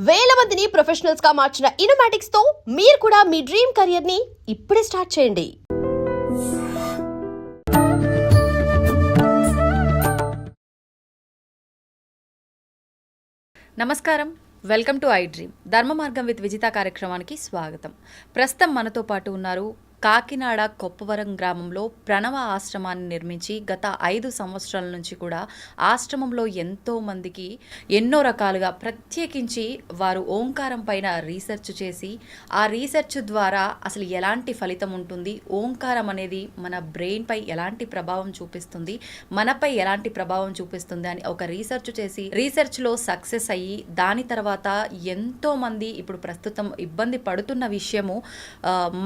వేల మందిని ప్రొఫెషనల్స్ గా మార్చిన ఇనోమాటిక్స్ తో మీరు కూడా మీ డ్రీమ్ కెరియర్ ని ఇప్పుడే స్టార్ట్ చేయండి. నమస్కారం, వెల్కమ్ టు ఐ డ్రీమ్. ధర్మ మార్గం విత్ విజిత కార్యక్రమానికి స్వాగతం. ప్రస్తుతం మనతో పాటు ఉన్నారు కాకినాడ కొప్పవరం గ్రామంలో ప్రణవ ఆశ్రమాన్ని నిర్మించి గత 5 సంవత్సరాల నుంచి కూడా ఆశ్రమంలో ఎంతో మందికి ఎన్నో రకాలుగా ప్రత్యేకించి వారు ఓంకారం పైన రీసెర్చ్ చేసి ఆ రీసెర్చ్ ద్వారా అసలు ఎలాంటి ఫలితం ఉంటుంది, ఓంకారం అనేది మన బ్రెయిన్ పై ఎలాంటి ప్రభావం చూపిస్తుంది, మనపై ఎలాంటి ప్రభావం చూపిస్తుంది అని ఒక రీసెర్చ్ చేసి రీసెర్చ్లో సక్సెస్ అయ్యి దాని తర్వాత ఎంతో మంది ఇప్పుడు ప్రస్తుతం ఇబ్బంది పడుతున్న విషయము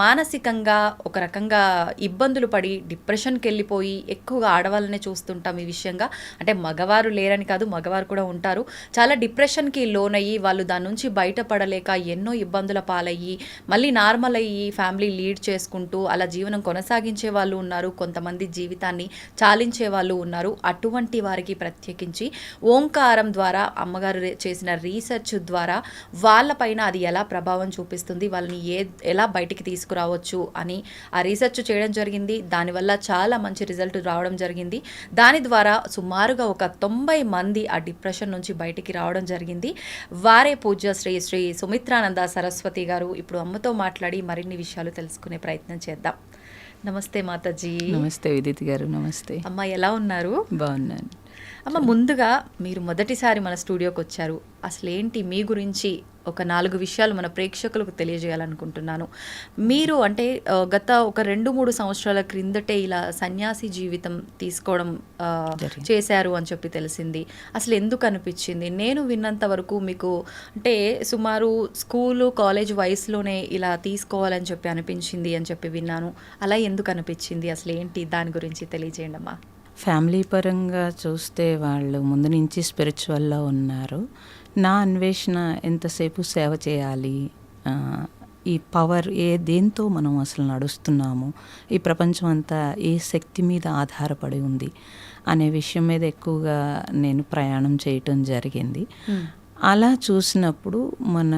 మానసికంగా ఒక రకంగా ఇబ్బందులు పడి డిప్రెషన్కి వెళ్ళిపోయి ఎక్కువగా ఆడవాళ్ళనే చూస్తుంటాం. ఈ విషయంగా అంటే మగవారు లేరని కాదు, మగవారు కూడా ఉంటారు. చాలా డిప్రెషన్కి లోనయ్యి వాళ్ళు దాని నుంచి బయటపడలేక ఎన్నో ఇబ్బందుల పాలయ్యి మళ్ళీ నార్మల్ అయ్యి ఫ్యామిలీ లీడ్ చేసుకుంటూ అలా జీవనం కొనసాగించే వాళ్ళు ఉన్నారు. కొంతమంది జీవితాన్ని చాలించే వాళ్ళు ఉన్నారు. అటువంటి వారికి ప్రత్యేకించి ఓంకారం ద్వారా అమ్మగారు చేసిన రీసెర్చ్ ద్వారా వాళ్ళపైన అది ఎలా ప్రభావం చూపిస్తుంది, వాళ్ళని ఎలా బయటికి తీసుకురావచ్చు అని ఆ రీసెర్చ్ చేయడం జరిగింది. దానివల్ల చాలా మంచి రిజల్ట్ రావడం జరిగింది. దాని ద్వారా సుమారుగా ఒక 90 మంది ఆ డిప్రెషన్ నుంచి బయటికి రావడం జరిగింది. వారే పూజ్య శ్రీ శ్రీ సుమిత్రానంద సరస్వతి గారు. ఇప్పుడు అమ్మతో మాట్లాడి మరిన్ని విషయాలు తెలుసుకునే ప్రయత్నం చేద్దాం. నమస్తే మాతాజీ. నమస్తే విదిత్ గారు. నమస్తే అమ్మ, ఎలా ఉన్నారు? బాగున్నాను అమ్మ. ముందుగా మీరు మొదటిసారి మన స్టూడియోకి వచ్చారు. అసలు ఏంటి మీ గురించి ఒక 4 విషయాలు మన ప్రేక్షకులకు తెలియజేయాలనుకుంటున్నాను. మీరు అంటే గత ఒక 2-3 సంవత్సరాల క్రిందటే ఇలా సన్యాసి జీవితం తీసుకోవడం చేశారు అని చెప్పి తెలిసింది. అసలు ఎందుకు అనిపించింది? నేను విన్నంత వరకు మీకు అంటే సుమారు స్కూలు కాలేజ్ వయసులోనే ఇలా తీసుకోవాలని చెప్పి అనిపించింది అని చెప్పి విన్నాను. అలా ఎందుకు అనిపించింది? అసలు ఏంటి దాని గురించి తెలియజేయండి అమ్మా. ఫ్యామిలీ పరంగా చూస్తే వాళ్ళు ముందు నుంచి స్పిరిచువల్లో ఉన్నారు. నా అన్వేషణ ఎంతసేపు సేవ చేయాలి, ఈ పవర్ దేంతో మనం అసలు నడుస్తున్నాము, ఈ ప్రపంచం అంతా ఏ శక్తి మీద ఆధారపడి ఉంది అనే విషయం మీద ఎక్కువగా నేను ప్రయాణం చేయటం జరిగింది. అలా చూసినప్పుడు మన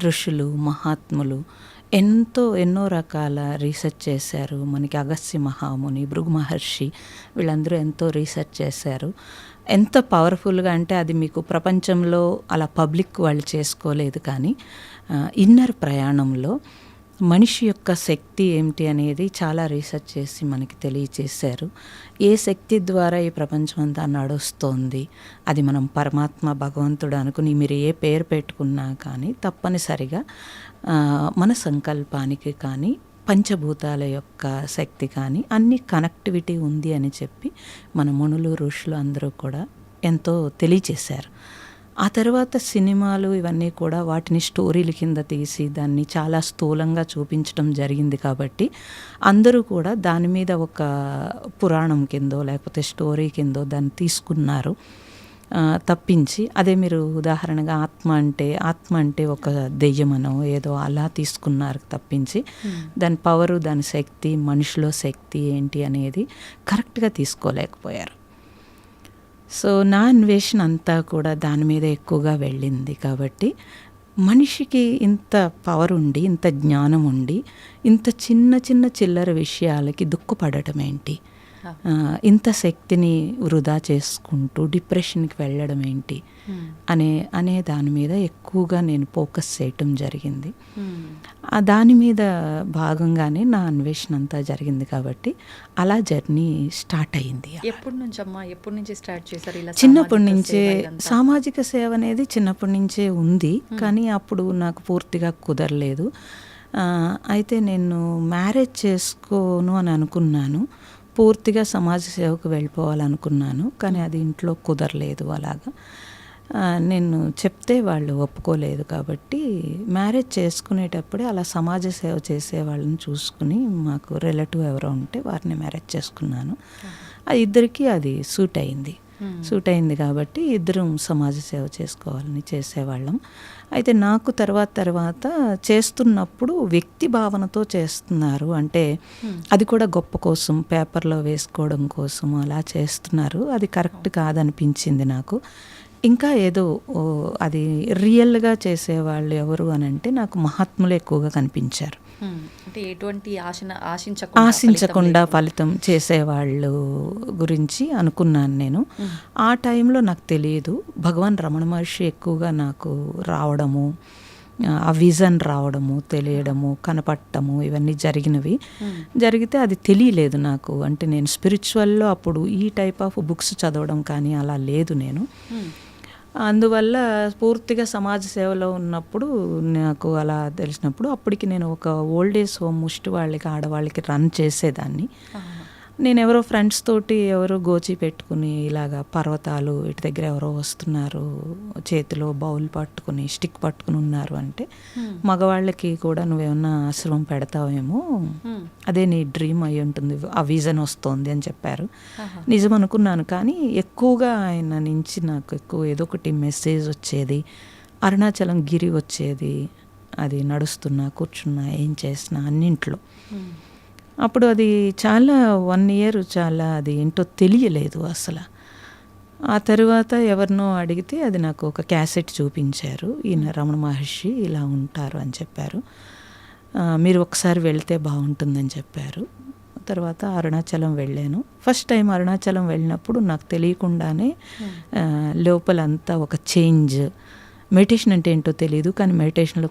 ఋషులు మహాత్ములు ఎన్నో రకాల రీసెర్చ్ చేశారు. మనకి అగస్త్య మహాముని, భృగు మహర్షి వీళ్ళందరూ ఎంతో రీసెర్చ్ చేశారు. ఎంత పవర్ఫుల్గా అంటే అది మీకు ప్రపంచంలో అలా పబ్లిక్ వాళ్ళు చేసుకోలేదు, కానీ ఇన్నర్ ప్రయాణంలో మనిషి యొక్క శక్తి ఏమిటి అనేది చాలా రీసెర్చ్ చేసి మనకి తెలియచేశారు. ఏ శక్తి ద్వారా ఈ ప్రపంచం అంతా నడుస్తోంది, అది మనం పరమాత్మ భగవంతుడు అనుకుని మీరు ఏ పేరు పెట్టుకున్నా కానీ తప్పనిసరిగా మన సంకల్పానికి కానీ పంచభూతాల యొక్క శక్తి కానీ అన్ని కనెక్టివిటీ ఉంది అని చెప్పి మన మునులు ఋషులు అందరూ కూడా ఎంతో తెలియచేశారు. ఆ తర్వాత సినిమాలు ఇవన్నీ కూడా వాటిని స్టోరీల కింద తీసి దాన్ని చాలా స్థూలంగా చూపించడం జరిగింది. కాబట్టి అందరూ కూడా దాని మీద ఒక పురాణం కిందో లేకపోతే స్టోరీ కిందో దాన్ని తీసుకున్నారు తప్పించి, అదే మీరు ఉదాహరణగా ఆత్మ అంటే ఒక దెయ్యమనో ఏదో అలా తీసుకున్నారు తప్పించి దాని పవరు, దాని శక్తి, మనిషిలో శక్తి ఏంటి అనేది కరెక్ట్గా తీసుకోలేకపోయారు. సో నా అన్వేషణ అంతా కూడా దాని మీద ఎక్కువగా వెళ్ళింది. కాబట్టి మనిషికి ఇంత పవర్ ఉండి, ఇంత జ్ఞానం ఉండి, ఇంత చిన్న చిల్లర విషయాలకి దుఃఖపడటం ఏంటి, ఇంత శక్తిని వృధా చేసుకుంటూ డిప్రెషన్కి వెళ్ళడం ఏంటి అనే దాని మీద ఎక్కువగా నేను ఫోకస్ చేయటం జరిగింది. దాని మీద భాగంగానే నా అన్వేషణ అంతా జరిగింది. కాబట్టి అలా జర్నీ స్టార్ట్ అయింది. ఎప్పటి నుంచి స్టార్ట్ చేశారు? చిన్నప్పటి నుంచే సామాజిక సేవ అనేది చిన్నప్పటి నుంచే ఉంది, కానీ అప్పుడు నాకు పూర్తిగా కుదరలేదు. అయితే నేను మ్యారేజ్ చేసుకోను అని అనుకున్నాను, పూర్తిగా సమాజ సేవకు వెళ్ళిపోవాలనుకున్నాను, కానీ అది ఇంట్లో కుదరలేదు. అలాగా నేను చెప్తే వాళ్ళు ఒప్పుకోలేదు. కాబట్టి మ్యారేజ్ చేసుకునేటప్పుడే అలా సమాజ సేవ చేసే వాళ్ళని చూసుకుని మాకు రిలేటివ్ ఎవరో ఉంటే వారిని మ్యారేజ్ చేసుకున్నాను. ఇద్దరికీ అది సూట్ అయింది కాబట్టి ఇద్దరం సమాజ సేవ చేసుకోవాలని చేసేవాళ్ళం. అయితే నాకు తర్వాత చేస్తున్నప్పుడు వ్యక్తి భావనతో చేస్తున్నారు, అంటే అది కూడా గొప్ప కోసం పేపర్లో వేసుకోవడం కోసం అలా చేస్తున్నారు. అది కరెక్ట్ కాదనిపించింది నాకు. ఇంకా ఏదో అది రియల్గా చేసేవాళ్ళు ఎవరు అని అంటే నాకు మహాత్ములు ఎక్కువగా కనిపించారు. అంటే ఎటువంటి ఆశించకుండా ఫలితం చేసేవాళ్ళు గురించి అనుకున్నాను నేను. ఆ టైంలో నాకు తెలియదు, భగవాన్ రమణ మహర్షి ఎక్కువగా నాకు రావడము, ఆ విజన్ రావడము, తెలియడము, కనపడటము ఇవన్నీ జరిగితే అది తెలియలేదు నాకు. అంటే నేను స్పిరిచువల్లో అప్పుడు ఈ టైప్ ఆఫ్ బుక్స్ చదవడం కానీ అలా లేదు నేను. అందువల్ల పూర్తిగా సమాజ సేవలో ఉన్నప్పుడు నాకు అలా తెలిసినప్పుడు అప్పటికి నేను ఒక ఓల్డ్ ఏజ్ హోమ్ ముష్టి వాళ్ళకి ఆడవాళ్ళకి రన్ చేసేదాన్ని. నేను ఎవరో ఫ్రెండ్స్ తోటి ఎవరో గోచి పెట్టుకుని ఇలాగా పర్వతాలు ఇటు దగ్గర ఎవరో వస్తున్నారు, చేతిలో బౌల్ పట్టుకుని స్టిక్ పట్టుకుని ఉన్నారు అంటే మగవాళ్ళకి కూడా నువ్వేమన్నా ఆశ్రమం పెడతావేమో, అదే నీ డ్రీమ్ అయి ఉంటుంది, ఆ విజన్ వస్తుంది అని చెప్పారు. నిజం అనుకున్నాను. కానీ ఎక్కువగా ఆయన నుంచి నాకు ఎక్కువ ఏదో ఒకటి మెసేజ్ వచ్చేది. అరుణాచలం గిరి వచ్చేది, అది నడుస్తున్నా కూర్చున్నా ఏం చేసినా అన్నింట్లో. అప్పుడు అది చాలా 1 year చాలా అది ఏంటో తెలియలేదు అసలు. ఆ తర్వాత ఎవరినో అడిగితే అది నాకు ఒక క్యాసెట్ చూపించారు, ఈయన రమణ మహర్షి ఇలా ఉంటారు అని చెప్పారు. మీరు ఒకసారి వెళ్తే బాగుంటుందని చెప్పారు. తర్వాత అరుణాచలం వెళ్ళాను. ఫస్ట్ టైం అరుణాచలం వెళ్ళినప్పుడు నాకు తెలియకుండానే లోపలంతా ఒక చేంజ్. మెడిటేషన్ అంటే ఏంటో తెలియదు, కానీ మెడిటేషన్లో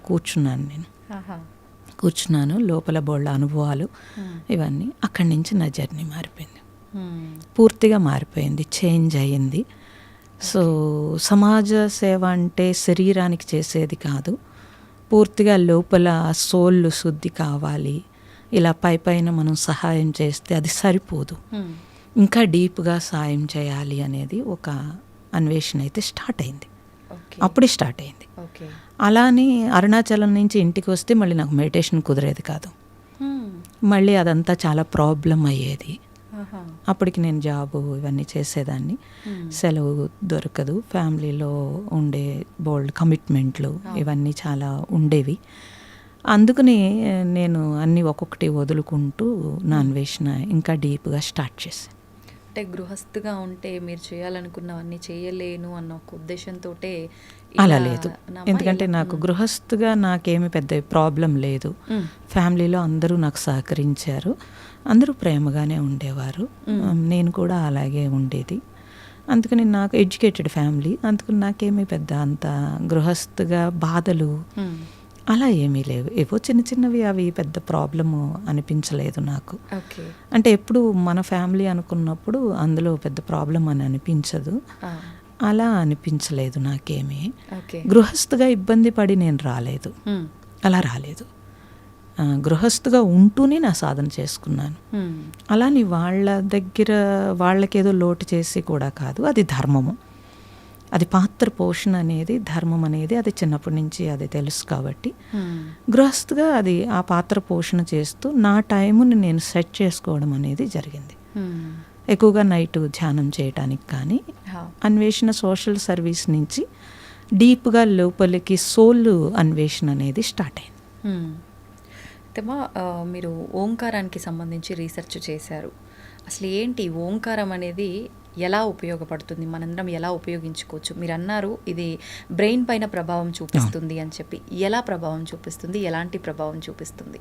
కూర్చున్నాను. లోపల బోళ్ళ అనుభవాలు ఇవన్నీ. అక్కడి నుంచి నా జర్నీ మారిపోయింది, పూర్తిగా మారిపోయింది, చేంజ్ అయ్యింది. సో సమాజ సేవ అంటే శరీరానికి చేసేది కాదు, పూర్తిగా లోపల సోల్ శుద్ధి కావాలి. ఇలా పైన మనం సహాయం చేస్తే అది సరిపోదు, ఇంకా డీప్గా సాయం చేయాలి అనేది ఒక అన్వేషణ అయితే స్టార్ట్ అయింది. అప్పుడే స్టార్ట్ అయింది. అలానే అరుణాచలం నుంచి ఇంటికి వస్తే మళ్ళీ నాకు మెడిటేషన్ కుదిరేది కాదు. మళ్ళీ అదంతా చాలా ప్రాబ్లం అయ్యేది. అప్పటికి నేను జాబు ఇవన్నీ చేసేదాన్ని, సెలవు దొరకదు, ఫ్యామిలీలో ఉండే బోల్డ్ కమిట్మెంట్లు ఇవన్నీ చాలా ఉండేవి. అందుకని నేను అన్నీ ఒక్కొక్కటి వదులుకుంటూ నా అన్వేషణ ఇంకా డీప్గా స్టార్ట్ చేశాను. అంటే గృహస్థుగా ఉంటే మీరు చేయాలనుకున్నవన్నీ చేయలేను అన్న ఒక ఉద్దేశంతో అలా లేదు. ఎందుకంటే నాకు గృహస్థుగా నాకేమి పెద్ద ప్రాబ్లం లేదు. ఫ్యామిలీలో అందరూ నాకు సహకరించారు, అందరూ ప్రేమగానే ఉండేవారు, నేను కూడా అలాగే ఉండేది. అందుకని నాకు ఎడ్యుకేటెడ్ ఫ్యామిలీ, అందుకని నాకేమీ పెద్ద అంత గృహస్థుగా బాధలు అలా ఏమీ లేవు. ఏవో చిన్న చిన్నవి, అవి పెద్ద ప్రాబ్లము అనిపించలేదు నాకు. అంటే ఎప్పుడు మన ఫ్యామిలీ అనుకున్నప్పుడు అందులో పెద్ద ప్రాబ్లం అని అనిపించదు, అలా అనిపించలేదు నాకేమీ. గృహస్థుగా ఇబ్బంది పడి నేను రాలేదు, అలా రాలేదు. గృహస్థుగా ఉంటూనే నా సాధన చేసుకున్నాను. అలాని వాళ్ళ దగ్గర వాళ్ళకేదో లోటు చేసి కూడా కాదు, అది ధర్మము, అది పాత్ర పోషణ అనేది, ధర్మం అనేది అది చిన్నప్పటి నుంచి అది తెలుసు కాబట్టి గృహస్థుగా అది ఆ పాత్ర పోషణ చేస్తూ నా టైముని నేను సెట్ చేసుకోవడం అనేది జరిగింది. ఎక్కువగా నైట్ ధ్యానం చేయడానికి కానీ, అన్వేషణ సోషల్ సర్వీస్ నుంచి డీప్గా లోపలికి సోల్ అన్వేషణ అనేది స్టార్ట్ అయింది. మీరు ఓంకారానికి సంబంధించి రీసెర్చ్ చేశారు. అసలు ఏంటి ఓంకారం అనేది, ఎలా ఉపయోగపడుతుంది, మనందరం ఎలా ఉపయోగించుకోవచ్చు? మీరు అన్నారు ఇది బ్రెయిన్ పైన ప్రభావం చూపిస్తుంది అని చెప్పి. ఎలా ప్రభావం చూపిస్తుంది, ఎలాంటి ప్రభావం చూపిస్తుంది?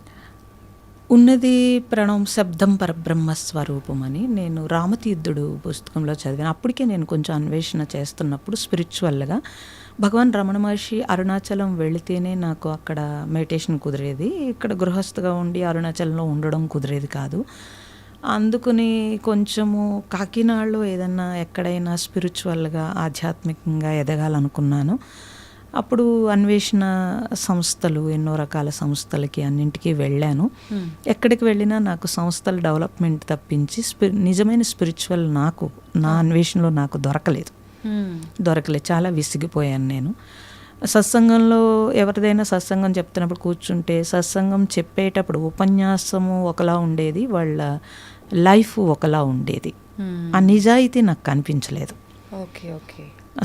ఉన్నది ప్రణవం శబ్దం పరబ్రహ్మ స్వరూపం అని నేను రామతీర్థుడు పుస్తకంలో చదివాను. అప్పటికే నేను కొంచెం అన్వేషణ చేస్తున్నప్పుడు స్పిరిచువల్గా భగవాన్ రమణ మహర్షి అరుణాచలం వెళితేనే నాకు అక్కడ మెడిటేషన్ కుదిరేది, ఇక్కడ గృహస్థగా ఉండి అరుణాచలంలో ఉండడం కుదిరేది కాదు. అందుకని కొంచెము కాకినాడలో ఏదన్నా ఎక్కడైనా స్పిరిచువల్గా ఆధ్యాత్మికంగా ఎదగాలనుకున్నాను. అప్పుడు అన్వేషణ సంస్థలు, ఎన్నో రకాల సంస్థలకి అన్నింటికీ వెళ్ళాను. ఎక్కడికి వెళ్ళినా నాకు సంస్థల డెవలప్మెంట్ తప్పించి నిజమైన స్పిరిచువల్ నాకు నా అన్వేషణలో నాకు దొరకలేదు. చాలా విసిగిపోయాను నేను. సత్సంగంలో ఎవరిదైనా సత్సంగం చెప్తున్నప్పుడు కూర్చుంటే సత్సంగం చెప్పేటప్పుడు ఉపన్యాసము ఒకలా ఉండేది, వాళ్ళ లైఫ్ ఒకలా ఉండేది. ఆ నిజాయితీ నాకు కనిపించలేదు.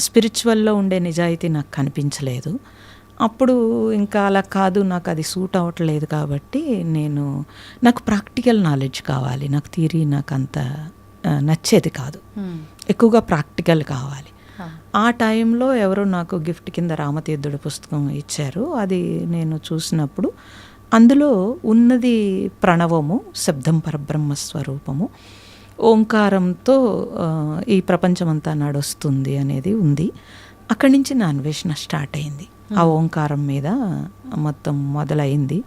స్పిరిచువల్లో ఉండే నిజాయితీ నాకు కనిపించలేదు. అప్పుడు ఇంకా అలా కాదు, నాకు అది సూట్ అవ్వట్లేదు. కాబట్టి నాకు ప్రాక్టికల్ నాలెడ్జ్ కావాలి, నాకు థియరీ నాకు అంత నచ్చేది కాదు, ఎక్కువగా ప్రాక్టికల్ కావాలి. ఆ టైంలో ఎవరో నాకు గిఫ్ట్ కింద రామతీర్థుడి పుస్తకం ఇచ్చారు. అది నేను చూసినప్పుడు అందులో ఉన్నది ప్రణవము, శబ్దం పరబ్రహ్మ స్వరూపము, ఓంకారంతో ఈ ప్రపంచమంతా నడుస్తుంది అనేది ఉంది. అక్కడి నుంచి నా అన్వేషణ స్టార్ట్ అయింది. ఆ ఓంకారం మీద మొత్తం మొదలైంది.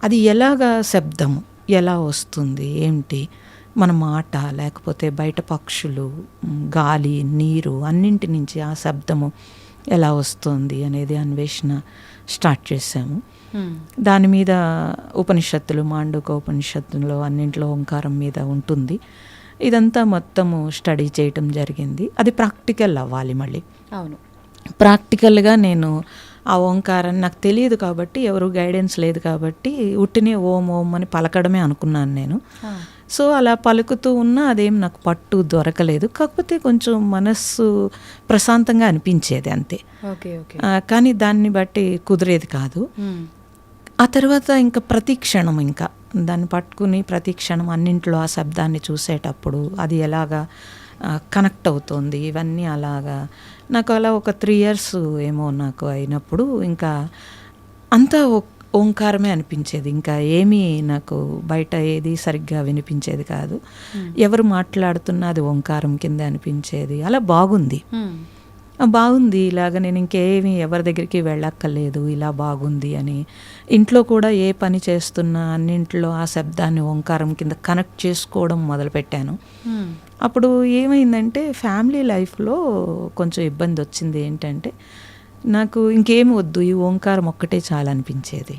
అది ఎలాగా శబ్దము ఎలా వస్తుంది, ఏంటి, మన మాట లేకపోతే బయట పక్షులు, గాలి, నీరు అన్నింటి నుంచి ఆ శబ్దము ఎలా వస్తుంది అనేది అన్వేషణ స్టార్ట్ చేశాము. దాని మీద ఉపనిషత్తులు, మాండూక ఉపనిషత్తులో అన్నింటిలో ఓంకారం మీద ఉంటుంది. ఇదంతా మొత్తము స్టడీ చేయటం జరిగింది. అది ప్రాక్టికల్ అవ్వాలి. మళ్ళీ అవును, ప్రాక్టికల్గా నేను ఆ ఓంకారాన్ని, నాకు తెలియదు కాబట్టి, ఎవరు గైడెన్స్ లేదు కాబట్టి ఉట్టినే ఓం ఓం అని పలకడమే అనుకున్నాను నేను. సో అలా పలుకుతూ ఉన్నా అదేం నాకు పట్టు దొరకలేదు. కాకపోతే కొంచెం మనస్సు ప్రశాంతంగా అనిపించేది అంతే. కానీ దాన్ని బట్టి కుదిరేది కాదు. ఆ తర్వాత ఇంకా ప్రతి క్షణం ఇంకా దాన్ని పట్టుకుని ప్రతి క్షణం అన్నింట్లో ఆ శబ్దాన్ని చూసేటప్పుడు అది ఎలాగా కనెక్ట్ అవుతుంది, ఇవన్నీ అలాగా నాకు అలా ఒక 3 years ఏమో నాకు అయినప్పుడు ఇంకా అంతా ఓంకారమే అనిపించేది. ఇంకా ఏమీ నాకు బయట ఏది సరిగ్గా వినిపించేది కాదు. ఎవరు మాట్లాడుతున్నా అది ఓంకారం కింద అనిపించేది. అలా బాగుంది. ఇలాగ నేను ఇంకేమీ ఎవరి దగ్గరికి వెళ్ళక్కర్లేదు, ఇలా బాగుంది అని. ఇంట్లో కూడా ఏ పని చేస్తున్నా అన్నింట్లో ఆ శబ్దాన్ని ఓంకారం కింద కనెక్ట్ చేసుకోవడం మొదలుపెట్టాను. అప్పుడు ఏమైందంటే ఫ్యామిలీ లైఫ్లో కొంచెం ఇబ్బంది వచ్చింది. ఏంటంటే నాకు ఇంకేమి వద్దు, ఈ ఓంకారం ఒక్కటే చాలా అనిపించేది.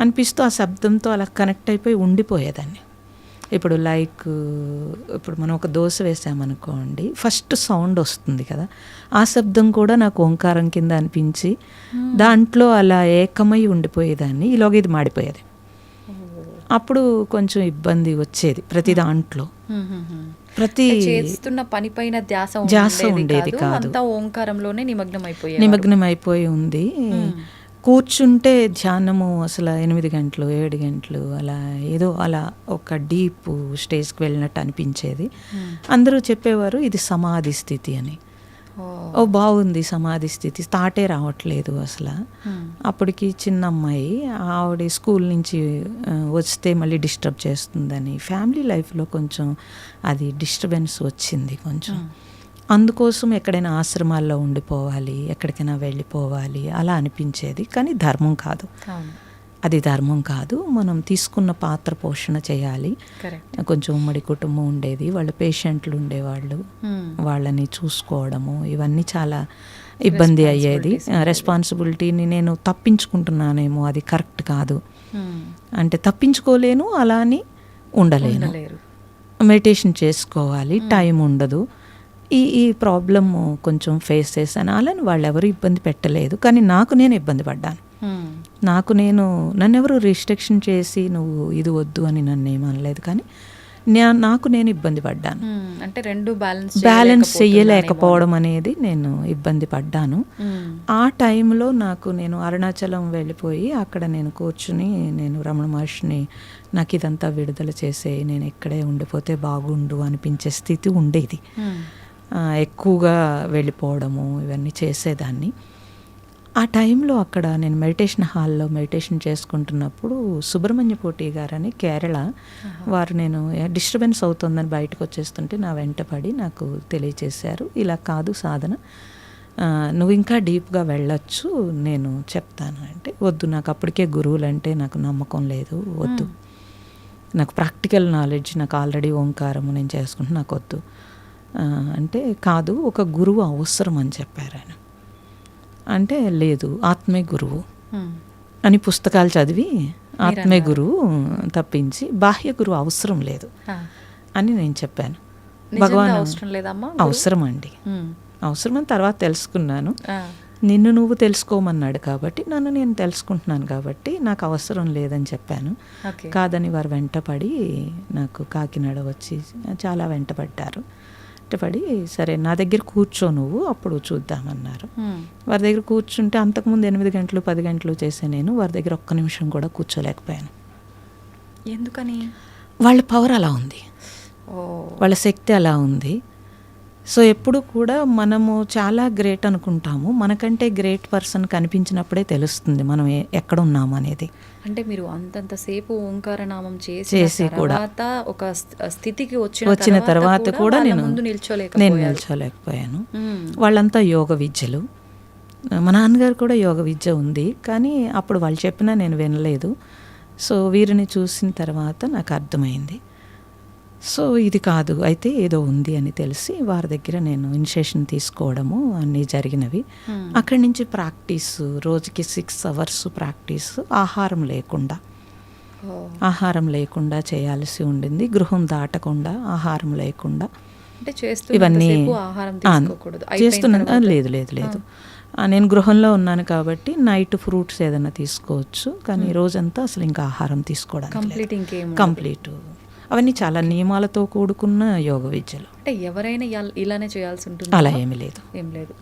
అనిపిస్తూ ఆ శబ్దంతో అలా కనెక్ట్ అయిపోయి ఉండిపోయేదాన్ని. ఇప్పుడు ఇప్పుడు మనం ఒక దోశ వేసామనుకోండి, ఫస్ట్ సౌండ్ వస్తుంది కదా, ఆ శబ్దం కూడా నాకు ఓంకారం కింద అనిపించి దాంట్లో అలా ఏకమై ఉండిపోయేదాన్ని. ఈలోగా ఇది మాడిపోయేది. అప్పుడు కొంచెం ఇబ్బంది వచ్చేది ప్రతి దాంట్లో. ప్రతి చేస్తున్న పని పైన ధ్యాస ఉండేది కాదు, ఓంకారంలోనే నిమగ్నం అయిపోయి ఉంది. కూర్చుంటే ధ్యానము అసలు 8 గంటలు 7 గంటలు అలా ఏదో అలా ఒక డీప్ స్టేజ్కి వెళ్ళినట్టు అనిపించేది. అందరూ చెప్పేవారు ఇది సమాధి స్థితి అని. బాగుంది సమాధి స్థితి, తాటే రావట్లేదు అసలు. అప్పటికి చిన్న అమ్మాయి, ఆవిడ స్కూల్ నుంచి వస్తే మళ్ళీ డిస్టర్బ్ చేస్తుందని ఫ్యామిలీ లైఫ్లో కొంచెం అది డిస్టర్బెన్స్ వచ్చింది కొంచెం. అందుకోసం ఎక్కడైనా ఆశ్రమాల్లో ఉండిపోవాలి, ఎక్కడికైనా వెళ్ళిపోవాలి అలా అనిపించేది. కానీ ధర్మం కాదు, అది ధర్మం కాదు. మనం తీసుకున్న పాత్ర పోషణ చేయాలి. కొంచెం ఉమ్మడి కుటుంబం ఉండేది, వాళ్ళ పేషెంట్లు ఉండేవాళ్ళు, వాళ్ళని చూసుకోవడము ఇవన్నీ చాలా ఇబ్బంది అయ్యేది. రెస్పాన్సిబిలిటీని నేను తప్పించుకుంటున్నానేమో, అది కరెక్ట్ కాదు. అంటే తప్పించుకోలేను, అలా అని ఉండలేను. మెడిటేషన్ చేసుకోవాలి, టైం ఉండదు. ఈ ప్రాబ్లమ్ కొంచెం ఫేస్ చేశాను. అలాని వాళ్ళు ఎవరు ఇబ్బంది పెట్టలేదు, కానీ నాకు నేను ఇబ్బంది పడ్డాను. నన్ను ఎవరు రిస్ట్రిక్షన్ చేసి నువ్వు ఇది వద్దు అని నన్ను ఏమనలేదు, కానీ నాకు నేను ఇబ్బంది పడ్డాను. అంటే రెండు బ్యాలెన్స్ చెయ్యలేకపోవడం అనేది నేను ఇబ్బంది పడ్డాను. ఆ టైంలో నేను అరుణాచలం వెళ్ళిపోయి అక్కడ నేను కూర్చుని నేను రమణ మహర్షిని, నాకు ఇదంతా విడుదల చేసే, నేను ఇక్కడే ఉండిపోతే బాగుండు అనిపించే స్థితి ఉండేది. ఎక్కువగా వెళ్ళిపోవడము ఇవన్నీ చేసేదాన్ని. ఆ టైంలో అక్కడ నేను మెడిటేషన్ హాల్లో మెడిటేషన్ చేసుకుంటున్నప్పుడు సుబ్రహ్మణ్య పోటీ గారని కేరళ వారు, నేను డిస్టర్బెన్స్ అవుతుందని బయటకు వచ్చేస్తుంటే నా వెంటపడి నాకు తెలియచేశారు, ఇలా కాదు సాధన, నువ్వు ఇంకా డీప్గా వెళ్ళొచ్చు, నేను చెప్తాను అంటే. వద్దు, నాకు అప్పటికే గురువులు అంటే నాకు నమ్మకం లేదు, వద్దు, నాకు ప్రాక్టికల్ నాలెడ్జ్, నాకు ఆల్రెడీ ఓంకారము నేను చేసుకుంటే నాకు వద్దు అంటే. కాదు, ఒక గురువు అవసరం అని చెప్పారు ఆయన. అంటే లేదు, ఆత్మే గురువు అని పుస్తకాలు చదివి ఆత్మే గురువు తప్పించి బాహ్య గురువు అవసరం లేదు అని నేను చెప్పాను. భగవాన్ అవసరం అండి, అవసరం అని తర్వాత తెలుసుకున్నాను. నిన్ను నువ్వు తెలుసుకోమన్నాడు కాబట్టి నన్ను నేను తెలుసుకుంటున్నాను కాబట్టి నాకు అవసరం లేదని చెప్పాను. కాదని వారు వెంటపడి నాకు కాకినాడ వచ్చి చాలా వెంటపడ్డారు. వెంటపడి సరే నా దగ్గర కూర్చో నువ్వు, అప్పుడు చూద్దామన్నారు. వారి దగ్గర కూర్చుంటే అంతకుముందు 8 గంటలు 10 గంటలు చేసే నేను వారి దగ్గర ఒక్క నిమిషం కూడా కూర్చోలేకపోయాను. ఎందుకని? వాళ్ళ పవర్ అలా ఉంది, వాళ్ళ శక్తి అలా ఉంది. సో ఎప్పుడు కూడా మనము చాలా గ్రేట్ అనుకుంటాము, మనకంటే గ్రేట్ పర్సన్ కనిపించినప్పుడే తెలుస్తుంది మనం ఎక్కడ ఉన్నాము అనేది. అంటే మీరు అంతంతసేపు ఓంకారనామం చేసి చేసి కూడా తర్వాత ఒక స్థితికి వచ్చిన తర్వాత కూడా వాళ్ళ నేను ముందు నేను నిల్చోలేకపోయాను. వాళ్ళంతా యోగ విద్యలు. మా నాన్నగారు కూడా యోగ విద్య ఉంది, కానీ అప్పుడు వాళ్ళు చెప్పినా నేను వినలేదు. సో వీరిని చూసిన తర్వాత నాకు అర్థమైంది, సో ఇది కాదు, అయితే ఏదో ఉంది అని తెలిసి వారి దగ్గర నేను ఇనిషియేషన్ తీసుకోవడము అన్నీ జరిగినవి. అక్కడి నుంచి ప్రాక్టీస్, రోజుకి 6 hours ప్రాక్టీస్, ఆహారం లేకుండా చేయాల్సి ఉండింది. గృహం దాటకుండా, ఆహారం లేకుండా ఇవన్నీ చేస్తున్నా. లేదు లేదు లేదు, నేను గృహంలో ఉన్నాను కాబట్టి నైట్ ఫ్రూట్స్ ఏదైనా తీసుకోవచ్చు, కానీ రోజంతా అసలు ఇంకా ఆహారం తీసుకోవడానికి కంప్లీట్. అవన్నీ చాలా నియమాలతో కూడుకున్న యోగ విద్యలు. అంటే ఎవరైనా ఇలానే చేయాల్సి ఉంటుంది? అలా ఏమీ లేదు,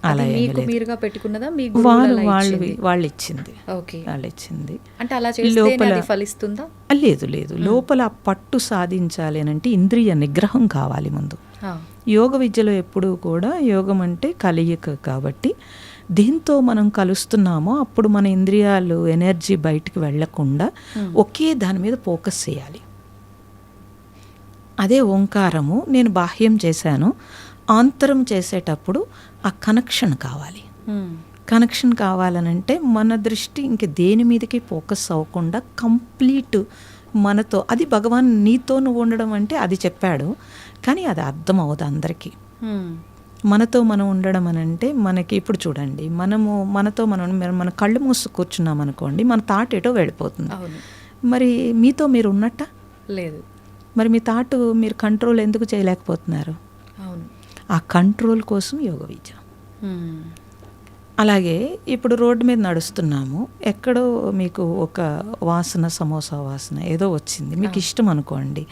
అలా మీరుగా పెట్టుకున్నదా? వాళ్ళు ఇచ్చింది. ఓకే, వాళ్ళు ఇచ్చింది. అంటే అలా చేస్తే అది ఫలిస్తుందా? లేదు లేదు, లోపల పట్టు సాధించాలి అని అంటే ఇంద్రియ నిగ్రహం కావాలి ముందు. యోగ విద్యలో ఎప్పుడూ కూడా యోగం అంటే కలయిక కాబట్టి దీంతో మనం కలుస్తున్నామో అప్పుడు మన ఇంద్రియాలు ఎనర్జీ బయటికి వెళ్లకుండా ఒకే దాని మీద ఫోకస్ చేయాలి. అదే ఓంకారము. నేను బాహ్యం చేశాను, ఆంతరం చేసేటప్పుడు ఆ కనెక్షన్ కావాలి. కనెక్షన్ కావాలనంటే మన దృష్టి ఇంక దేని మీదకి ఫోకస్ అవ్వకుండా కంప్లీట్ మనతో, అది భగవాన్ నీతో నువ్వు ఉండడం అంటే అది చెప్పాడు, కానీ అది అర్థం అవ్వదు అందరికీ. మనతో మనం ఉండడం అని అంటే మనకి ఇప్పుడు చూడండి, మనతో మన కళ్ళు మూసు కూర్చున్నాం అనుకోండి, మన థాట్ ఏటో వెళ్ళిపోతుంది. మరి మీతో మీరు ఉన్నట్ట లేదు. మరి మీ థాట్ మీరు కంట్రోల్ ఎందుకు చేయలేకపోతున్నారు? ఆ కంట్రోల్ కోసం యోగ విద్య. అలాగే ఇప్పుడు రోడ్డు మీద నడుస్తున్నాము, ఎక్కడో మీకు ఒక వాసన, సమోసా వాసన ఏదో వచ్చింది, మీకు ఇష్టం అనుకోండి,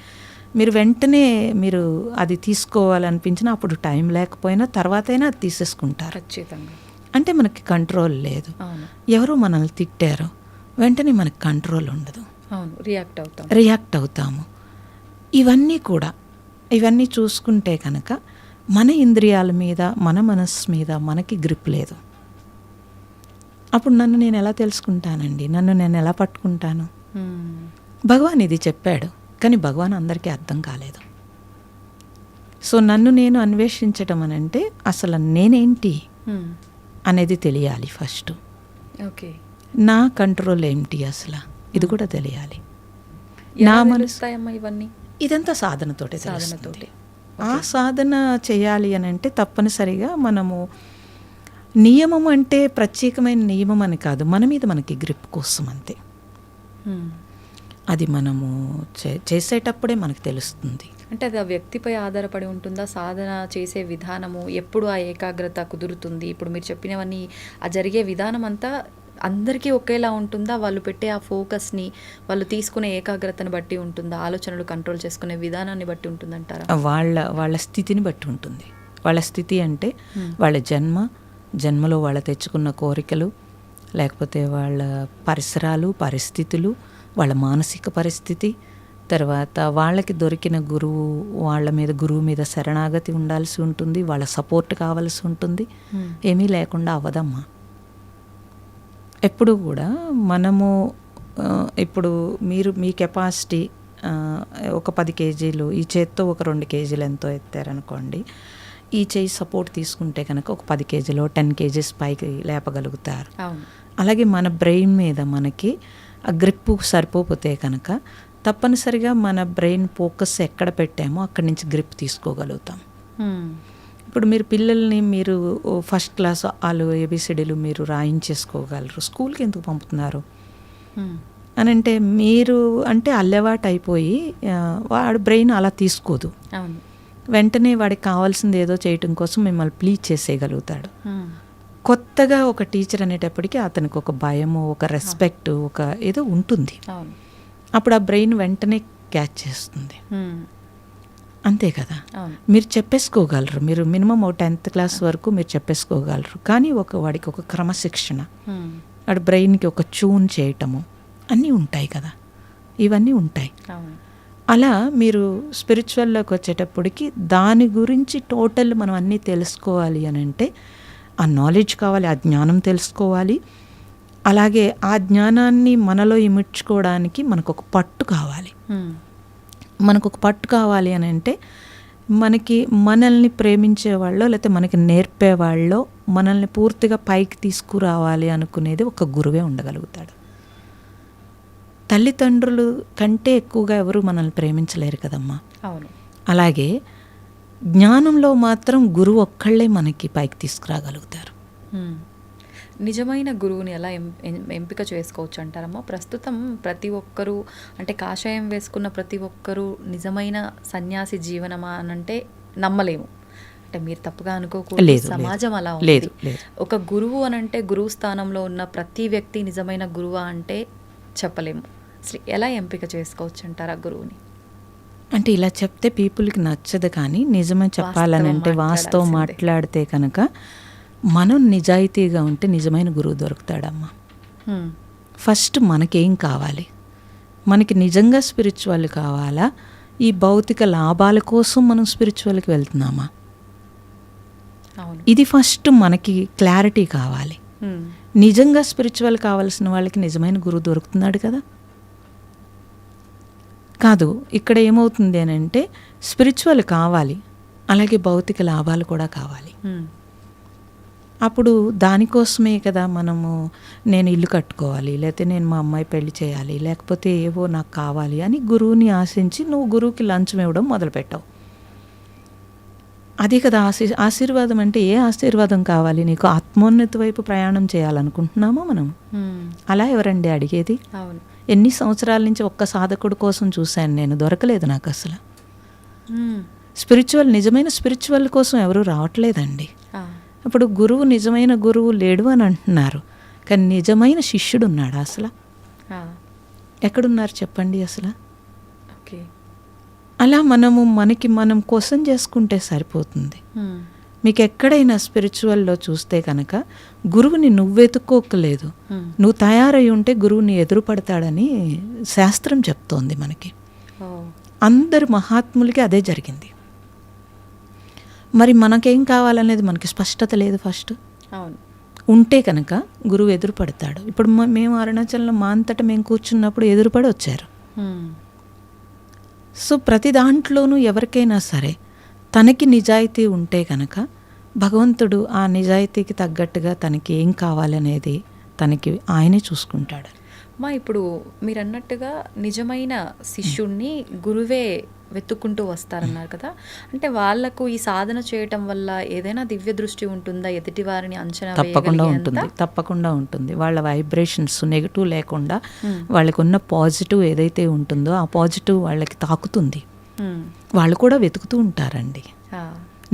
మీరు వెంటనే మీరు అది తీసుకోవాలనిపించినా అప్పుడు టైం లేకపోయినా తర్వాతైనా అది తీసేసుకుంటారు. ఖచ్చితంగా. అంటే మనకి కంట్రోల్ లేదు. ఎవరో మనల్ని తిట్టారు, వెంటనే మనకి కంట్రోల్ ఉండదు, రియాక్ట్ అవుతాము. ఇవన్నీ చూసుకుంటే కనుక మన ఇంద్రియాల మీద, మన మనస్సు మీద మనకి గ్రిప్ లేదు. అప్పుడు నన్ను నేను ఎలా తెలుసుకుంటానండి? నన్ను నేను ఎలా పట్టుకుంటాను? భగవాన్ ఇది చెప్పాడు, కానీ భగవాన్ అందరికీ అర్థం కాలేదు. సో నన్ను నేను అన్వేషించటం అని అంటే అసలు నేనేంటి అనేది తెలియాలి ఫస్ట్. ఓకే, నా కంట్రోల్ ఏంటి అసలు ఇది కూడా తెలియాలి. నా మనసు ఇవన్నీ ఇదంతా సాధనతోటే. ఆ సాధన చేయాలి అని అంటే తప్పనిసరిగా మనము నియమం అంటే ప్రత్యేకమైన నియమం అని కాదు, మన మీద మనకి గ్రిప్ కోసం అంతే. అది మనము చేసేటప్పుడే మనకు తెలుస్తుంది. అంటే అది ఆ వ్యక్తిపై ఆధారపడి ఉంటుందా? సాధన చేసే విధానము, ఎప్పుడు ఆ ఏకాగ్రత కుదురుతుంది? ఇప్పుడు మీరు చెప్పినవన్నీ ఆ జరిగే విధానం అంతా అందరికీ ఒకేలా ఉంటుందా? వాళ్ళు పెట్టే ఆ ఫోకస్ని, వాళ్ళు తీసుకునే ఏకాగ్రతను బట్టి ఉంటుందా? ఆలోచనలు కంట్రోల్ చేసుకునే విధానాన్ని బట్టి ఉంటుందంటారా? వాళ్ళ స్థితిని బట్టి ఉంటుంది. వాళ్ళ స్థితి అంటే వాళ్ళ జన్మలో వాళ్ళు తెచ్చుకున్న కోరికలు, లేకపోతే వాళ్ళ పరిసరాలు, పరిస్థితులు, వాళ్ళ మానసిక పరిస్థితి, తర్వాత వాళ్ళకి దొరికిన గురువు మీద శరణాగతి ఉండాల్సి ఉంటుంది, వాళ్ళ సపోర్ట్ కావాల్సి ఉంటుంది. ఏమీ లేకుండా అవ్వదమ్మా. ఎప్పుడు కూడా మనము ఇప్పుడు మీ కెపాసిటీ ఒక 10 kgs, ఈ చేత్తో ఒక 2 kgs ఎంతో ఎత్తారనుకోండి, ఈ చేయి సపోర్ట్ తీసుకుంటే కనుక ఒక 10 kgs 10 kgs పైకి లేపగలుగుతారు. అలాగే మన బ్రెయిన్ మీద మనకి ఆ గ్రిప్ సరిపోతే కనుక తప్పనిసరిగా మన బ్రెయిన్ ఫోకస్ ఎక్కడ పెట్టామో అక్కడి నుంచి గ్రిప్ తీసుకోగలుగుతాం. ఇప్పుడు మీరు పిల్లల్ని మీరు ఫస్ట్ క్లాస్ వాళ్ళు ABCDలు మీరు రాయించేసుకోగలరు, స్కూల్కి ఎందుకు పంపుతున్నారు అని అంటే మీరు అంటే అల్లవాటు అయిపోయి వాడు బ్రెయిన్ అలా తీసుకోదు. వెంటనే వాడికి కావాల్సింది ఏదో చేయటం కోసం మిమ్మల్ని ప్లీజ్ చేసేయగలుగుతాడు. కొత్తగా ఒక టీచర్ అనేటప్పటికీ అతనికి ఒక భయము, ఒక రెస్పెక్ట్, ఒక ఏదో ఉంటుంది. అప్పుడు ఆ బ్రెయిన్ వెంటనే క్యాచ్ చేస్తుంది. అంతే కదా. మీరు చెప్పేసుకోగలరు, మీరు మినిమం 10th క్లాస్ వరకు మీరు చెప్పేసుకోగలరు, కానీ వాడికి ఒక క్రమశిక్షణ, వాడి బ్రెయిన్కి ఒక ట్యూన్ చేయటము అన్నీ ఉంటాయి కదా, ఇవన్నీ ఉంటాయి. అలా మీరు స్పిరిచువల్లోకి వచ్చేటప్పటికి దాని గురించి టోటల్ మనం అన్నీ తెలుసుకోవాలి అని అంటే ఆ నాలెడ్జ్ కావాలి, ఆ జ్ఞానం తెలుసుకోవాలి. అలాగే ఆ జ్ఞానాన్ని మనలో ఇమిడ్చుకోవడానికి మనకు ఒక పట్టు కావాలి. మనకు ఒక పట్టు కావాలి అని అంటే మనకి మనల్ని ప్రేమించేవాళ్ళో లేకపోతే మనకి నేర్పేవాళ్ళో మనల్ని పూర్తిగా పైకి తీసుకురావాలి అనుకునేది ఒక గురువే ఉండగలుగుతాడు. తల్లిదండ్రులు కంటే ఎక్కువగా ఎవరు మనల్ని ప్రేమించలేరు కదమ్మా. అవును. అలాగే జ్ఞానంలో మాత్రం గురువు ఒక్కళ్ళే మనకి పైకి తీసుకురాగలుగుతారు. నిజమైన గురువుని ఎలా ఎంపిక చేసుకోవచ్చు అంటారమ్మా? ప్రస్తుతం ప్రతి ఒక్కరూ అంటే కాషాయం వేసుకున్న ప్రతి ఒక్కరూ నిజమైన సన్యాసి జీవనమా అని అంటే నమ్మలేము. అంటే మీరు తప్పుగా అనుకోకూడదు, సమాజం అలా ఉంది. ఒక గురువు అని అంటే గురువు స్థానంలో ఉన్న ప్రతి వ్యక్తి నిజమైన గురువా అంటే చెప్పలేము. అసలు ఎలా ఎంపిక చేసుకోవచ్చు అంటారు ఆ గురువుని? అంటే ఇలా చెప్తే పీపుల్కి నచ్చదు, కానీ నిజమే చెప్పాలని అంటే వాస్తవం మాట్లాడితే కనుక మనం నిజాయితీగా ఉంటే నిజమైన గురువు దొరుకుతాడమ్మా. ఫస్ట్ మనకేం కావాలి? మనకి నిజంగా స్పిరిచువల్ కావాలా, ఈ భౌతిక లాభాల కోసం మనం స్పిరిచువల్కి వెళ్తున్నామా? ఇది ఫస్ట్ మనకి క్లారిటీ కావాలి. నిజంగా స్పిరిచువల్ కావాల్సిన వాళ్ళకి నిజమైన గురువు దొరుకుతున్నాడు కదా. కాదు, ఇక్కడ ఏమవుతుంది అని అంటే స్పిరిచువల్ కావాలి, అలాగే భౌతిక లాభాలు కూడా కావాలి. అప్పుడు దానికోసమే కదా మనము నేను ఇల్లు కట్టుకోవాలి, లేకపోతే నేను మా అమ్మాయి పెళ్లి చేయాలి, లేకపోతే ఏవో నాకు కావాలి అని గురువుని ఆశించి నువ్వు గురువుకి లంచం ఇవ్వడం మొదలుపెట్టావు. అదే కదా ఆశీర్వాదం అంటే. ఏ ఆశీర్వాదం కావాలి నీకు? ఆత్మోన్నతి వైపు ప్రయాణం చేయాలనుకుంటున్నామో మనం. అలా ఎవరండి అడిగేది? ఎన్ని సంవత్సరాల నుంచి ఒక్క సాధకుడు కోసం చూశాను నేను, దొరకలేదు నాకు అసలు. స్పిరిచువల్, నిజమైన స్పిరిచువల్ కోసం ఎవరు రావట్లేదండి. ఇప్పుడు గురువు, నిజమైన గురువు లేడు అని అంటున్నారు, కానీ నిజమైన శిష్యుడు ఉన్నాడు అసలు? ఎక్కడున్నారు చెప్పండి అసలు? అలా మనము మనం కోసం చేసుకుంటే సరిపోతుంది. మీకు ఎక్కడైనా స్పిరిచువల్లో చూస్తే కనుక గురువుని నువ్వెతుక్కోకలేదు, నువ్వు తయారై ఉంటే గురువుని ఎదురుపడతాడని శాస్త్రం చెప్తోంది మనకి. అందరు మహాత్ములకి అదే జరిగింది. మరి మనకేం కావాలనేది మనకి స్పష్టత లేదు. ఫస్ట్ ఉంటే కనుక గురువు ఎదురుపడతాడు. ఇప్పుడు మేము అరుణాచలంలో మా అంతటా మేము కూర్చున్నప్పుడు ఎదురుపడి వచ్చారు. సో ప్రతి దాంట్లోనూ ఎవరికైనా సరే తనకి నిజాయితీ ఉంటే కనుక భగవంతుడు ఆ నిజాయితీకి తగ్గట్టుగా తనకి ఏం కావాలనేది తనకి ఆయనే చూసుకుంటాడు. ఇప్పుడు మీరు అన్నట్టుగా నిజమైన శిష్యుణ్ణి గురువే వెతుక్కుంటూ వస్తారన్నారు కదా. అంటే వాళ్లకు ఈ సాధన చేయటం వల్ల ఏదైనా దివ్య దృష్టి ఉంటుందా? ఎదుటి వారిని అంచనా తప్పకుండా ఉంటుంది, తప్పకుండా ఉంటుంది. వాళ్ళ వైబ్రేషన్స్ నెగిటివ్ లేకుండా వాళ్ళకు ఉన్న పాజిటివ్ ఏదైతే ఉంటుందో ఆ పాజిటివ్ వాళ్ళకి తాకుతుంది. వాళ్ళు కూడా వెతుకుతూ ఉంటారండి.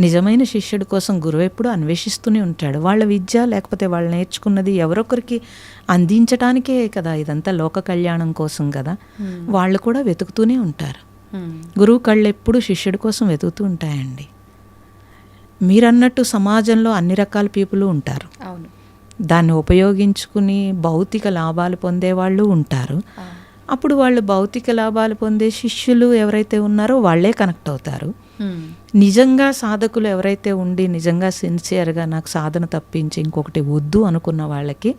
నిజమైన శిష్యుడి కోసం గురువు ఎప్పుడు అన్వేషిస్తూనే ఉంటాడు. వాళ్ళ విద్య లేకపోతే వాళ్ళు నేర్చుకున్నది ఎవరొకరికి అందించడానికే కదా, ఇదంతా లోక కళ్యాణం కోసం కదా. వాళ్ళు కూడా వెతుకుతూనే ఉంటారు. గురువు కళ్ళు ఎప్పుడు శిష్యుడి కోసం వెతుకుతూ ఉంటాయండి. మీరన్నట్టు సమాజంలో అన్ని రకాల పీపుల్ ఉంటారు. దాన్ని ఉపయోగించుకుని భౌతిక లాభాలు పొందేవాళ్ళు ఉంటారు. అప్పుడు వాళ్ళు భౌతిక లాభాలు పొందే శిష్యులు ఎవరైతే ఉన్నారో వాళ్ళే కనెక్ట్ అవుతారు. నిజంగా సాధకులు ఎవరైతే ఉండి నిజంగా సిన్సియర్గా నాకు సాధన తప్పించి ఇంకొకటి వద్దు అనుకున్న వాళ్ళకి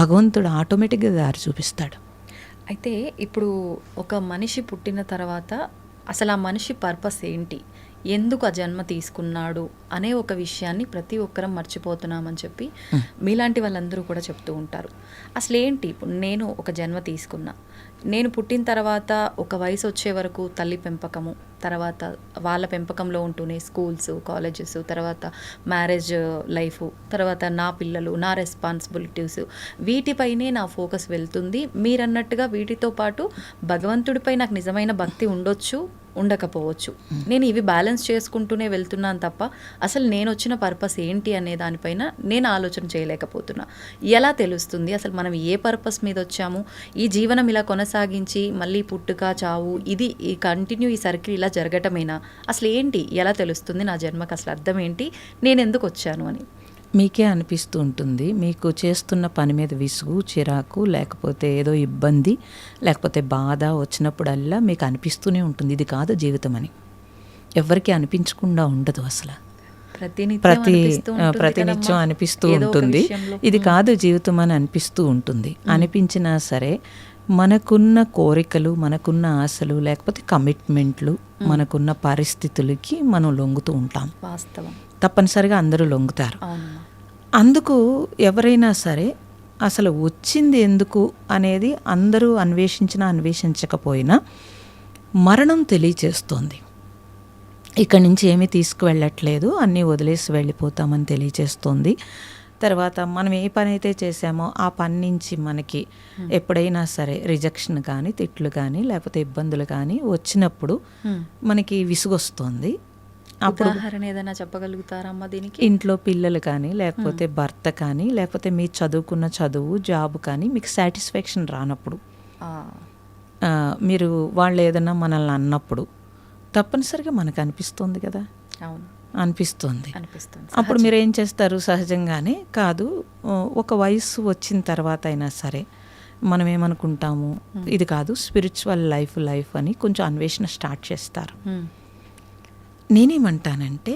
భగవంతుడు ఆటోమేటిక్గా దారి చూపిస్తాడు. అయితే ఇప్పుడు ఒక మనిషి పుట్టిన తర్వాత అసలు ఆ మనిషి పర్పస్ ఏంటి, ఎందుకు ఆ జన్మ తీసుకున్నాడు అనే ఒక విషయాన్ని ప్రతి ఒక్కరం మర్చిపోతున్నామని చెప్పి మీలాంటి వాళ్ళందరూ కూడా చెప్తూ ఉంటారు. అసలు ఏంటి, ఇప్పుడు నేను ఒక జన్మ తీసుకున్నా, నేను పుట్టిన తర్వాత ఒక వయసు వచ్చే వరకు తల్లి పెంపకము, తర్వాత వాళ్ళ పెంపకంలో ఉంటూనే స్కూల్స్, కాలేజెస్, తర్వాత మ్యారేజ్ లైఫ్, తర్వాత నా పిల్లలు, నా రెస్పాన్సిబిలిటీస్, వీటిపైనే నా ఫోకస్ వెళ్తుంది. మీరన్నట్టుగా వీటితో పాటు భగవంతుడిపై నాకు నిజమైన భక్తి ఉండొచ్చు, ఉండకపోవచ్చు. నేను ఇవి బ్యాలెన్స్ చేసుకుంటూనే వెళ్తున్నాను తప్ప అసలు నేను వచ్చిన పర్పస్ ఏంటి అనే దానిపైన నేను ఆలోచన చేయలేకపోతున్నా. ఎలా తెలుస్తుంది అసలు మనం ఏ పర్పస్ మీద వచ్చాము? ఈ జీవనం ఇలా కొనసాగించి మళ్ళీ పుట్టుక, చావు, ఇది ఈ కంటిన్యూ ఈ సర్కిల్ ఇలా జరగటమేనా? అసలు ఏంటి, ఎలా తెలుస్తుంది నా జన్మకు అసలు అర్థం ఏంటి, నేను ఎందుకు వచ్చాను అని? మీకే అనిపిస్తూ ఉంటుంది. మీకు చేస్తున్న పని మీద విసుగు, చిరాకు, లేకపోతే ఏదో ఇబ్బంది, లేకపోతే బాధ వచ్చినప్పుడల్లా మీకు అనిపిస్తూనే ఉంటుంది ఇది కాదు జీవితం అని. ఎవ్వరికీ అనిపించకుండా ఉండదు అసలు. ప్రతినిత్యం అనిపిస్తూ ఉంటుంది ఇది కాదు జీవితం అని అనిపిస్తూ ఉంటుంది. అనిపించినా సరే మనకున్న కోరికలు, మనకున్న ఆశలు, లేకపోతే కమిట్మెంట్లు, మనకున్న పరిస్థితులకి మనం లొంగుతూ ఉంటాం. వాస్తవం. తప్పనిసరిగా అందరూ లొంగుతారు. అందుకు ఎవరైనా సరే అసలు వచ్చింది ఎందుకు అనేది అందరూ అన్వేషించినా అన్వేషించకపోయినా మరణం తెలియచేస్తోంది. ఇక్కడి నుంచి ఏమీ తీసుకువెళ్ళట్లేదు, అన్నీ వదిలేసి వెళ్ళిపోతామని తెలియచేస్తోంది. తర్వాత మనం ఏ పని అయితే చేసామో ఆ పని నుంచి మనకి ఎప్పుడైనా సరే రిజెక్షన్ కానీ, తిట్లు కానీ, లేకపోతే ఇబ్బందులు కానీ వచ్చినప్పుడు మనకి విసుగొస్తుంది. అప్పుడు ఉదాహరణ ఏదైనా చెప్పగలుగుతారమ్మా దీనికి? ఇంట్లో పిల్లలు కానీ, లేకపోతే భర్త కానీ, లేకపోతే మీ చదువుకున్న చదువు, జాబ్ కానీ మీకు సాటిస్ఫాక్షన్ రానప్పుడు, మీరు వాళ్ళు ఏదైనా మనల్ని అన్నప్పుడు తప్పనిసరిగా మనకు అనిపిస్తుంది కదా. అవును, అనిపిస్తుంది. అప్పుడు మీరు ఏం చేస్తారు? సహజంగానే కాదు, ఒక వయసు వచ్చిన తర్వాత అయినా సరే మనం ఏమనుకుంటాము, ఇది కాదు స్పిరిచువల్ లైఫ్ అని కొంచెం అన్వేషణ స్టార్ట్ చేస్తారు. నేనేమంటానంటే,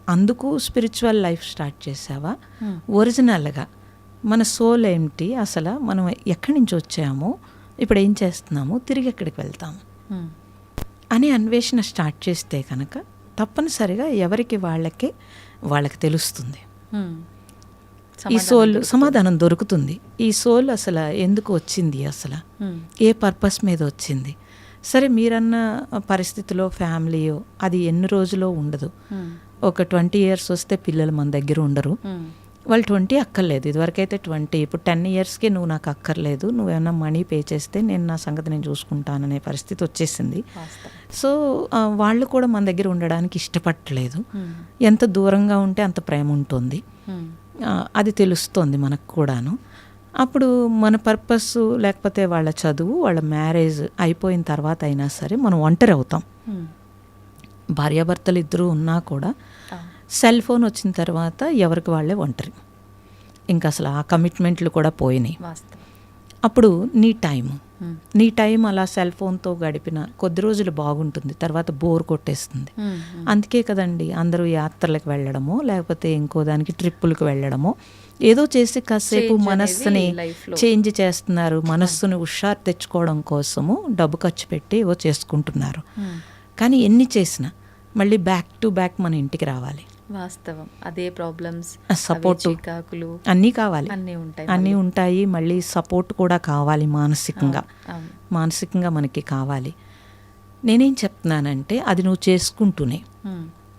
అందుకు స్పిరిచువల్ లైఫ్ స్టార్ట్ చేసావా? ఒరిజినల్గా మన సోల్ ఏమిటి, అసలు మనం ఎక్కడి నుంచి వచ్చామో, ఇప్పుడు ఏం చేస్తున్నాము, తిరిగి ఎక్కడికి వెళ్తాము అని అన్వేషణ స్టార్ట్ చేస్తే కనుక తప్పనిసరిగా ఎవరికి వాళ్ళకి తెలుస్తుంది. ఈ సోల్ సమాధానం దొరుకుతుంది. ఈ సోల్ అసలు ఎందుకు వచ్చింది, అసలు ఏ పర్పస్ మీద వచ్చింది. సరే మీరన్న పరిస్థితిలో ఫ్యామిలీయో అది ఎన్ని రోజులో ఉండదు. ఒక 20 years వస్తే పిల్లలు మన దగ్గర ఉండరు. వాళ్ళు 20 అక్కర్లేదు, ఇదివరకైతే 20, ఇప్పుడు 10 yearsకి నువ్వు నాకు అక్కర్లేదు, నువ్వేమన్నా మనీ పే చేస్తే నేను నా సంగతి నేను చూసుకుంటాననే పరిస్థితి వచ్చేసింది. సో వాళ్ళు కూడా మన దగ్గర ఉండడానికి ఇష్టపడట్లేదు. ఎంత దూరంగా ఉంటే అంత ప్రేమ ఉంటుంది, అది తెలుస్తుంది మనకు కూడాను. అప్పుడు మన పర్పస్, లేకపోతే వాళ్ళ చదువు, వాళ్ళ మ్యారేజ్ అయిపోయిన తర్వాత అయినా సరే మనం ఒంటరి అవుతాం. భార్యాభర్తలు ఇద్దరు ఉన్నా కూడా సెల్ ఫోన్ వచ్చిన తర్వాత ఎవరికి వాళ్ళే ఒంటరి, ఇంకా అసలు ఆ కమిట్మెంట్లు కూడా పోయినాయి. అప్పుడు నీ టైం అలా సెల్ ఫోన్తో గడిపిన కొద్ది రోజులు బాగుంటుంది, తర్వాత బోర్ కొట్టేస్తుంది. అందుకే కదండి అందరూ యాత్రలకు వెళ్ళడమో, లేకపోతే ఇంకో దానికి ట్రిప్పులకు వెళ్ళడమో, ఏదో చేసి కాసేపు మనస్సుని చేంజ్ చేస్తున్నారు. మనస్సుని హుషారు తెచ్చుకోవడం కోసము డబ్బు ఖర్చు పెట్టి ఏవో చేసుకుంటున్నారు. కానీ ఎన్ని చేసినా మళ్ళీ బ్యాక్ టు బ్యాక్ మన ఇంటికి రావాలి. వాస్తవం. అదే ప్రాబ్లమ్స్, సపోర్ట్, అన్నీ కావాలి, అన్నీ ఉంటాయి. మళ్ళీ సపోర్ట్ కూడా కావాలి, మానసికంగా మనకి కావాలి. నేనేం చెప్తున్నానంటే, అది నువ్వు చేసుకుంటూనే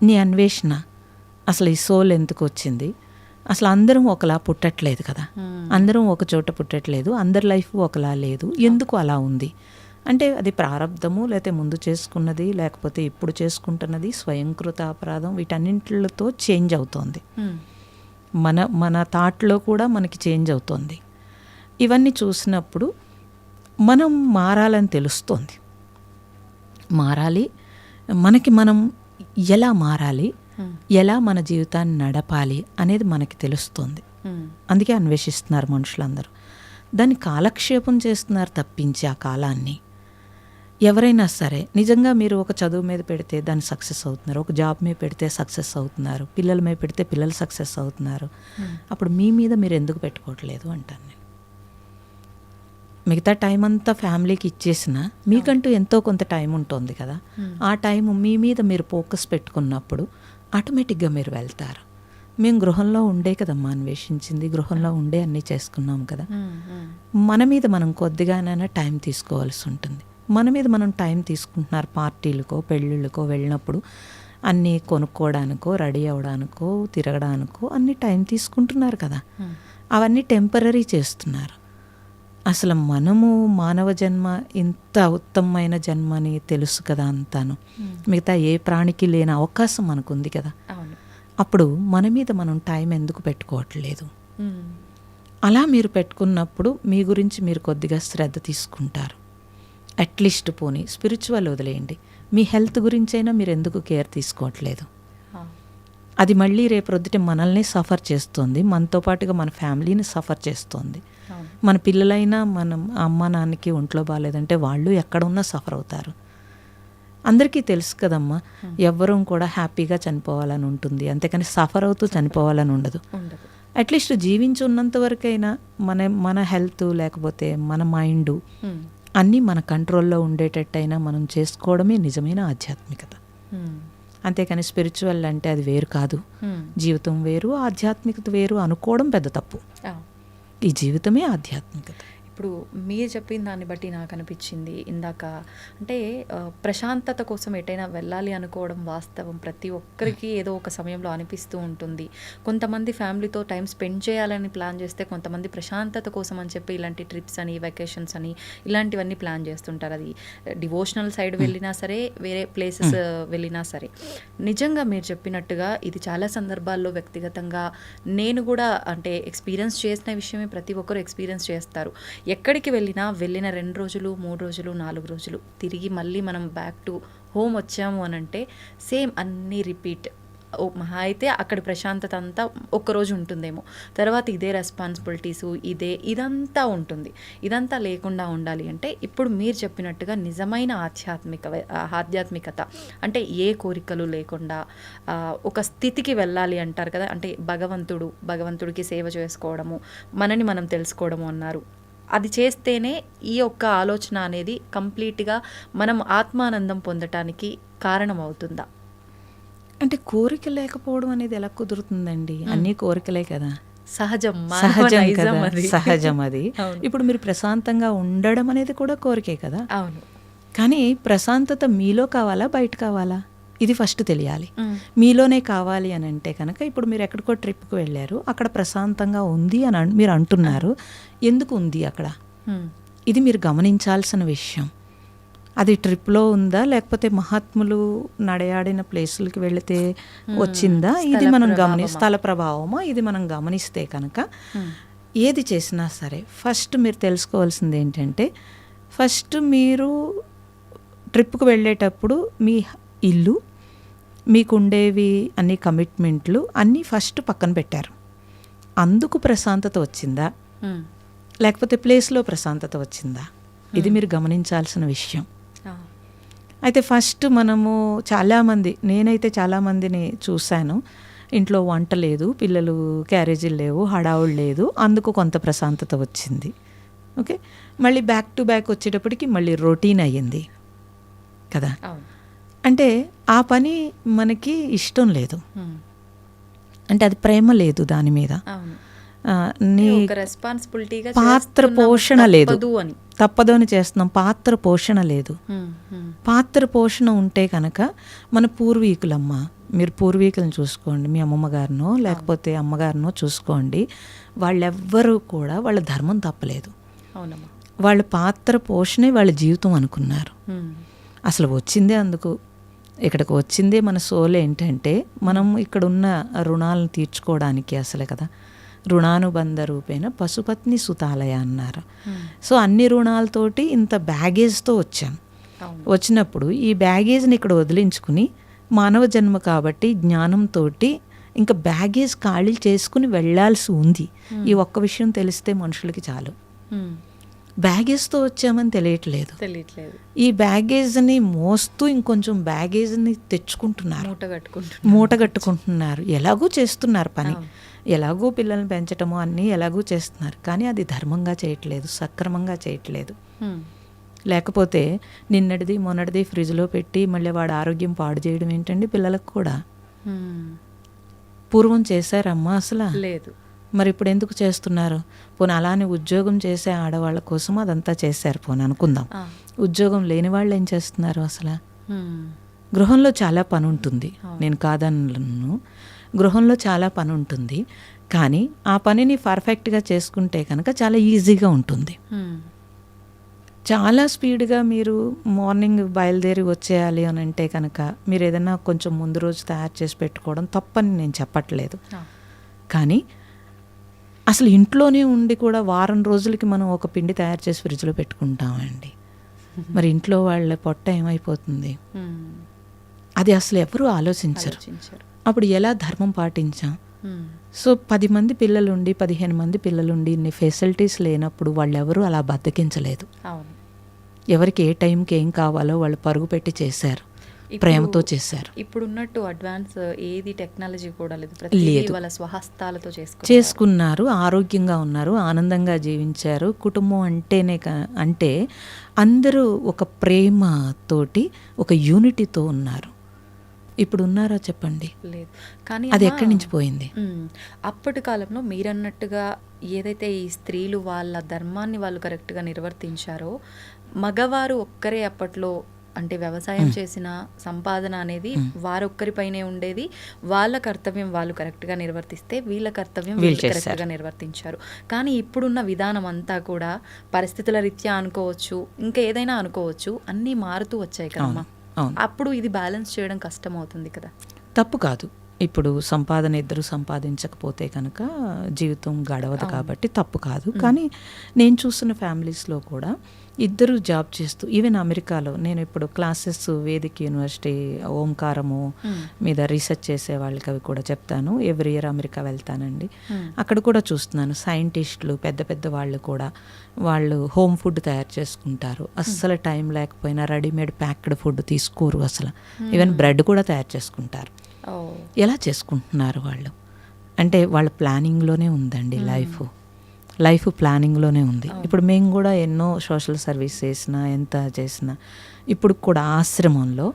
నీ అన్వేషణ, అసలు ఈ సోల్ ఎందుకు వచ్చింది, అసలు అందరం ఒకలా పుట్టట్లేదు కదా, అందరం ఒక చోట పుట్టట్లేదు, అందరి లైఫ్ ఒకలా లేదు, ఎందుకు అలా ఉంది అంటే అది ప్రారంధము, లేకపోతే ముందు చేసుకున్నది, లేకపోతే ఇప్పుడు చేసుకుంటున్నది, స్వయంకృత అపరాధం, వీటన్నింటితో చేంజ్ అవుతోంది. మన థాట్లో కూడా మనకి చేంజ్ అవుతోంది. ఇవన్నీ చూసినప్పుడు మనం మారాలని తెలుస్తోంది. మారాలి, మనకి మనం ఎలా మారాలి, ఎలా మన జీవితాన్ని నడపాలి అనేది మనకి తెలుస్తోంది. అందుకే అన్వేషిస్తున్నారు మనుషులందరూ. దాన్ని కాలక్షేపం చేస్తున్నారు తప్పించి ఆ కాలాన్ని. ఎవరైనా సరే నిజంగా మీరు ఒక చదువు మీద పెడితే దాన్ని సక్సెస్ అవుతున్నారు, ఒక జాబ్ మీద పెడితే సక్సెస్ అవుతున్నారు, పిల్లల మీద పెడితే పిల్లలు సక్సెస్ అవుతున్నారు. అప్పుడు మీ మీద మీరు ఎందుకు పెట్టుకోవట్లేదు అంటాను నేను. మిగతా టైం అంతా ఫ్యామిలీకి ఇచ్చేసినా మీకంటూ ఎంతో కొంత టైం ఉంటుంది కదా, ఆ టైం మీ మీద మీరు ఫోకస్ పెట్టుకున్నప్పుడు ఆటోమేటిక్గా మీరు వెళ్తారు. మేము గృహంలో ఉండే కదమ్మా అన్వేషించింది, గృహంలో ఉండే అన్నీ చేసుకున్నాం కదా. మన మీద మనం కొద్దిగానైనా టైం తీసుకోవాల్సి ఉంటుంది. మన మీద మనం టైం తీసుకుంటున్నారు, పార్టీలకో పెళ్ళిళ్ళకో వెళ్ళినప్పుడు అన్నీ కొనుక్కోవడానికో, రెడీ అవ్వడానికో, తిరగడానికో అన్నీ టైం తీసుకుంటున్నారు కదా. అవన్నీ టెంపరరీ చేస్తున్నారు. అసలు మనము మానవ జన్మ ఇంత ఉత్తమమైన జన్మ అని తెలుసు కదా అంతాను. మిగతా ఏ ప్రాణికి లేని అవకాశం మనకు ఉంది కదా. అప్పుడు మన మీద మనం టైం ఎందుకు పెట్టుకోవట్లేదు? అలా మీరు పెట్టుకున్నప్పుడు మీ గురించి మీరు కొద్దిగా శ్రద్ధ తీసుకుంటారు. అట్లీస్ట్ పోనీ స్పిరిచువల్ వదిలేయండి, మీ హెల్త్ గురించైనా మీరు ఎందుకు కేర్ తీసుకోవట్లేదు? అది మళ్ళీ రేపొద్దుట మనల్ని సఫర్ చేస్తుంది, మనతో పాటుగా మన ఫ్యామిలీని సఫర్ చేస్తుంది. అవును. మన పిల్లలైనా మనం అమ్మ నాన్నకి ఒంట్లో బాగాలేదంటే వాళ్ళు ఎక్కడ ఉన్నా సఫర్ అవుతారు. అందరికీ తెలుసు కదమ్మా, ఎవ్వరూ కూడా హ్యాపీగా చనిపోవాలని ఉంటుంది, అంతేకాని సఫర్ అవుతూ చనిపోవాలని ఉండదు. ఉండదు. అట్లీస్ట్ జీవించి ఉన్నంత వరకైనా మన హెల్త్ లేకపోతే మన మైండ్ అన్నీ మన కంట్రోల్లో ఉండేటట్టయినా మనం చేసుకోవడమే నిజమైన ఆధ్యాత్మికత. అంతేకాని స్పిరిచువల్ అంటే అది వేరు కాదు. జీవితం వేరు, ఆధ్యాత్మికత వేరు అనుకోవడం పెద్ద తప్పు. ఈ జీవితమే ఆధ్యాత్మికత. ఇప్పుడు మీరు చెప్పిన దాన్ని బట్టి నాకు అనిపించింది ఇందాక, అంటే ప్రశాంతత కోసం ఎటైనా వెళ్ళాలి అనుకోవడం వాస్తవం. ప్రతి ఒక్కరికి ఏదో ఒక సమయంలో అనిపిస్తూ ఉంటుంది. కొంతమంది ఫ్యామిలీతో టైం స్పెండ్ చేయాలని ప్లాన్ చేస్తే, కొంతమంది ప్రశాంతత కోసం అని చెప్పి ఇలాంటి ట్రిప్స్ అని, వెకేషన్స్ అని ఇలాంటివన్నీ ప్లాన్ చేస్తుంటారు. అది డివోషనల్ సైడ్ వెళ్ళినా సరే, వేరే ప్లేసెస్ వెళ్ళినా సరే. నిజంగా మీరు చెప్పినట్టుగా ఇది చాలా సందర్భాల్లో వ్యక్తిగతంగా నేను కూడా అంటే ఎక్స్పీరియన్స్ చేసిన విషయమే, ప్రతి ఒక్కరు ఎక్స్పీరియన్స్ చేస్తారు. ఎక్కడికి వెళ్ళిన 2 రోజులు, 3 రోజులు, 4 రోజులు తిరిగి మళ్ళీ మనం బ్యాక్ టు హోమ్ వచ్చాము అని అంటే సేమ్ అన్నీ రిపీట్. మహా అయితే అక్కడ ప్రశాంతత అంతా ఒక్కరోజు ఉంటుందేమో, తర్వాత ఇదే రెస్పాన్సిబిలిటీసు, ఇదంతా ఉంటుంది. ఇదంతా లేకుండా ఉండాలి అంటే ఇప్పుడు మీరు చెప్పినట్టుగా నిజమైన ఆధ్యాత్మికత అంటే ఏ కోరికలు లేకుండా ఒక స్థితికి వెళ్ళాలి అంటారు కదా. అంటే భగవంతుడికి సేవ చేసుకోవడము, మనని మనం తెలుసుకోవడము అన్నారు. అది చేస్తేనే ఈ యొక్క ఆలోచన అనేది కంప్లీట్గా మనం ఆత్మానందం పొందటానికి కారణం అవుతుందా? అంటే కోరిక లేకపోవడం అనేది ఎలా కుదురుతుందండి? అన్నీ కోరికలే కదా. సహజం కదా, సహజం అది. ఇప్పుడు మీరు ప్రశాంతంగా ఉండడం అనేది కూడా కోరికే కదా. అవును. కానీ ప్రశాంతత మీలో కావాలా, బయట కావాలా? ఇది ఫస్ట్ తెలియాలి. మీలోనే కావాలి అని అంటే కనుక ఇప్పుడు మీరు ఎక్కడికో ట్రిప్కి వెళ్ళారు, అక్కడ ప్రశాంతంగా ఉంది అని మీరు అంటున్నారు. ఎందుకు ఉంది అక్కడ? ఇది మీరు గమనించాల్సిన విషయం. అది ట్రిప్లో ఉందా, లేకపోతే మహాత్ములు నడయాడిన ప్లేసులకి వెళితే వచ్చిందా? ఇది మనం స్థల ప్రభావమా? ఇది మనం గమనిస్తే కనుక ఏది చేసినా సరే ఫస్ట్ మీరు తెలుసుకోవాల్సింది ఏంటంటే, ఫస్ట్ మీరు ట్రిప్కి వెళ్ళేటప్పుడు మీ ఇల్లు, మీకుండేవి అన్ని కమిట్మెంట్లు అన్నీ ఫస్ట్ పక్కన పెట్టారు. అందుకు ప్రశాంతత వచ్చిందా, లేకపోతే ప్లేస్లో ప్రశాంతత వచ్చిందా? ఇది మీరు గమనించాల్సిన విషయం. అయితే ఫస్ట్ మనము నేనైతే చాలామందిని చూశాను, ఇంట్లో వంట లేదు, పిల్లలు క్యారేజీలు లేవు, హడావుడు లేదు, అందుకు కొంత ప్రశాంతత వచ్చింది. ఓకే, మళ్ళీ బ్యాక్ టు బ్యాక్ వచ్చేటప్పటికి మళ్ళీ రొటీన్ అయ్యింది కదా. అంటే ఆ పని మనకి ఇష్టం లేదు, అంటే అది ప్రేమ లేదు దాని మీద, పాత్ర పోషణ లేదు, తప్పదు అని చేస్తున్నాం, పాత్ర పోషణ లేదు. పాత్ర పోషణ ఉంటే కనుక మన పూర్వీకులమ్మ, మీరు పూర్వీకులను చూసుకోండి, మీ అమ్మమ్మ గారినో లేకపోతే అమ్మగారినో చూసుకోండి, వాళ్ళెవ్వరూ కూడా వాళ్ళ ధర్మం తప్పలేదు. వాళ్ళ పాత్ర పోషణే వాళ్ళ జీవితం అనుకున్నారు. అసలు వచ్చిందే అందుకు, ఇక్కడికి వచ్చిందే మన సోల్ ఏంటంటే మనం ఇక్కడ ఉన్న రుణాలను తీర్చుకోవడానికి అసలే కదా. రుణానుబంధ రూపేణ పశుపత్ని సుతాలయ అన్నారు. సో అన్ని రుణాలతోటి ఇంత బ్యాగేజ్తో వచ్చాం. వచ్చినప్పుడు ఈ బ్యాగేజ్ని ఇక్కడ వదిలించుకుని మానవ జన్మ కాబట్టి జ్ఞానంతో ఇంకా బ్యాగేజ్ ఖాళీ చేసుకుని వెళ్ళాల్సి ఉంది. ఈ ఒక్క విషయం తెలిస్తే మనుషులకి చాలు. బ్యాగేజ్తో వచ్చామని తెలియట్లేదు. ఈ బ్యాగేజ్ని మోస్తూ ఇంకొంచెం బ్యాగేజ్ని తెచ్చుకుంటున్నారు, మూటగట్టుకుంటున్నారు. ఎలాగూ చేస్తున్నారు పని, ఎలాగూ పిల్లల్ని పెంచటము అన్నీ ఎలాగూ చేస్తున్నారు, కానీ అది ధర్మంగా చేయట్లేదు, సక్రమంగా చేయట్లేదు. లేకపోతే నిన్నటిది మొన్నటిది ఫ్రిడ్జ్లో పెట్టి మళ్ళీ వాడు ఆరోగ్యం పాడు చేయడం ఏంటండి పిల్లలకు కూడా? పూర్వం చేశారమ్మా అసలు లేదు, మరి ఇప్పుడు ఎందుకు చేస్తున్నారు? పోనీ అలానే ఉద్యోగం చేసే ఆడవాళ్ళ కోసం అదంతా చేశారు పోనీ అనుకుందాం. ఉద్యోగం లేని వాళ్ళు ఏం చేస్తున్నారు అసలు? గృహంలో చాలా పని ఉంటుంది, నేను కాదన్ను, గృహంలో చాలా పని ఉంటుంది, కానీ ఆ పనిని పర్ఫెక్ట్గా చేసుకుంటే కనుక చాలా ఈజీగా ఉంటుంది. చాలా స్పీడ్గా మీరు మార్నింగ్ బయలుదేరి వచ్చేయాలి అని అంటే కనుక మీరు ఏదైనా కొంచెం ముందు రోజు తయారు చేసి పెట్టుకోవడం తప్పని నేను చెప్పట్లేదు. కానీ అసలు ఇంట్లోనే ఉండి కూడా వారం రోజులకి మనం ఒక పిండి తయారు చేసి ఫ్రిడ్జ్లో పెట్టుకుంటామండి. మరి ఇంట్లో వాళ్ళ పొట్ట ఏమైపోతుంది? అది అసలు ఎవరు ఆలోచించరు. అప్పుడు ఎలా ధర్మం పాటించాం? హ్మ్. సో 10 మంది పిల్లలుండి 15 మంది పిల్లలుండి ఇన్ని ఫెసిలిటీస్ లేనప్పుడు వాళ్ళెవరూ అలా బద్దకించలేదు. అవును. ఎవరికి ఏ టైంకి ఏం కావాలో వాళ్ళు పరుగు పెట్టి చేశారు, ప్రేమతో చేశారు. ఇప్పుడున్నట్టు అడ్వాన్స్ ఏది టెక్నాలజీ కూడా లేదు. ప్రతిదీ లేదు. వాళ్ళ స్వహస్తాలతో చేసుకున్నారు, ఆరోగ్యంగా ఉన్నారు, ఆనందంగా జీవించారు. కుటుంబం అంటే అందరూ ఒక ప్రేమతోటి ఒక యూనిటీతో ఉన్నారు. ఇప్పుడు ఉన్నారా చెప్పండి? లేదు. కానీ అది అమ్మా, ఎక్కడి నుంచి పోయింది? అప్పటి కాలంలో మీరన్నట్టుగా ఏదైతే ఈ స్త్రీలు వాళ్ళ ధర్మాన్ని వాళ్ళు కరెక్ట్గా నిర్వర్తించారో, మగవారు ఒక్కరే అప్పట్లో అంటే వ్యవసాయం చేసిన సంపాదన అనేది వారొక్కరిపైనే ఉండేది. వాళ్ళ కర్తవ్యం వాళ్ళు కరెక్ట్గా నిర్వర్తిస్తే వీళ్ళ కర్తవ్యం వీళ్ళు కరెక్ట్గా నిర్వర్తించారు. కానీ ఇప్పుడున్న విధానం అంతా కూడా పరిస్థితుల రీత్యా అనుకోవచ్చు, ఇంకా ఏదైనా అనుకోవచ్చు, అన్నీ మారుతూ వచ్చాయి కదమ్మా. అప్పుడు ఇది బ్యాలెన్స్ చేయడం కష్టం అవుతుంది కదా. తప్పు కాదు. ఇప్పుడు సంపాదన ఇద్దరు సంపాదించకపోతే కనుక జీవితం గడవదు కాబట్టి తప్పు కాదు. కానీ నేను చూస్తున్న ఫ్యామిలీస్లో కూడా ఇద్దరు జాబ్ చేస్తూ, ఈవెన్ అమెరికాలో నేను ఇప్పుడు క్లాసెస్ వేదిక్ యూనివర్సిటీ ఓంకారము మీద రీసెర్చ్ చేసే వాళ్ళకి అవి కూడా చెప్తాను. ఎవ్రీ ఇయర్ అమెరికా వెళ్తానండి. అక్కడ కూడా చూస్తున్నాను సైంటిస్టులు పెద్ద పెద్ద వాళ్ళు కూడా వాళ్ళు హోమ్ ఫుడ్ తయారు చేసుకుంటారు. అస్సలు టైం లేకపోయినా రెడీమేడ్ ప్యాక్డ్ ఫుడ్ తీసుకోరు అసలు. ఈవెన్ బ్రెడ్ కూడా తయారు చేసుకుంటారు. ఎలా చేసుకుంటున్నారు వాళ్ళు? అంటే వాళ్ళ ప్లానింగ్లోనే ఉందండి లైఫ్ ప్లానింగ్లోనే ఉంది. ఇప్పుడు మేము కూడా ఎన్నో సోషల్ సర్వీస్ చేసినా ఎంత చేసినా ఇప్పుడు కూడా ఆశ్రమంలో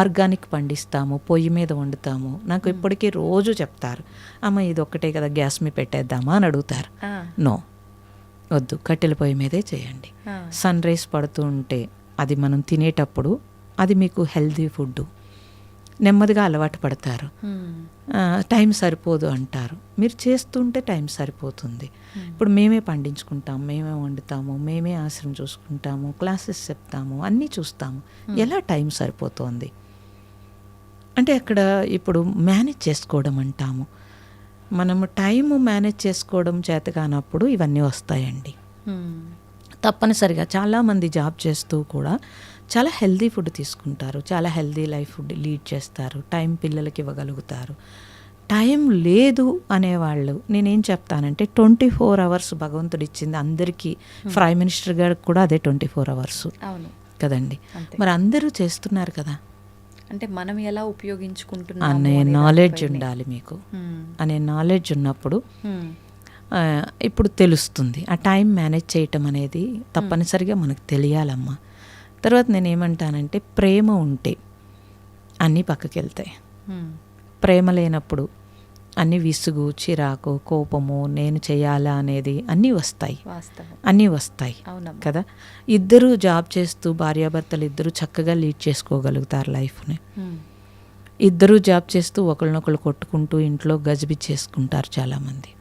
ఆర్గానిక్ పండిస్తాము, పొయ్యి మీద వండుతాము. నాకు ఇప్పటికీ రోజు చెప్తారు, అమ్మ ఇది ఒక్కటే కదా గ్యాస్ మీద పెట్టేద్దామా అని అడుగుతారు. నో, వద్దు, కట్టెల పొయ్యి మీదే చేయండి. సన్ రైజ్ పడుతూ ఉంటే అది మనం తినేటప్పుడు అది మీకు హెల్దీ ఫుడ్, నెమ్మదిగా అలవాటు పడతారు. టైం సరిపోదు అంటారు, మీరు చేస్తుంటే టైం సరిపోతుంది. ఇప్పుడు మేమే పండించుకుంటాము, మేమే వండుతాము, మేమే ఆశ్రమం చూసుకుంటాము, క్లాసెస్ చెప్తాము, అన్నీ చూస్తాము. ఎలా టైం సరిపోతుంది అంటే అక్కడ ఇప్పుడు మేనేజ్ చేసుకోవడం అంటాము. మనము టైము మేనేజ్ చేసుకోవడం చేత కానప్పుడు ఇవన్నీ వస్తాయండి. తప్పనిసరిగా చాలామంది జాబ్ చేస్తూ కూడా చాలా హెల్దీ ఫుడ్ తీసుకుంటారు, చాలా హెల్దీ లైఫ్ ఫుడ్ లీడ్ చేస్తారు, టైం పిల్లలకి ఇవ్వగలుగుతారు. టైం లేదు అనేవాళ్ళు నేనేం చెప్తానంటే 24 hours భగవంతుడు ఇచ్చింది అందరికీ. ప్రైమ్ మినిస్టర్ గారికి కూడా అదే 24 hours కదండి. మరి అందరూ చేస్తున్నారు కదా. అంటే మనం ఎలా ఉపయోగించుకుంటున్నాం అనే నాలెడ్జ్ ఉండాలి మీకు. అనే నాలెడ్జ్ ఉన్నప్పుడు ఇప్పుడు తెలుస్తుంది. ఆ టైం మేనేజ్ చేయటం అనేది తప్పనిసరిగా మనకు తెలియాలమ్మా. తర్వాత నేనేమంటానంటే ప్రేమ ఉంటే అన్నీ పక్కకి వెళ్తాయి. ప్రేమ లేనప్పుడు అన్నీ విసుగు, చిరాకు, కోపము, నేను చేయాలా అనేది అన్నీ వస్తాయి కదా. ఇద్దరు జాబ్ చేస్తూ భార్యాభర్తలు ఇద్దరు చక్కగా లీడ్ చేసుకోగలుగుతారు లైఫ్ని. ఇద్దరు జాబ్ చేస్తూ ఒకరినొకరు కొట్టుకుంటూ ఇంట్లో గజిబిజి చేసుకుంటారు చాలామంది.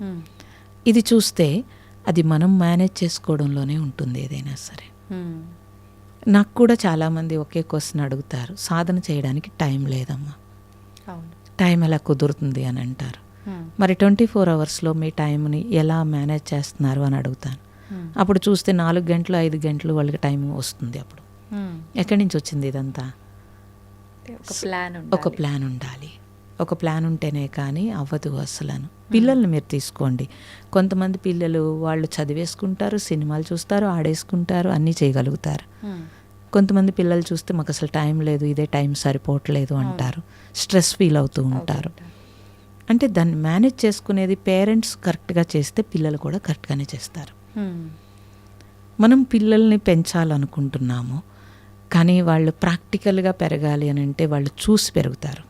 ఇది చూస్తే అది మనం మేనేజ్ చేసుకోవడంలోనే ఉంటుంది ఏదైనా సరే. నాకు కూడా చాలామంది ఒకే క్వశ్చన్ అడుగుతారు, సాధన చేయడానికి టైం లేదమ్మా, టైం ఎలా కుదురుతుంది అని అంటారు. మరి 24 hours మీ టైంని ఎలా మేనేజ్ చేస్తున్నారు అని అడుగుతాను. అప్పుడు చూస్తే 4 గంటలు 5 గంటలు వాళ్ళకి టైం వస్తుంది. అప్పుడు ఎక్కడి నుంచి వచ్చింది ఇదంతా? ఒక ప్లాన్ ఉండాలి. ఒక ప్లాన్ ఉంటేనే కానీ అవ్వదు అసలను. పిల్లల్ని మీరు తీసుకోండి, కొంతమంది పిల్లలు వాళ్ళు చదివేసుకుంటారు, సినిమాలు చూస్తారు, ఆడేసుకుంటారు, అన్నీ చేయగలుగుతారు. కొంతమంది పిల్లలు చూస్తే మాకు అసలు టైం లేదు, ఇదే టైం సరిపోవట్లేదు అంటారు, స్ట్రెస్ ఫీల్ అవుతూ ఉంటారు. అంటే దాన్ని మేనేజ్ చేసుకునేది పేరెంట్స్ కరెక్ట్గా చేస్తే పిల్లలు కూడా కరెక్ట్గానే చేస్తారు. మనం పిల్లల్ని పెంచాలనుకుంటున్నాము, కానీ వాళ్ళు ప్రాక్టికల్గా పెరగాలి అని అంటే వాళ్ళు చూసి పెరుగుతారు.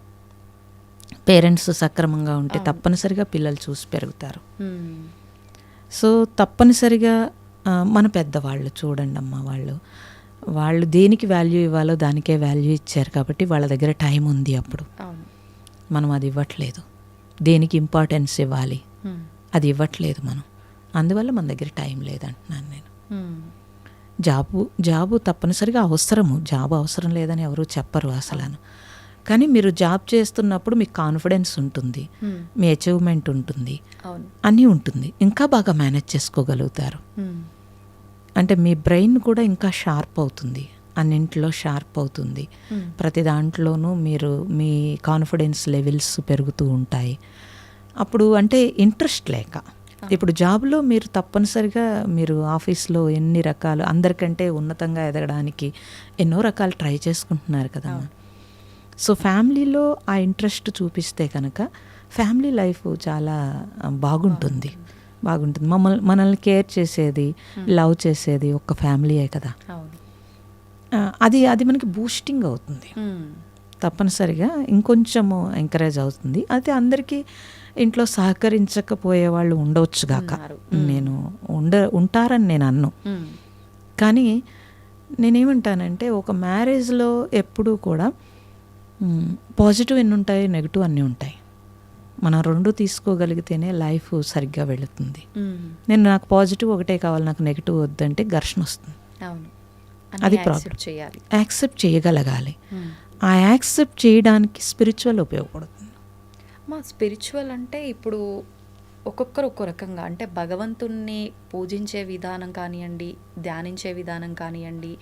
పేరెంట్స్ సక్రమంగా ఉంటే తప్పనిసరిగా పిల్లలు చూసి పెరుగుతారు. సో తప్పనిసరిగా మన పెద్దవాళ్ళు చూడండి అమ్మ, వాళ్ళు దేనికి వాల్యూ ఇవ్వాలో దానికే వాల్యూ ఇచ్చారు కాబట్టి వాళ్ళ దగ్గర టైం ఉంది. అప్పుడు మనం అది ఇవ్వట్లేదు. దేనికి ఇంపార్టెన్స్ ఇవ్వాలి అది ఇవ్వట్లేదు మనం, అందువల్ల మన దగ్గర టైం లేదంటున్నాను నేను. జాబు తప్పనిసరిగా అవసరము, జాబు అవసరం లేదని ఎవరు చెప్పరు అసలు. కానీ మీరు జాబ్ చేస్తున్నప్పుడు మీకు కాన్ఫిడెన్స్ ఉంటుంది, మీ అచీవ్మెంట్ ఉంటుంది, అన్నీ ఉంటుంది, ఇంకా బాగా మేనేజ్ చేసుకోగలుగుతారు. అంటే మీ బ్రెయిన్ కూడా ఇంకా షార్ప్ అవుతుంది. అన్నింటిలో షార్ప్ అవుతుంది. ప్రతి దాంట్లోనూ మీరు మీ కాన్ఫిడెన్స్ లెవెల్స్ పెరుగుతూ ఉంటాయి. అప్పుడు అంటే ఇంట్రెస్ట్ లేక, ఇప్పుడు జాబ్లో మీరు తప్పనిసరిగా మీరు ఆఫీస్లో ఎన్ని రకాలు అందరికంటే ఉన్నతంగా ఎదగడానికి ఎన్నో రకాలు ట్రై చేసుకుంటున్నారు కదా. సో ఫ్యామిలీలో ఆ ఇంట్రెస్ట్ చూపిస్తే కనుక ఫ్యామిలీ లైఫ్ చాలా బాగుంటుంది. మనల్ని కేర్ చేసేది, లవ్ చేసేది ఒక్క ఫ్యామిలీయే కదా. అది మనకి బూస్టింగ్ అవుతుంది. తప్పనిసరిగా ఇంకొంచెము ఎంకరేజ్ అవుతుంది. అయితే అందరికీ ఇంట్లో సహకరించకపోయే వాళ్ళు ఉండవచ్చు గాక, నేను ఉంటారని నేను అన్ను. కానీ నేనేమంటానంటే ఒక మ్యారేజ్లో ఎప్పుడూ కూడా పాజిటివ్ ఎన్ని ఉంటాయి, నెగిటివ్ అన్నీ ఉంటాయి. మనం రెండు తీసుకోగలిగితేనే లైఫ్ సరిగ్గా వెళుతుంది. నాకు పాజిటివ్ ఒకటే కావాలి, నాకు నెగిటివ్ వద్దంటే ఘర్షణ వస్తుంది. అది ప్రాబ్లం. యాక్సెప్ట్ చేయగలగాలి. ఆ యాక్సెప్ట్ చేయడానికి స్పిరిచువల్ ఉపయోగపడుతుంది. మా స్పిరిచువల్ అంటే ఇప్పుడు ఒక్కొక్కరు ఒక్కో రకంగా, అంటే భగవంతుణ్ణి పూజించే విధానం కానివ్వండి, ధ్యానించే విధానం కానివ్వండి,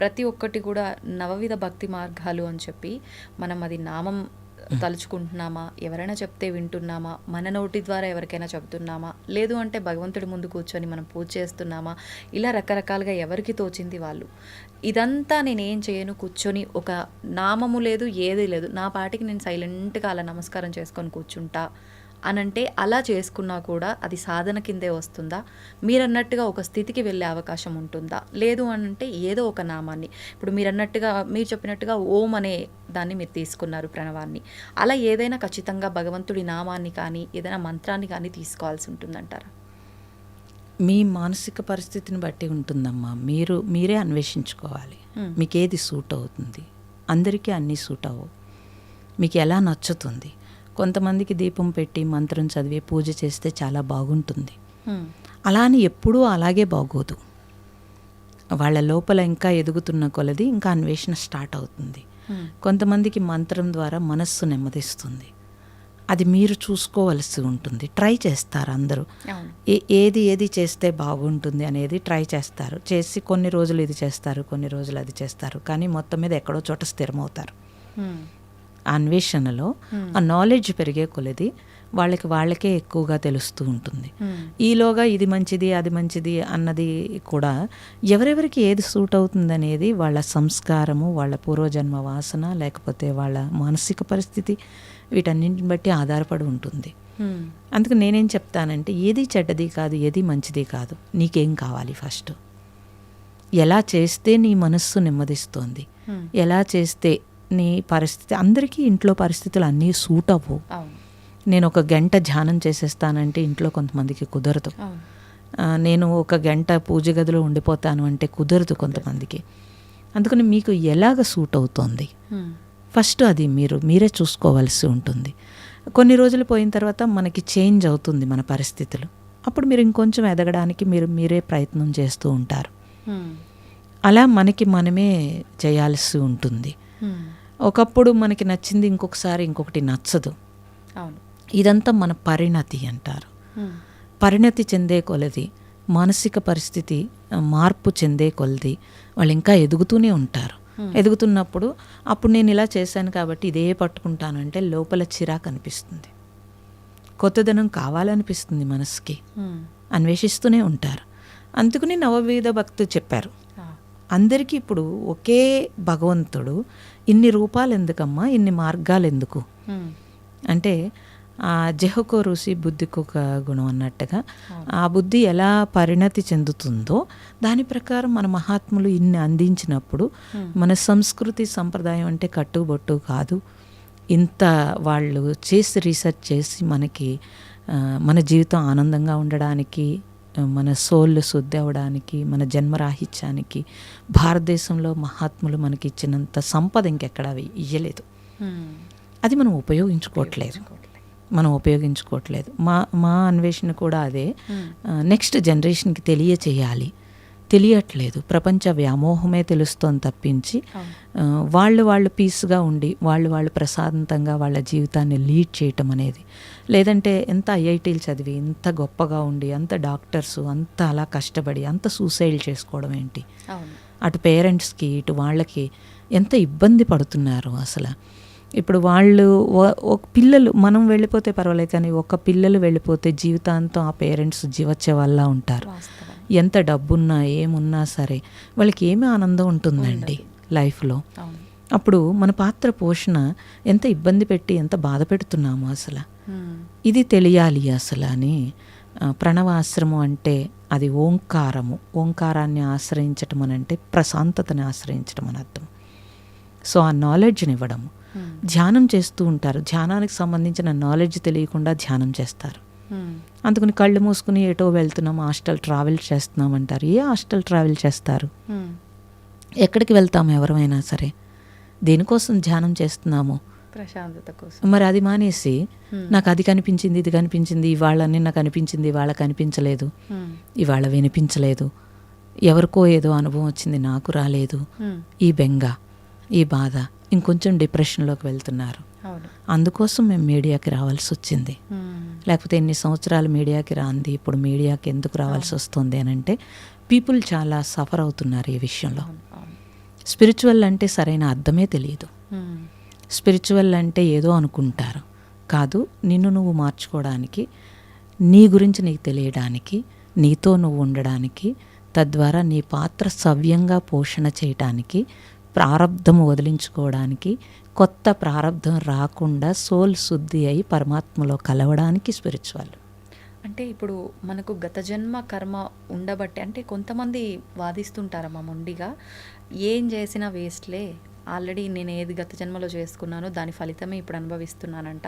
ప్రతి ఒక్కటి కూడా నవవిధ భక్తి మార్గాలు అని చెప్పి మనం అది నామం తలుచుకుంటున్నామా, ఎవరైనా చెప్తే వింటున్నామా, మన నోటి ద్వారా ఎవరికైనా చెబుతున్నామా, లేదు అంటే భగవంతుడి ముందు కూర్చొని మనం పూజ చేస్తున్నామా, ఇలా రకరకాలుగా ఎవరికి తోచింది వాళ్ళు. ఇదంతా నేనేం చేయను, కూర్చొని ఒక నామము లేదు, ఏదీ లేదు, నా పాటికి నేను సైలెంట్గా అలా నమస్కారం చేసుకొని కూర్చుంటా అనంటే అలా చేసుకున్నా కూడా అది సాధన కిందే వస్తుందా? మీరన్నట్టుగా ఒక స్థితికి వెళ్ళే అవకాశం ఉంటుందా? లేదు అనంటే ఏదో ఒక నామాన్ని, ఇప్పుడు మీరు చెప్పినట్టుగా ఓం అనే దాన్ని మీరు తీసుకున్నారు, ప్రణవాన్ని, అలా ఏదైనా ఖచ్చితంగా భగవంతుడి నామాన్ని కానీ ఏదైనా మంత్రాన్ని కానీ తీసుకోవాల్సి ఉంటుందంటారా? మీ మానసిక పరిస్థితిని బట్టి ఉంటుందమ్మా. మీరే అన్వేషించుకోవాలి మీకు ఏది సూట్ అవుతుంది. అందరికీ అన్నీ సూట్ అవ్వవు. మీకు ఎలా నచ్చుతుంది. కొంతమందికి దీపం పెట్టి మంత్రం చదివి పూజ చేస్తే చాలా బాగుంటుంది. అలా అని ఎప్పుడూ అలాగే బాగోదు. వాళ్ళ లోపల ఇంకా ఎదుగుతున్న కొలది ఇంకా అన్వేషణ స్టార్ట్ అవుతుంది. కొంతమందికి మంత్రం ద్వారా మనస్సు నెమ్మదిస్తుంది. అది మీరు చూసుకోవలసి ఉంటుంది. ట్రై చేస్తారు అందరూ, ఏది చేస్తే బాగుంటుంది అనేది ట్రై చేస్తారు. చేసి కొన్ని రోజులు ఇది చేస్తారు, కొన్ని రోజులు అది చేస్తారు, కానీ మొత్తం మీద ఎక్కడో చోట స్థిరమవుతారు. అన్వేషణలో ఆ నాలెడ్జ్ పెరిగే కొలది వాళ్ళకే ఎక్కువగా తెలుస్తూ ఉంటుంది. ఈలోగా ఇది మంచిది అది మంచిది అన్నది కూడా ఎవరెవరికి ఏది సూట్ అవుతుంది అనేది వాళ్ళ సంస్కారము, వాళ్ళ పూర్వజన్మ వాసన, లేకపోతే వాళ్ళ మానసిక పరిస్థితి, వీటన్నింటిని బట్టి ఆధారపడి ఉంటుంది. అందుకు నేనేం చెప్తానంటే ఏది చెడ్డది కాదు, ఏది మంచిది కాదు, నీకేం కావాలి ఫస్ట్, ఎలా చేస్తే నీ మనస్సు నెమ్మదిస్తోంది, ఎలా చేస్తే నీ పరిస్థితి. అందరికీ ఇంట్లో పరిస్థితులు అన్నీ సూట్ అవ్వవు. నేను ఒక గంట ధ్యానం చేసేస్తానంటే ఇంట్లో కొంతమందికి కుదరదు. నేను ఒక గంట పూజ గదిలో ఉండిపోతాను అంటే కుదరదు కొంతమందికి. అందుకని మీకు ఎలాగ సూట్ అవుతోంది ఫస్ట్ అది మీరే చూసుకోవాల్సి ఉంటుంది. కొన్ని రోజులు పోయిన తర్వాత మనకి చేంజ్ అవుతుంది మన పరిస్థితులు. అప్పుడు మీరు ఇంకొంచెం ఎదగడానికి మీరే ప్రయత్నం చేస్తూ ఉంటారు. అలా మనమే చేయాల్సి ఉంటుంది. ఒకప్పుడు మనకి నచ్చింది ఇంకొకసారి ఇంకొకటి నచ్చదు. ఇదంతా మన పరిణతి అంటారు. పరిణతి చెందే కొలది, మానసిక పరిస్థితి మార్పు చెందే కొలది వాళ్ళు ఇంకా ఎదుగుతూనే ఉంటారు. ఎదుగుతున్నప్పుడు అప్పుడు నేను ఇలా చేశాను కాబట్టి ఇదే పట్టుకుంటాను అంటే లోపల చిరాకు అనిపిస్తుంది, కొత్తదనం కావాలనిపిస్తుంది, మనసుకి అన్వేషిస్తూనే ఉంటారు. అందుకని నవవిధ భక్తులు చెప్పారు. అందరికీ ఇప్పుడు ఒకే భగవంతుడు, ఇన్ని రూపాలు ఎందుకమ్మా, ఇన్ని మార్గాలు ఎందుకు అంటే ఆ జెహకో ఋషి బుద్ధికి ఒక గుణం అన్నట్టుగా ఆ బుద్ధి ఎలా పరిణతి చెందుతుందో దాని ప్రకారం మన మహాత్ములు ఇన్ని అందించినప్పుడు మన సంస్కృతి సంప్రదాయం అంటే కట్టుబొట్టు కాదు. ఇంత వాళ్ళు చేసి రీసెర్చ్ చేసి మనకి మన జీవితం ఆనందంగా ఉండడానికి, మన సోల్ శుద్ధి అవ్వడానికి, మన జన్మరాహిత్యానికి భారతదేశంలో మహాత్ములు మనకి ఇచ్చినంత సంపద ఇంకెక్కడా ఇయ్యలేదు. అది మనం ఉపయోగించుకోవట్లేదు. మా అన్వేషణ కూడా అదే. నెక్స్ట్ జనరేషన్కి తెలియచేయాలి తెలియట్లేదు. ప్రపంచ వ్యామోహమే తెలుస్తోంది తప్పించి వాళ్ళు పీస్గా ఉండి వాళ్ళు ప్రశాంతంగా వాళ్ళ జీవితాన్ని లీడ్ చేయటం అనేది, లేదంటే ఎంత ఐఐటీలు చదివి ఇంత గొప్పగా ఉండి అంత డాక్టర్స్ అంత అలా కష్టపడి అంత సూసైడ్ చేసుకోవడం ఏంటి? అటు పేరెంట్స్కి ఇటు వాళ్ళకి ఎంత ఇబ్బంది పడుతున్నారు అసలు. ఇప్పుడు వాళ్ళు ఒక పిల్లలు మనం వెళ్ళిపోతే పర్వాలేదు, కానీ ఒక పిల్లలు వెళ్ళిపోతే జీవితాంతం ఆ పేరెంట్స్ జీవచ్చే వాళ్ళ ఉంటారు. ఎంత డబ్బున్నా ఏమున్నా సరే వాళ్ళకి ఏమి ఆనందం ఉంటుందండి లైఫ్లో. అప్పుడు మన పాత్ర పోషణ ఎంత ఇబ్బంది పెట్టి ఎంత బాధ పెడుతున్నాము అసలు. ఇది తెలియాలి అసలు అని. ప్రణవాశ్రమం అంటే అది ఓంకారము. ఓంకారాన్ని ఆశ్రయించటం అని అంటే ప్రశాంతతని ఆశ్రయించటం అని అర్థం. సో ఆ నాలెడ్జ్ని ఇవ్వడము. ధ్యానం చేస్తూ ఉంటారు, ధ్యానానికి సంబంధించిన నాలెడ్జ్ తెలియకుండా ధ్యానం చేస్తారు. అందుకని కళ్ళు మూసుకుని ఎటో వెళ్తున్నాం, హాస్టల్ ట్రావెల్ చేస్తున్నాం అంటారు. ఏ హాస్టల్ ట్రావెల్ చేస్తారు? ఎక్కడికి వెళ్తాము ఎవరైనా సరే? దేనికోసం ధ్యానం చేస్తున్నాము? ప్రశాంతత కోసం. మరి అది మానేసి నాకు అది కనిపించింది ఇది కనిపించింది, ఇవాళ నిన్న కనిపించింది ఇవాళ కనిపించలేదు, ఇవాళ వినిపించలేదు, ఎవరికో ఏదో అనుభవం వచ్చింది నాకు రాలేదు, ఈ బెంగ ఈ బాధ, ఇంకొంచెం డిప్రెషన్లోకి వెళ్తున్నారు. అందుకోసం మేము మీడియాకి రావాల్సి వచ్చింది. లేకపోతే ఎన్ని సంవత్సరాలు మీడియాకి రాంది, ఇప్పుడు మీడియాకి ఎందుకు రావాల్సి వస్తుంది అని అంటే పీపుల్ చాలా సఫర్ అవుతున్నారు ఈ విషయంలో. స్పిరిచువల్ అంటే సరైన అర్థమే తెలియదు. స్పిరిచువల్ అంటే ఏదో అనుకుంటారు. కాదు, నిన్ను నువ్వు మార్చుకోవడానికి, నీ గురించి నీకు తెలియడానికి, నీతో నువ్వు ఉండడానికి, తద్వారా నీ పాత్ర సవ్యంగా పోషణ చేయటానికి, ప్రారబ్ధం వదిలించుకోవడానికి, కొత్త ప్రారబ్ధం రాకుండా సోల్ శుద్ధి అయి పరమాత్మలో కలవడానికి స్పిరిచువల్. అంటే ఇప్పుడు మనకు గత జన్మ కర్మ ఉండబట్టి, అంటే కొంతమంది వాదిస్తుంటారమ్మా మొండిగా, ఏం చేసినా వేస్ట్లే, ఆల్రెడీ నేను ఏది గత జన్మలో చేసుకున్నానో దాని ఫలితమే ఇప్పుడు అనుభవిస్తున్నానంట,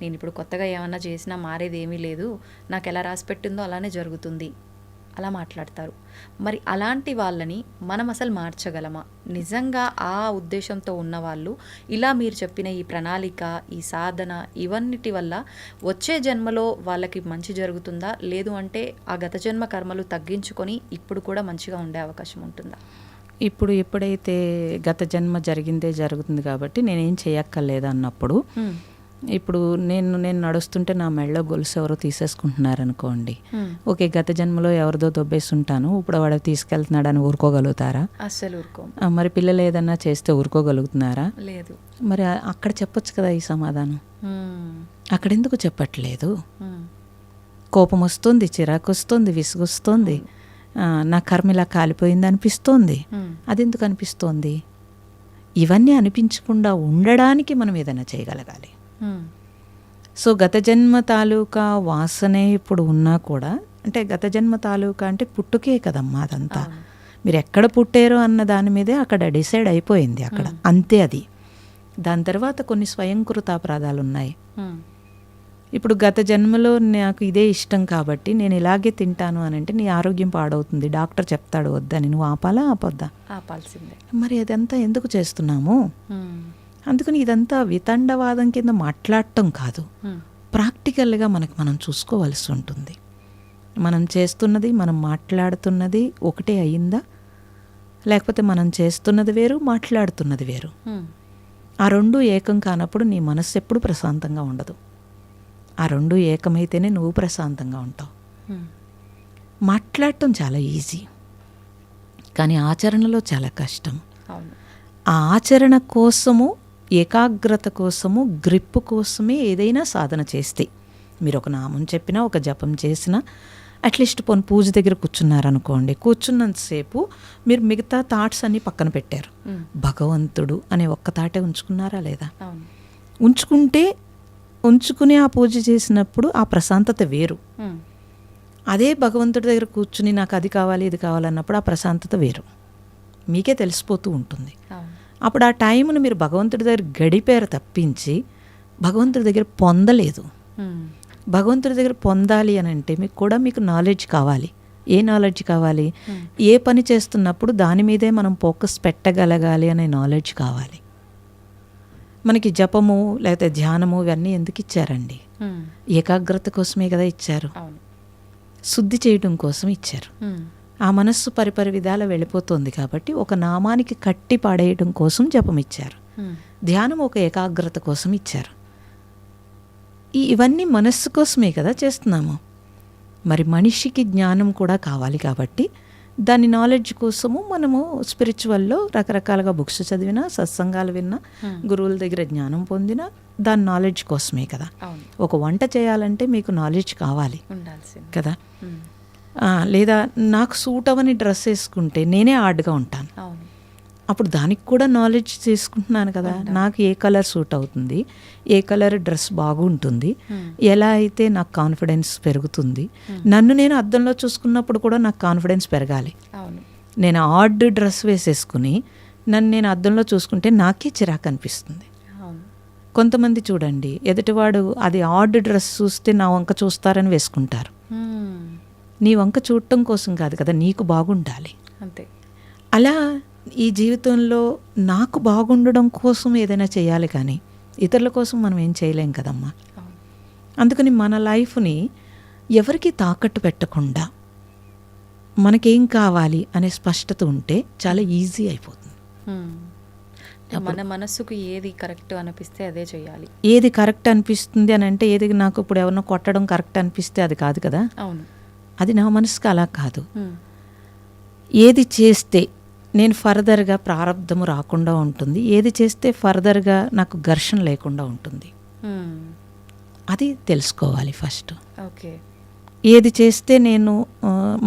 నేను ఇప్పుడు కొత్తగా ఏమన్నా చేసినా మారేది ఏమీ లేదు, నాకు ఎలా రాసిపెట్టిందో అలానే జరుగుతుంది, అలా మాట్లాడతారు. మరి అలాంటి వాళ్ళని మనం అసలు మార్చగలమా? నిజంగా ఆ ఉద్దేశంతో ఉన్నవాళ్ళు ఇలా మీరు చెప్పిన ఈ ప్రణాళిక, ఈ సాధన, ఇవన్నిటి వల్ల వచ్చే జన్మలో వాళ్ళకి మంచి జరుగుతుందా? లేదు అంటే ఆ గత జన్మ కర్మలు తగ్గించుకొని ఇప్పుడు కూడా మంచిగా ఉండే అవకాశం ఉంటుందా? ఇప్పుడు ఎప్పుడైతే గత జన్మ జరిగిందే జరుగుతుంది కాబట్టి నేనేం చేయక్కర్లేదు అన్నప్పుడు, ఇప్పుడు నేను నడుస్తుంటే నా మెళ్ళో గొలుసు ఎవరో తీసేసుకుంటున్నారు అనుకోండి, ఓకే గత జన్మలో ఎవరిదో దొబ్బేసి ఉంటాను, ఇప్పుడు వాడు తీసుకెళ్తున్నాడని ఊరుకోగలుగుతారా? అస్సలు ఊరుకో. మరి పిల్లలు ఏదన్నా చేస్తే ఊరుకోగలుగుతున్నారా? లేదు. మరి అక్కడ చెప్పొచ్చు కదా ఈ సమాధానం. అక్కడెందుకు చెప్పట్లేదు? కోపం వస్తుంది, చిరాకు వస్తుంది, విసుగొస్తుంది, నా కర్మ ఇలా కాలిపోయింది అనిపిస్తోంది. అదెందుకు అనిపిస్తోంది? ఇవన్నీ అనిపించకుండా ఉండడానికి మనం ఏదైనా చేయగలగాలి. సో గత జన్మ తాలూకా వాసనే ఇప్పుడు ఉన్నా కూడా, అంటే గత జన్మ తాలూకా అంటే పుట్టుకే కదమ్మా అదంతా. మీరు ఎక్కడ పుట్టారో అన్న దాని మీదే అక్కడ డిసైడ్ అయిపోయింది అక్కడ, అంతే. అది దాని తర్వాత కొన్ని స్వయంకృత అపరాధాలు ఉన్నాయి. ఇప్పుడు గత జన్మలో నాకు ఇదే ఇష్టం కాబట్టి నేను ఇలాగే తింటాను అని అంటే నీ ఆరోగ్యం పాడవుతుంది, డాక్టర్ చెప్తాడు వద్దని, నువ్వు ఆపాలా ఆపొద్దా? ఆపాల్సిందే. మరి అదంతా ఎందుకు చేస్తున్నాము? అందుకని ఇదంతా వితండవాదం కింద మాట్లాడటం కాదు, ప్రాక్టికల్గా మనం చూసుకోవాల్సి ఉంటుంది. మనం చేస్తున్నది, మనం మాట్లాడుతున్నది ఒకటే అయ్యిందా, లేకపోతే మనం చేస్తున్నది వేరు, మాట్లాడుతున్నది వేరు. ఆ రెండు ఏకం కానప్పుడు నీ మనస్సు ఎప్పుడు ప్రశాంతంగా ఉండదు. ఆ రెండు ఏకమైతేనే నువ్వు ప్రశాంతంగా ఉంటావు. మాట్లాడటం చాలా ఈజీ, కానీ ఆచరణలో చాలా కష్టం. ఆ ఆచరణ కోసము, ఏకాగ్రత కోసము, గ్రిప్ కోసమే ఏదైనా సాధన చేస్తే, మీరు ఒక నామం చెప్పినా, ఒక జపం చేసినా, అట్లీస్ట్ పోనీ పూజ దగ్గర కూర్చున్నారనుకోండి, కూర్చున్నంతసేపు మీరు మిగతా థాట్స్ అన్నీ పక్కన పెట్టారు, భగవంతుడు అనే ఒక్క థాటే ఉంచుకున్నారా లేదా? ఉంచుకుని ఆ పూజ చేసినప్పుడు ఆ ప్రశాంతత వేరు. అదే భగవంతుడి దగ్గర కూర్చుని నాకు అది కావాలి ఇది కావాలన్నప్పుడు ఆ ప్రశాంతత వేరు, మీకే తెలిసిపోతూ ఉంటుంది. అప్పుడు ఆ టైంను మీరు భగవంతుడి దగ్గర గడిపారు తప్పించి భగవంతుడి దగ్గర పొందలేదు. భగవంతుడి దగ్గర పొందాలి అని అంటే మీకు నాలెడ్జ్ కావాలి. ఏ నాలెడ్జ్ కావాలి? ఏ పని చేస్తున్నప్పుడు దాని మీదే మనం ఫోకస్ పెట్టగలగాలి అనే నాలెడ్జ్ కావాలి. మనకి జపము లేకపోతే ధ్యానము ఇవన్నీ ఎందుకు ఇచ్చారండి? ఏకాగ్రత కోసమే కదా ఇచ్చారు, శుద్ధి చేయడం కోసం ఇచ్చారు. ఆ మనస్సు పరిపరి విధాల వెళ్ళిపోతుంది కాబట్టి ఒక నామానికి కట్టి పాడేయడం కోసం జపం ఇచ్చారు. ధ్యానం ఒక ఏకాగ్రత కోసం ఇచ్చారు. ఇవన్నీ మనస్సు కోసమే కదా చేస్తున్నాము. మరి మనిషికి జ్ఞానం కూడా కావాలి కాబట్టి దాని నాలెడ్జ్ కోసము మనము స్పిరిచువల్లో రకరకాలుగా బుక్స్ చదివినా, సత్సంగాలు విన్నా, గురువుల దగ్గర జ్ఞానం పొందినా దాని నాలెడ్జ్ కోసమే కదా. ఒక వంట చేయాలంటే మీకు నాలెడ్జ్ కావాలి కదా. లేదా నాకు సూట్ అవని డ్రెస్ వేసుకుంటే నేనే ఆర్డ్గా ఉంటాను. అప్పుడు దానికి కూడా నాలెడ్జ్ తీసుకుంటున్నాను కదా. నాకు ఏ కలర్ సూట్ అవుతుంది, ఏ కలర్ డ్రెస్ బాగుంటుంది, ఎలా అయితే నాకు కాన్ఫిడెన్స్ పెరుగుతుంది. నన్ను నేను అద్దంలో చూసుకున్నప్పుడు కూడా నాకు కాన్ఫిడెన్స్ పెరగాలి. నేను ఆర్డ్ డ్రెస్ వేసేసుకుని నన్ను నేను అద్దంలో చూసుకుంటే నాకే చిరాకు అనిపిస్తుంది. కొంతమంది చూడండి, ఎదుటివాడు అది ఆర్డ్ డ్రెస్ చూస్తే నా వంక చూస్తారని వేసుకుంటారు. నీ వంక చూడటం కోసం కాదు కదా, నీకు బాగుండాలి అంతే. అలా ఈ జీవితంలో నాకు బాగుండడం కోసం ఏదైనా చేయాలి, కానీ ఇతరుల కోసం మనం ఏం చేయలేం కదమ్మా. అందుకని మన లైఫ్ని ఎవరికి తాకట్టు పెట్టకుండా మనకేం కావాలి అనే స్పష్టత ఉంటే చాలా ఈజీ అయిపోతుంది. మన మనస్సుకు ఏది కరెక్ట్ అనిపిస్తే అదే చేయాలి. ఏది కరెక్ట్ అనిపిస్తుంది అని అంటే, ఏది నాకు ఇప్పుడు ఎవరినో కొట్టడం కరెక్ట్ అనిపిస్తే అది కాదు కదా. అవును, అది నా మనసుకు అలా కాదు. ఏది చేస్తే నేను ఫర్దర్గా ప్రారంధము రాకుండా ఉంటుంది, ఏది చేస్తే ఫర్దర్గా నాకు ఘర్షణ లేకుండా ఉంటుంది, అది తెలుసుకోవాలి ఫస్ట్. ఓకే. ఏది చేస్తే నేను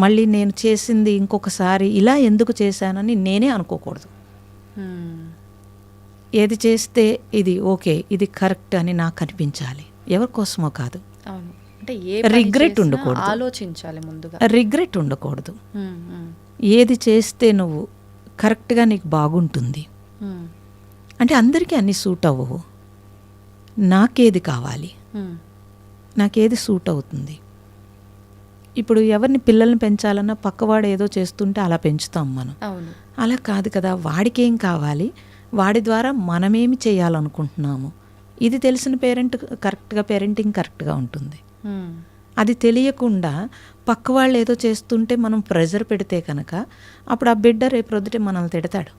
మళ్ళీ నేను చేసింది ఇంకొకసారి ఇలా ఎందుకు చేశానని నేనే అనుకోకూడదు. ఏది చేస్తే ఇది ఓకే, ఇది కరెక్ట్ అని నాకు అనిపించాలి, ఎవరి కోసమో కాదు. రిగ్రెట్ ఉండకూడదు, ఆలోచించాలి ముందుగా. రిగ్రెట్ ఉండకూడదు. ఏది చేస్తే నువ్వు కరెక్ట్గా నీకు బాగుంటుంది అంటే అందరికీ అన్నీ సూట్ అవ్వవు. నాకేది కావాలి, నాకేది సూట్ అవుతుంది. ఇప్పుడు ఎవరిని పిల్లల్ని పెంచాలన్నా పక్కవాడు ఏదో చేస్తుంటే అలా పెంచుతాం మనం. అలా కాదు కదా, వాడికేం కావాలి, వాడి ద్వారా మనమేమి చేయాలనుకుంటున్నాము, ఇది తెలిసిన పేరెంట్ కరెక్ట్గా పేరెంటింగ్ కరెక్ట్గా ఉంటుంది. అది తెలియకుండా పక్క వాళ్ళు ఏదో చేస్తుంటే మనం ప్రెజర్ పెడితే కనుక అప్పుడు ఆ బిడ్డ రేపు రొద్దుటే మనల్ని తిడతాడు.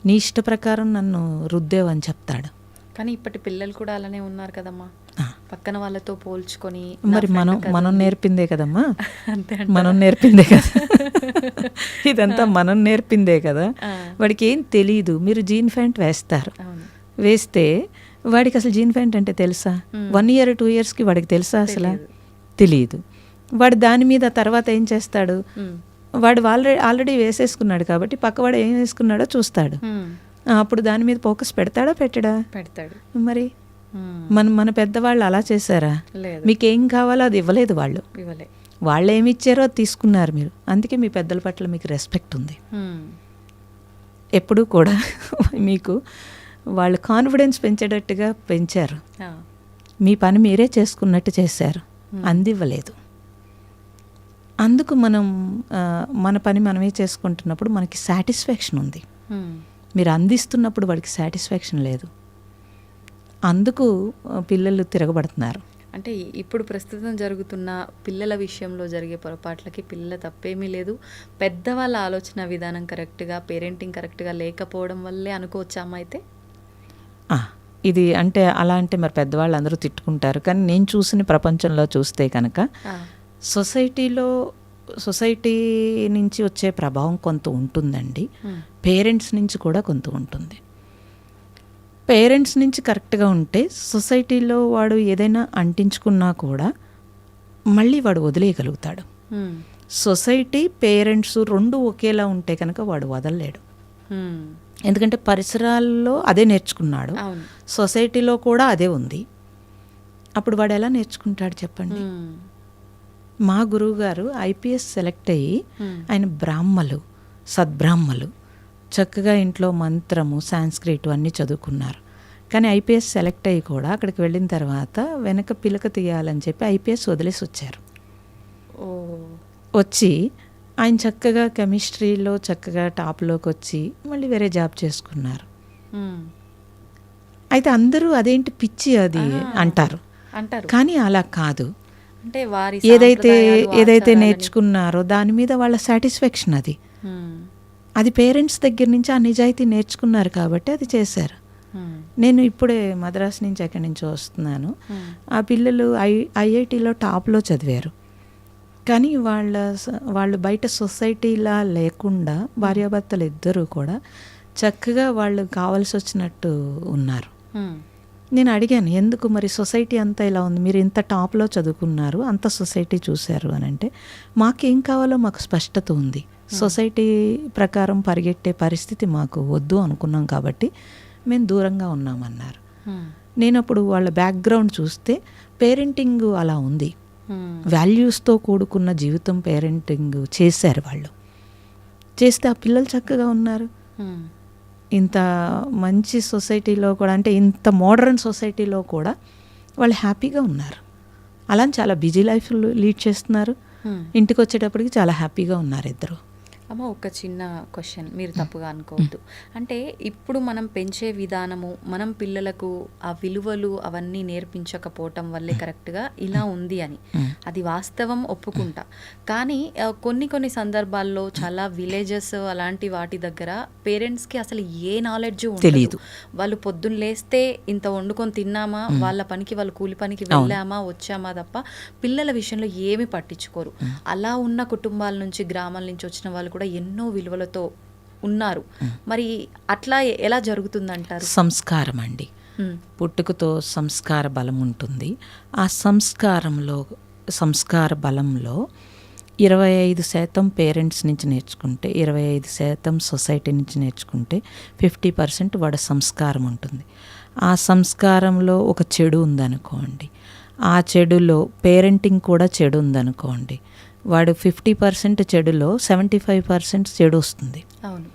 నీ ఇష్ట ప్రకారం నన్ను రుద్దేవని చెప్తాడు. కానీ ఇప్పటి పిల్లలు కూడా అలానే ఉన్నారు కదమ్మా, పక్కన వాళ్ళతో పోల్చుకొని. మరి మనం నేర్పిందే కదమ్మా, మనం నేర్పిందే కదా, ఇదంతా మనం నేర్పిందే కదా. వాడికి ఏం తెలీదు. మీరు జీన్ ప్యాంట్ వేస్తారు, వేస్తే వాడికి అసలు జీన్ ప్యాంట్ అంటే తెలుసా? 1 year 2 yearsకి వాడికి తెలుసా? అసలు తెలియదు. వాడు దాని మీద తర్వాత ఏం చేస్తాడు, వాడు ఆల్రెడీ వేసేసుకున్నాడు కాబట్టి పక్కవాడు ఏం వేసుకున్నాడో చూస్తాడు. అప్పుడు దాని మీద ఫోకస్ పెడతాడా పెట్టడా? పెడతాడు. మరి మన పెద్దవాళ్ళు అలా చేశారా? మీకేం కావాలో అది ఇవ్వలేదు వాళ్ళు. వాళ్ళు ఏమి ఇచ్చారో అది తీసుకున్నారు మీరు. అందుకే మీ పెద్దల పట్ల మీకు రెస్పెక్ట్ ఉంది. ఎప్పుడూ కూడా మీకు వాళ్ళు కాన్ఫిడెన్స్ పెంచేటట్టుగా పెంచారు. మీ పని మీరే చేసుకున్నట్టు చేశారు, అందివ్వలేదు. అందుకు మనం మన పని మనమే చేసుకుంటున్నప్పుడు మనకి సాటిస్ఫాక్షన్ ఉంది. మీరు అందిస్తున్నప్పుడు వాడికి సాటిస్ఫాక్షన్ లేదు. అందుకు పిల్లలు తిరగబడుతున్నారు. అంటే ఇప్పుడు ప్రస్తుతం జరుగుతున్న పిల్లల విషయంలో జరిగే పొరపాట్లకి పిల్లల తప్పేమీ లేదు, పెద్దవాళ్ళ ఆలోచన విధానం కరెక్ట్గా, పేరెంటింగ్ కరెక్ట్గా లేకపోవడం వల్లే అనుకోవచ్చా అమ్మ? అయితే ఇది అంటే అలా అంటే మరి పెద్దవాళ్ళు అందరూ తిట్టుకుంటారు. కానీ నేను చూసిన ప్రపంచంలో చూస్తే కనుక సొసైటీ నుంచి వచ్చే ప్రభావం కొంత ఉంటుందండి, పేరెంట్స్ నుంచి కూడా కొంత ఉంటుంది. పేరెంట్స్ నుంచి కరెక్ట్గా ఉంటే సొసైటీలో వాడు ఏదైనా అంటించుకున్నా కూడా మళ్ళీ వాడు వదిలేయగలుగుతాడు. సొసైటీ పేరెంట్స్ 2 ఒకేలా ఉంటే కనుక వాడు వదలలేడు. ఎందుకంటే పరిసరాల్లో అదే నేర్చుకున్నాడు, సొసైటీలో కూడా అదే ఉంది. అప్పుడు వాడు ఎలా నేర్చుకుంటాడు చెప్పండి? మా గురువు గారు ఐపీఎస్ సెలెక్ట్ అయ్యి ఆయన సద్బ్రాహ్మలు చక్కగా ఇంట్లో మంత్రము, సాంస్క్రిట్ అన్నీ చదువుకున్నారు. కానీ ఐపీఎస్ సెలెక్ట్ అయ్యి కూడా అక్కడికి వెళ్ళిన తర్వాత వెనక పిలక తీయాలని చెప్పి ఐపీఎస్ వదిలేసి వచ్చారు. వచ్చి ఆయన చక్కగా కెమిస్ట్రీలో చక్కగా టాప్లోకి వచ్చి మళ్ళీ వేరే జాబ్ చేసుకున్నారు. అయితే అందరూ అదేంటి పిచ్చి అది అంటారు, కానీ అలా కాదు. అంటే వారి ఏదైతే సాంప్రదాయాలు, ఏదైతే ఆచారాలని- నేర్చుకున్నారో దాని మీద వాళ్ళ సాటిస్ఫాక్షన్ అది. మ్మ్. అది పేరెంట్స్ దగ్గర నుంచి ఆ నిజాయితీ నేర్చుకున్నారు కాబట్టి అది చేశారు. మ్మ్. నేను ఇప్పుడే మద్రాసు నుంచి ఎక్కడి నుంచో వస్తున్నాను. మ్మ్. ఆ పిల్లలు ఐఐటిలో టాప్లో చదివారు. కానీ వాళ్ళు బయట సొసైటీలా లేకుండా భార్యాభర్తలు ఇద్దరూ కూడా చక్కగా వాళ్ళు కావాల్సి వచ్చినట్టు ఉన్నారు. మ్మ్. నేను అడిగాను, ఎందుకు మరి సొసైటీ అంతా ఇలా ఉంది, మీరు ఇంత టాప్లో చదువుకున్నారు, అంత సొసైటీ చూశారు అని అంటే, మాకేం కావాలో మాకు స్పష్టత ఉంది, సొసైటీ ప్రకారం పరిగెట్టే పరిస్థితి మాకు వద్దు అనుకున్నాం కాబట్టి మేము దూరంగా ఉన్నామన్నారు. మ్మ్. నేను అప్పుడు వాళ్ళ బ్యాక్గ్రౌండ్ చూస్తే పేరెంటింగ్ అలా ఉంది, మ్మ్. వాల్యూస్తో కూడుకున్న జీవితం పేరెంటింగ్ చేశారు వాళ్ళు. చేస్తే ఆ పిల్లలు చక్కగా ఉన్నారు. మ్మ్. ఇంత మంచి సొసైటీలో కూడా, అంటే ఇంత మోడర్న్ సొసైటీలో కూడా వాళ్ళు హ్యాపీగా ఉన్నారు. అలా చాలా బిజీ లైఫ్ లీడ్ చేస్తున్నారు. మ్మ్. ఇంటికి వచ్చేటప్పటికి చాలా హ్యాపీగా ఉన్నారు ఇద్దరు. అమ్మ, ఒక చిన్న క్వశ్చన్, మీరు తప్పుగా అనుకోవద్దు. అంటే ఇప్పుడు మనం పెంచే విధానము, మనం పిల్లలకు ఆ విలువలు అవన్నీ నేర్పించకపోవటం వల్లే కరెక్ట్గా ఇలా ఉంది అని, అది వాస్తవం, ఒప్పుకుంటా. కానీ కొన్ని సందర్భాల్లో చాలా విలేజెస్ అలాంటి వాటి దగ్గర పేరెంట్స్కి అసలు ఏ నాలెడ్జ్ తెలీదు. వాళ్ళు పొద్దున్న లేస్తే ఇంత వండుకొని తిన్నామా, వాళ్ళ పనికి వాళ్ళు కూలి పనికి వెళ్ళామా వచ్చామా తప్ప పిల్లల విషయంలో ఏమి పట్టించుకోరు. అలా ఉన్న కుటుంబాల నుంచి, గ్రామాల నుంచి వచ్చిన వాళ్ళు కూడా ఎన్నో విలువలతో ఉన్నారు. మరి అట్లా ఎలా జరుగుతుందంటారు? సంస్కారం అండి, పుట్టుకతో సంస్కార బలం ఉంటుంది. ఆ సంస్కార బలంలో 25% పేరెంట్స్ నుంచి నేర్చుకుంటే, 25% సొసైటీ నుంచి నేర్చుకుంటే 50% వాడి సంస్కారం ఉంటుంది. ఆ సంస్కారంలో ఒక చెడు ఉందనుకోండి, ఆ చెడులో పేరెంటింగ్ కూడా చెడు ఉందనుకోండి, వాడు 50% చెడులో 75% చెడు వస్తుంది. అవును.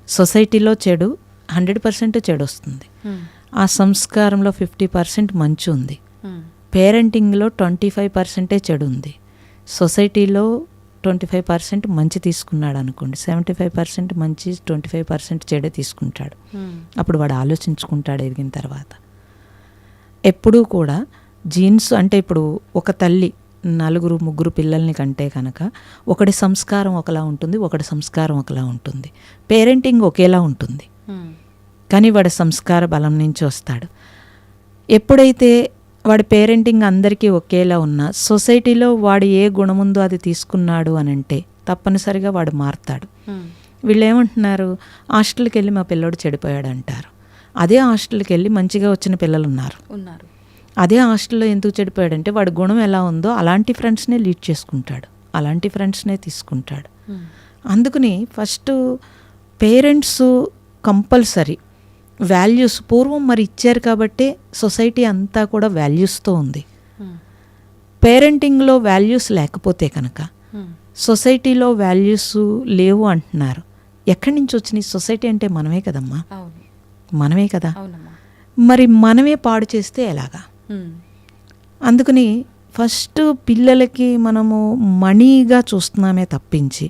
సొసైటీలో చెడు 100% చెడు వస్తుంది. ఆ సంస్కారంలో 50% మంచి ఉంది. పేరెంటింగ్లో 25% చెడు ఉంది. సొసైటీలో 25% మంచి తీసుకున్నాడు అనుకోండి, 75% మంచి, 25% చెడే తీసుకుంటాడు. అప్పుడు వాడు ఆలోచించుకుంటాడు ఎదిగిన తర్వాత. ఎప్పుడూ కూడా జీన్స్ అంటే, ఇప్పుడు ఒక తల్లి 4-3 పిల్లల్ని కంటే కనుక ఒకటి సంస్కారం ఒకలా ఉంటుంది, ఒకటి సంస్కారం ఒకలా ఉంటుంది. పేరెంటింగ్ ఒకేలా ఉంటుంది, కానీ వాడి సంస్కార బలం నుంచి వస్తాడు. ఎప్పుడైతే వాడి పేరెంటింగ్ అందరికీ ఒకేలా ఉన్నా, సొసైటీలో వాడు ఏ గుణముందో అది తీసుకున్నాడు అని అంటే తప్పనిసరిగా వాడు మారుతాడు. వీళ్ళు ఏమంటున్నారు, హాస్టల్కి వెళ్ళి మా పిల్లోడు చెడిపోయాడు అంటారు. అదే హాస్టల్కి వెళ్ళి మంచిగా వచ్చిన పిల్లలు ఉన్నారు. అదే హాస్టల్లో ఎందుకు చెడిపోయాడంటే వాడి గుణం ఎలా ఉందో అలాంటి ఫ్రెండ్స్నే లీడ్ చేసుకుంటాడు, అలాంటి ఫ్రెండ్స్నే తీసుకుంటాడు. అందుకని ఫస్ట్ పేరెంట్స్ కంపల్సరీ వాల్యూస్ పూర్వం మరి ఇచ్చారు కాబట్టి సొసైటీ అంతా కూడా వాల్యూస్తో ఉంది. పేరెంటింగ్లో వాల్యూస్ లేకపోతే కనుక సొసైటీలో వాల్యూస్ లేవు అంటున్నారు. ఎక్కడి నుంచి వచ్చినాయి? సొసైటీ అంటే మనమే కదమ్మా, మనమే కదా. మరి మనమే పాడు చేస్తే ఎలాగా? అందుకని ఫస్ట్ పిల్లలకి మనము మనీగా చూస్తున్నామే తప్పించి,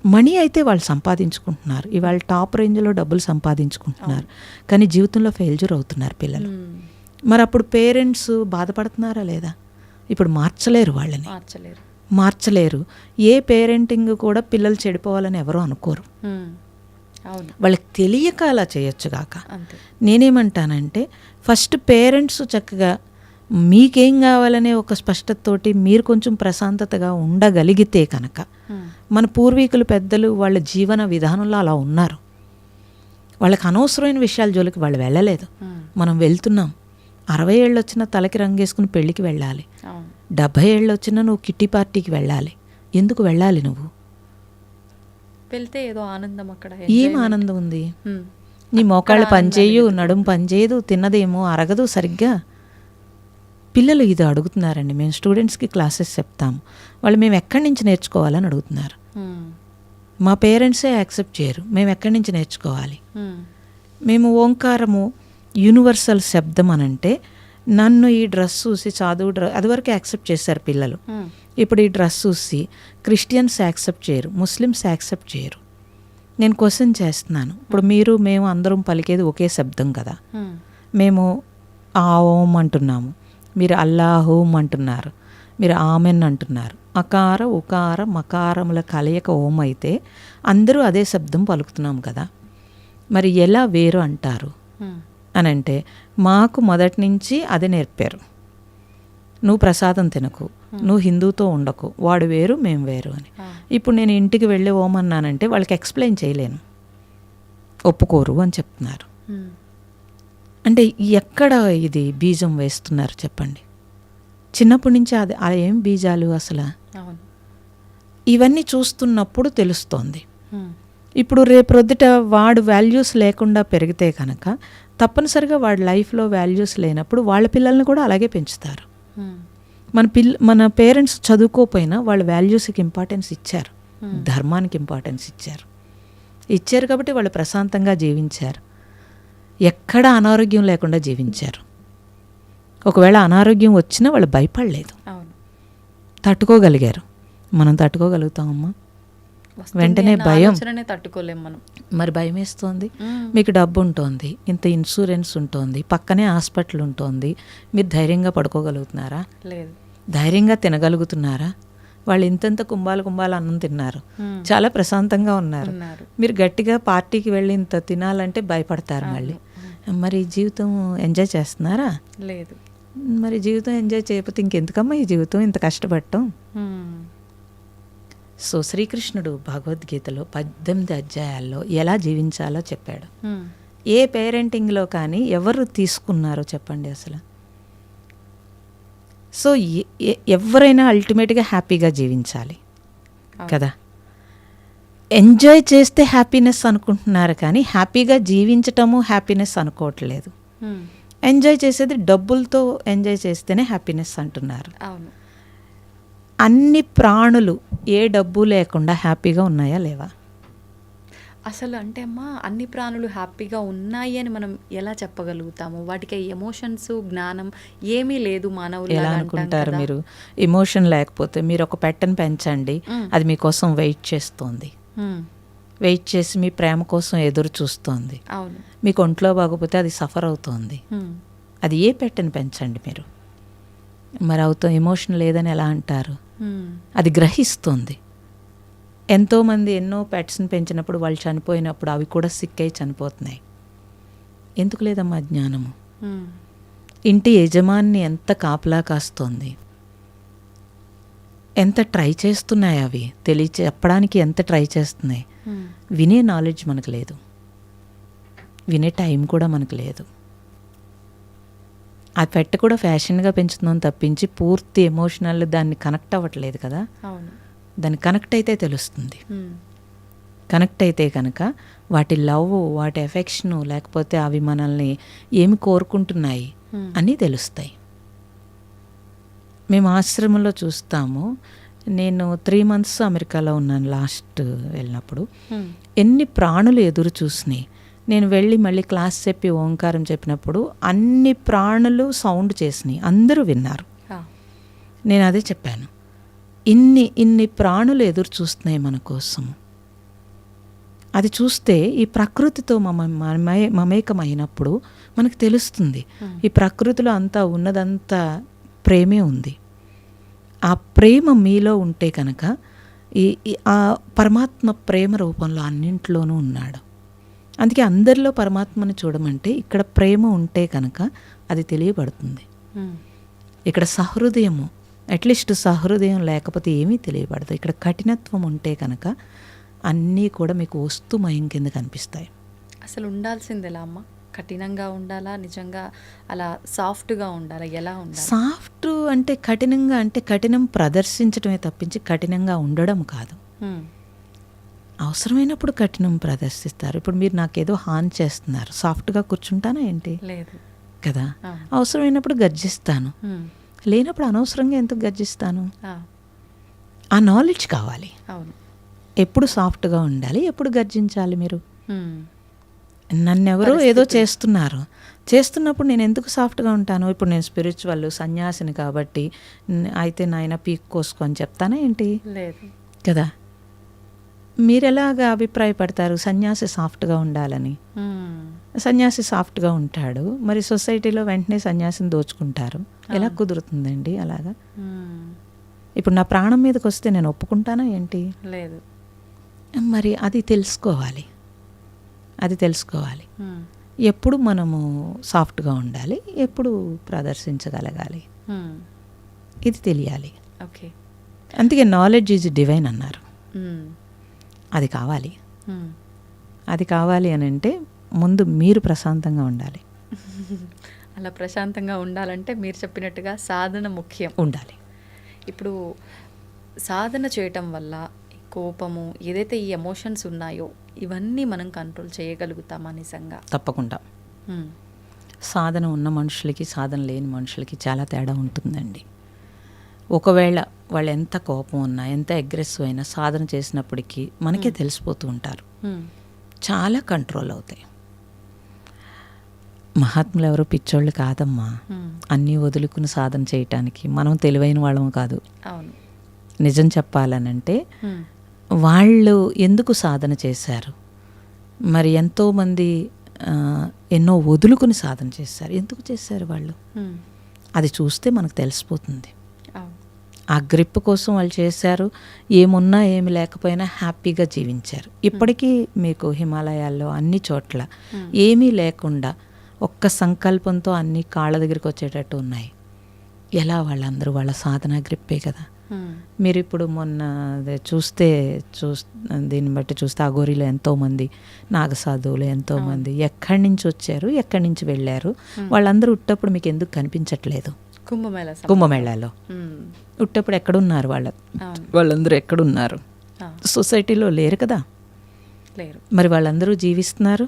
మనీ అయితే వాళ్ళు సంపాదించుకుంటున్నారు, ఇవాళ టాప్ రేంజ్లో డబ్బులు సంపాదించుకుంటున్నారు, కానీ జీవితంలో ఫెయిల్యూర్ అవుతున్నారు పిల్లలు. మరి అప్పుడు పేరెంట్స్ బాధపడుతున్నారా లేదా? ఇప్పుడు మార్చలేరు, వాళ్ళని మార్చలేరు. ఏ పేరెంటింగ్ కూడా పిల్లలు చెడిపోవాలని ఎవరూ అనుకోరు, వాళ్ళకి తెలియక అలా చేయొచ్చుగాక. నేనేమంటానంటే ఫస్ట్ పేరెంట్స్ చక్కగా మీకేం కావాలనే ఒక స్పష్టతతోటి మీరు కొంచెం ప్రశాంతతగా ఉండగలిగితే కనుక, మన పూర్వీకులు పెద్దలు వాళ్ళ జీవన విధానంలో అలా ఉన్నారు, వాళ్ళకి అనవసరమైన విషయాల జోలికి వాళ్ళు వెళ్ళలేదు. మనం వెళ్తున్నాం, 60 ఏళ్ళు వచ్చినా తలకి రంగేసుకుని పెళ్ళికి వెళ్ళాలి, 70 ఏళ్ళు వచ్చినా నువ్వు కిట్టి పార్టీకి వెళ్ళాలి. ఎందుకు వెళ్ళాలి? నువ్వు వెళ్తే ఏదో ఆనందం, అక్కడ ఏం ఆనందం ఉంది? నీ మోకాళ్ళు పనిచేయు, నడుము పనిచేయదు, తిన్నదేమో అరగదు సరిగ్గా. పిల్లలు ఇది అడుగుతున్నారండి. మేము స్టూడెంట్స్కి క్లాసెస్ చెప్తాము, వాళ్ళు మేము ఎక్కడి నుంచి నేర్చుకోవాలని అడుగుతున్నారు. మా పేరెంట్సే యాక్సెప్ట్ చేయరు, మేము ఎక్కడి నుంచి నేర్చుకోవాలి? మేము ఓంకారము యూనివర్సల్ శబ్దం అనంటే, నన్ను ఈ డ్రెస్ చూసి అదివరకు యాక్సెప్ట్ చేశారు పిల్లలు. ఇప్పుడు ఈ డ్రెస్ చూసి క్రిస్టియన్స్ యాక్సెప్ట్ చేయరు, ముస్లిమ్స్ యాక్సెప్ట్ చేయరు. నేను క్వశ్చన్ చేస్తున్నాను, ఇప్పుడు మీరు మేము అందరం పలికేది ఒకే శబ్దం కదా. మేము ఆ ఓం అంటున్నాము, మీరు అల్లాహూమ్ అంటున్నారు, మీరు ఆమెన్ అంటున్నారు. అకార ఉకార మకారముల కలయిక ఓం అయితే అందరూ అదే శబ్దం పలుకుతున్నాం కదా. మరి ఎలా వేరు అంటారు అని అంటే, మాకు మొదటి నుంచి అదే నేర్పారు. నువ్వు ప్రసాదం తినకు, నువ్వు హిందూతో ఉండకు, వాడు వేరు మేము వేరు అని. ఇప్పుడు నేను ఇంటికి వెళ్ళి ఓం అన్నానంటే వాళ్ళకి ఎక్స్ప్లెయిన్ చేయలేను, ఒప్పుకోరు అని చెప్తున్నారు. అంటే ఎక్కడ ఇది బీజం వేస్తున్నారు చెప్పండి? చిన్నప్పటి నుంచి అది ఏం బీజాలు అసలు? ఇవన్నీ చూస్తున్నప్పుడు తెలుస్తోంది. ఇప్పుడు రేపొద్దుట వాడు వాల్యూస్ లేకుండా పెరిగితే కనుక తప్పనిసరిగా వాడి లైఫ్లో వాల్యూస్ లేనప్పుడు వాళ్ళ పిల్లల్ని కూడా అలాగే పెంచుతారు. మన పేరెంట్స్ చదువుకోపోయినా వాళ్ళ వాల్యూస్కి ఇంపార్టెన్స్ ఇచ్చారు, ధర్మానికి ఇంపార్టెన్స్ ఇచ్చారు కాబట్టి వాళ్ళు ప్రశాంతంగా జీవించారు, ఎక్కడ అనారోగ్యం లేకుండా జీవించారు. ఒకవేళ అనారోగ్యం వచ్చినా వాళ్ళు భయపడలేదు, తట్టుకోగలిగారు. మనం తట్టుకోగలుగుతామమ్మా? వెంటనే భయం, తట్టుకోలేము మనం. మరి భయం వేస్తుంది. మీకు డబ్బు ఉంటుంది, ఇంత ఇన్సూరెన్స్ ఉంటుంది, పక్కనే హాస్పిటల్ ఉంటుంది, మీరు ధైర్యంగా పడుకోగలుగుతున్నారా? లేదు. ధైర్యంగా తినగలుగుతున్నారా? వాళ్ళు ఇంతంత కుంభాలు అన్నం తిన్నారు, చాలా ప్రశాంతంగా ఉన్నారు. మీరు గట్టిగా పార్టీకి వెళ్ళి ఇంత తినాలంటే భయపడతారు మళ్ళీ. మరి జీవితం ఎంజాయ్ చేస్తున్నారా? లేదు. మరి జీవితం ఎంజాయ్ చేయకపోతే ఇంకెందుకమ్మా ఈ జీవితం, ఇంత కష్టపడటం? సో శ్రీకృష్ణుడు భగవద్గీతలో 18 అధ్యాయాల్లో ఎలా జీవించాలో చెప్పాడు. ఏ పేరెంటింగ్లో కానీ ఎవరు తీసుకున్నారో చెప్పండి అసలు? సో ఎవరైనా అల్టిమేట్గా హ్యాపీగా జీవించాలి కదా. ఎంజాయ్ చేస్తే హ్యాపీనెస్ అనుకుంటున్నారు కానీ హ్యాపీగా జీవించటము హ్యాపీనెస్ అనుకోవట్లేదు. ఎంజాయ్ చేసేది డబ్బులతో ఎంజాయ్ చేస్తేనే హ్యాపీనెస్ అంటున్నారు. అన్ని ప్రాణులు ఏ డబ్బు లేకుండా హ్యాపీగా ఉన్నాయా లేవా? అసలు అంటే అమ్మా, అన్ని ప్రాణులు హ్యాపీగా ఉన్నాయి అని మనం ఎలా చెప్పగలుగుతాము? వాటికి ఎమోషన్స్, జ్ఞానం ఏమీ లేదు మానవులు. ఎలా అనుకుంటారు మీరు? ఎమోషన్ లేకపోతే మీరు ఒక పెట్టుని పెంచండి, అది మీకోసం వెయిట్ చేస్తోంది, వెయిట్ చేసి మీ ప్రేమ కోసం ఎదురు చూస్తోంది. అవును. మీకు ఒంట్లో బాగోపోతే అది సఫర్ అవుతోంది. అది ఏ పెట్టుని పెంచండి మీరు, మరి ఎమోషన్ లేదని ఎలా అంటారు? అది గ్రహిస్తుంది. ఎంతోమంది ఎన్నో పెట్స్ని పెంచినప్పుడు వాళ్ళు చనిపోయినప్పుడు అవి కూడా సిక్ అయి చనిపోతున్నాయి. ఎందుకు లేదమ్మా జ్ఞానము? ఇంటి యజమాని ఎంత కాపలా కాస్తోంది, ఎంత ట్రై చేస్తున్నాయి, అవి చెప్పడానికి ఎంత ట్రై చేస్తున్నాయి. వినే నాలెడ్జ్ మనకు లేదు, వినే టైం కూడా మనకు లేదు. ఆ పెట్ కూడా ఫ్యాషన్గా పెంచుతున్నాం తప్పించి పూర్తి ఎమోషనల్ దాన్ని కనెక్ట్ అవ్వట్లేదు కదా. దాన్ని కనెక్ట్ అయితే తెలుస్తుంది. కనెక్ట్ అయితే కనుక వాటి లవ్, వాటి ఎఫెక్షను, లేకపోతే అవి మనల్ని ఏమి కోరుకుంటున్నాయి అని తెలుస్తాయి. మేము ఆశ్రమంలో చూస్తాము. నేను 3 months అమెరికాలో ఉన్నాను లాస్ట్ వెళ్ళినప్పుడు. ఎన్ని ప్రాణులు ఎదురు చూసినాయి. నేను వెళ్ళి మళ్ళీ క్లాస్ చెప్పి ఓంకారం చెప్పినప్పుడు అన్ని ప్రాణులు సౌండ్ చేసినాయి, అందరూ విన్నారు. నేను అదే చెప్పాను, ఇన్ని ప్రాణులు ఎదురు చూస్తున్నాయి మన కోసం. అది చూస్తే ఈ ప్రకృతితో మమేకమైనప్పుడు మనకు తెలుస్తుంది ఈ ప్రకృతిలో అంతా ఉన్నదంతా ప్రేమే ఉంది. ఆ ప్రేమ మీలో ఉంటే కనుక ఆ పరమాత్మ ప్రేమ రూపంలో అన్నింటిలోనూ ఉన్నాడు. అందుకే అందరిలో పరమాత్మని చూడమంటే ఇక్కడ ప్రేమ ఉంటే కనుక అది తెలియబడుతుంది. ఇక్కడ సహృదయము, అట్లీస్ట్ సహృదయం లేకపోతే ఏమీ తెలియబడదు. ఇక్కడ కఠినత్వం ఉంటే కనుక అన్నీ కూడా మీకు వస్తుమయం కింద కనిపిస్తాయి. అసలు ఉండాల్సింది ఎలా అమ్మ? కఠినంగా ఉండాలా, నిజంగా అలా సాఫ్ట్గా ఉండాలా? ఎలా ఉండాలి? సాఫ్ట్ అంటే కఠినంగా అంటే కఠినం ప్రదర్శించడమే తప్పించి కఠినంగా ఉండడం కాదు. అవసరమైనప్పుడు కఠినం ప్రదర్శిస్తారు. ఇప్పుడు మీరు నాకేదో హాని చేస్తున్నారు, సాఫ్ట్గా కూర్చుంటానా ఏంటి? లేదు కదా. అవసరమైనప్పుడు గర్జిస్తాను, లేనప్పుడు అనవసరంగా ఎందుకు గర్జిస్తాను? ఆ నాలెడ్జ్ కావాలి. అవును. ఎప్పుడు సాఫ్ట్గా ఉండాలి, ఎప్పుడు గర్జించాలి. మీరు నన్నెవరో ఏదో చేస్తున్నప్పుడు నేను ఎందుకు సాఫ్ట్గా ఉంటాను? ఇప్పుడు నేను స్పిరిచువల్ సన్యాసిని కాబట్టి అయితే నాయన పీక్ కోసుకో అని చెప్తానా ఏంటి? లేదు కదా. మీరెలాగా అభిప్రాయపడతారు సన్యాసి సాఫ్ట్గా ఉండాలని? సన్యాసి సాఫ్ట్గా ఉంటాడు, మరి సొసైటీలో వెంటనే సన్యాసిని దోచుకుంటారు. ఎలా కుదురుతుందండి అలాగా? ఇప్పుడు నా ప్రాణం మీదకి వస్తే నేను ఒప్పుకుంటానా ఏంటి? లేదు. మరి అది తెలుసుకోవాలి. ఎప్పుడు మనము సాఫ్ట్గా ఉండాలి, ఎప్పుడు ప్రదర్శించగలగాలి, ఇది తెలియాలి. ఓకే. అందుకే నాలెడ్జ్ ఈజ్ డివైన్ అన్నారు. అది కావాలి అని అంటే ముందు మీరు ప్రశాంతంగా ఉండాలి. అలా ప్రశాంతంగా ఉండాలంటే మీరు చెప్పినట్టుగా సాధన ముఖ్యం. ఉండాలి. ఇప్పుడు సాధన చేయటం వల్ల కోపము, ఏదైతే ఈ ఎమోషన్స్ ఉన్నాయో ఇవన్నీ మనం కంట్రోల్ చేయగలుగుతామా నిజంగా? తప్పకుండా. సాధన ఉన్న మనుషులకి, సాధన లేని మనుషులకి చాలా తేడా ఉంటుందండి. ఒకవేళ వాళ్ళు ఎంత కోపం ఉన్నా, ఎంత అగ్రెసివ్ అయినా సాధన చేసినప్పటికీ మనకే తెలిసిపోతూ ఉంటారు. చాలా కంట్రోల్ అవుతాయి. మహాత్ములు ఎవరో పిచ్చోళ్ళు కాదమ్మా. అన్నీ వదులుకుని సాధన చేయటానికి మనం తెలివైన వాళ్ళము కాదు. అవును. నిజం చెప్పాలనంటే వాళ్ళు ఎందుకు సాధన చేశారు? మరి ఎంతోమంది ఎన్నో వదులుకుని సాధన చేశారు. ఎందుకు చేశారు వాళ్ళు? అది చూస్తే మనకు తెలిసిపోతుంది. ఆ గ్రిప్ కోసం వాళ్ళు చేశారు. ఏమున్నా ఏమి లేకపోయినా హ్యాపీగా జీవించారు. ఇప్పటికీ మీకు హిమాలయాల్లో అన్ని చోట్ల ఏమీ లేకుండా ఒక్క సంకల్పంతో అన్ని కాళ్ళ దగ్గరికి వచ్చేటట్టు ఉన్నాయి. ఎలా? వాళ్ళందరూ వాళ్ళ సాధన గ్రిప్పే కదా. మీరు ఇప్పుడు మొన్న దీన్ని బట్టి చూస్తే అఘోరీలో ఎంతోమంది నాగసాధువులు ఎంతోమంది ఎక్కడి నుంచి వచ్చారు, ఎక్కడి నుంచి వెళ్ళారు, వాళ్ళందరూ ఉట్టప్పుడు మీకు ఎందుకు కనిపించట్లేదు? కుంభమేళాలో ఉట్టప్పుడు ఎక్కడున్నారు వాళ్ళందరూ ఎక్కడున్నారు? సొసైటీలో లేరు కదా. మరి వాళ్ళందరూ జీవిస్తున్నారు.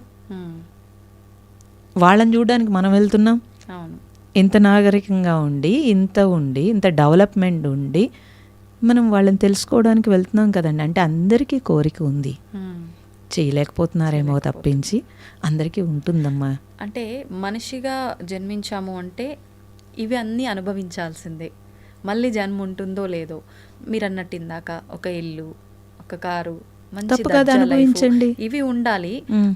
వాళ్ళని చూడడానికి మనం వెళ్తున్నాం. ఇంత నాగరికంగా ఉండి ఇంత డెవలప్మెంట్ ఉండి మనం వాళ్ళని తెలుసుకోవడానికి వెళ్తున్నాం కదండి. అంటే అందరికీ కోరిక ఉంది, చేయలేకపోతున్నారేమో తప్పించి అందరికీ ఉంటుందమ్మా. అంటే మనిషిగా జన్మించాము అంటే ఇవి అన్నీ అనుభవించాల్సిందే. మళ్ళీ జన్మ ఉంటుందో లేదో, మీరు అన్నట్టు ఇందాక ఒక ఇల్లు, ఒక కారు, అనుభవించండి, ఇవి ఉండాలి.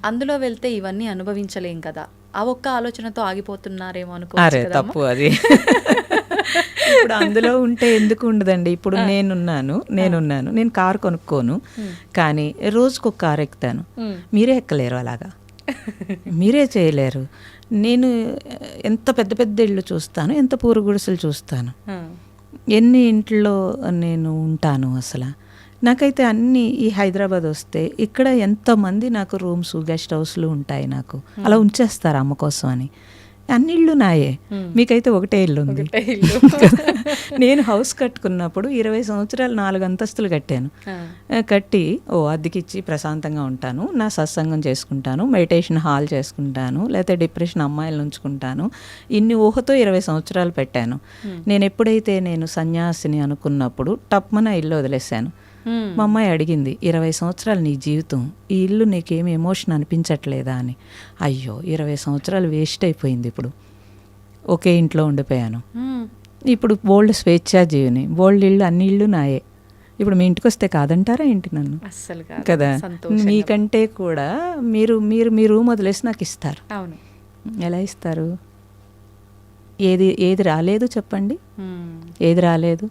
అందులో వెళ్తే ఇవన్నీ అనుభవించలేం కదా. ఆ ఒక్క ఆలోచనతో ఆగిపోతున్నారేమో అనుకోవచ్చు. తప్పు అది. ఇప్పుడు అందులో ఉంటే ఎందుకు ఉండదండి? ఇప్పుడు నేను కారు కొనుక్కోను, కానీ రోజుకు ఒక కారు ఎక్కుతాను. మీరే ఎక్కలేరు అలాగా, మీరే చేయలేరు. నేను ఎంత పెద్ద పెద్ద ఇళ్ళు చూస్తాను, ఎంత పూరు గుడిసెలు చూస్తాను, ఎన్ని ఇంట్లో నేను ఉంటాను. అసలు నాకైతే అన్నీ ఈ హైదరాబాద్ వస్తే ఇక్కడ ఎంతోమంది నాకు రూమ్స్, గెస్ట్ హౌస్లు ఉంటాయి. నాకు అలా ఉంచేస్తారు అమ్మ కోసం అని. అన్ని ఇళ్ళు నాయే, మీకైతే ఒకటే ఇల్లు ఉంది. నేను హౌస్ కట్టుకున్నప్పుడు 20 సంవత్సరాలు 4 అంతస్తులు కట్టాను. కట్టి అద్దెకిచ్చి ప్రశాంతంగా ఉంటాను, నా సత్సంగం చేసుకుంటాను, మెడిటేషన్ హాల్ చేసుకుంటాను, లేకపోతే డిప్రెషన్ అమ్మాయిలను ఉంచుకుంటాను. ఇన్ని ఊహతో 20 సంవత్సరాలు పెట్టాను. నేను ఎప్పుడైతే సన్యాసిని అనుకున్నప్పుడు టప్మన ఇల్లు వదిలేశాను. మా అమ్మాయి అడిగింది, 20 సంవత్సరాలు నీ జీవితం, ఈ ఇల్లు నీకేమి ఎమోషన్ అనిపించట్లేదా అని. అయ్యో, 20 సంవత్సరాలు వేస్ట్ అయిపోయింది. ఇప్పుడు ఒకే ఇంట్లో ఉండిపోయాను. ఇప్పుడు బోల్డ్ స్వేచ్ఛాజీవిని, బోల్డ్ ఇళ్ళు, అన్ని ఇళ్ళు నాయే. ఇప్పుడు మీ ఇంటికి వస్తే కాదంటారా ఏంటి నన్ను? అస్సలు కదా. మీకంటే కూడా మీరు మీ రూమ్ వదిలేసి నాకు ఇస్తారు. అవును. ఎలా ఇస్తారు? ఏది రాలేదు చెప్పండి? ఏది రాలేదు?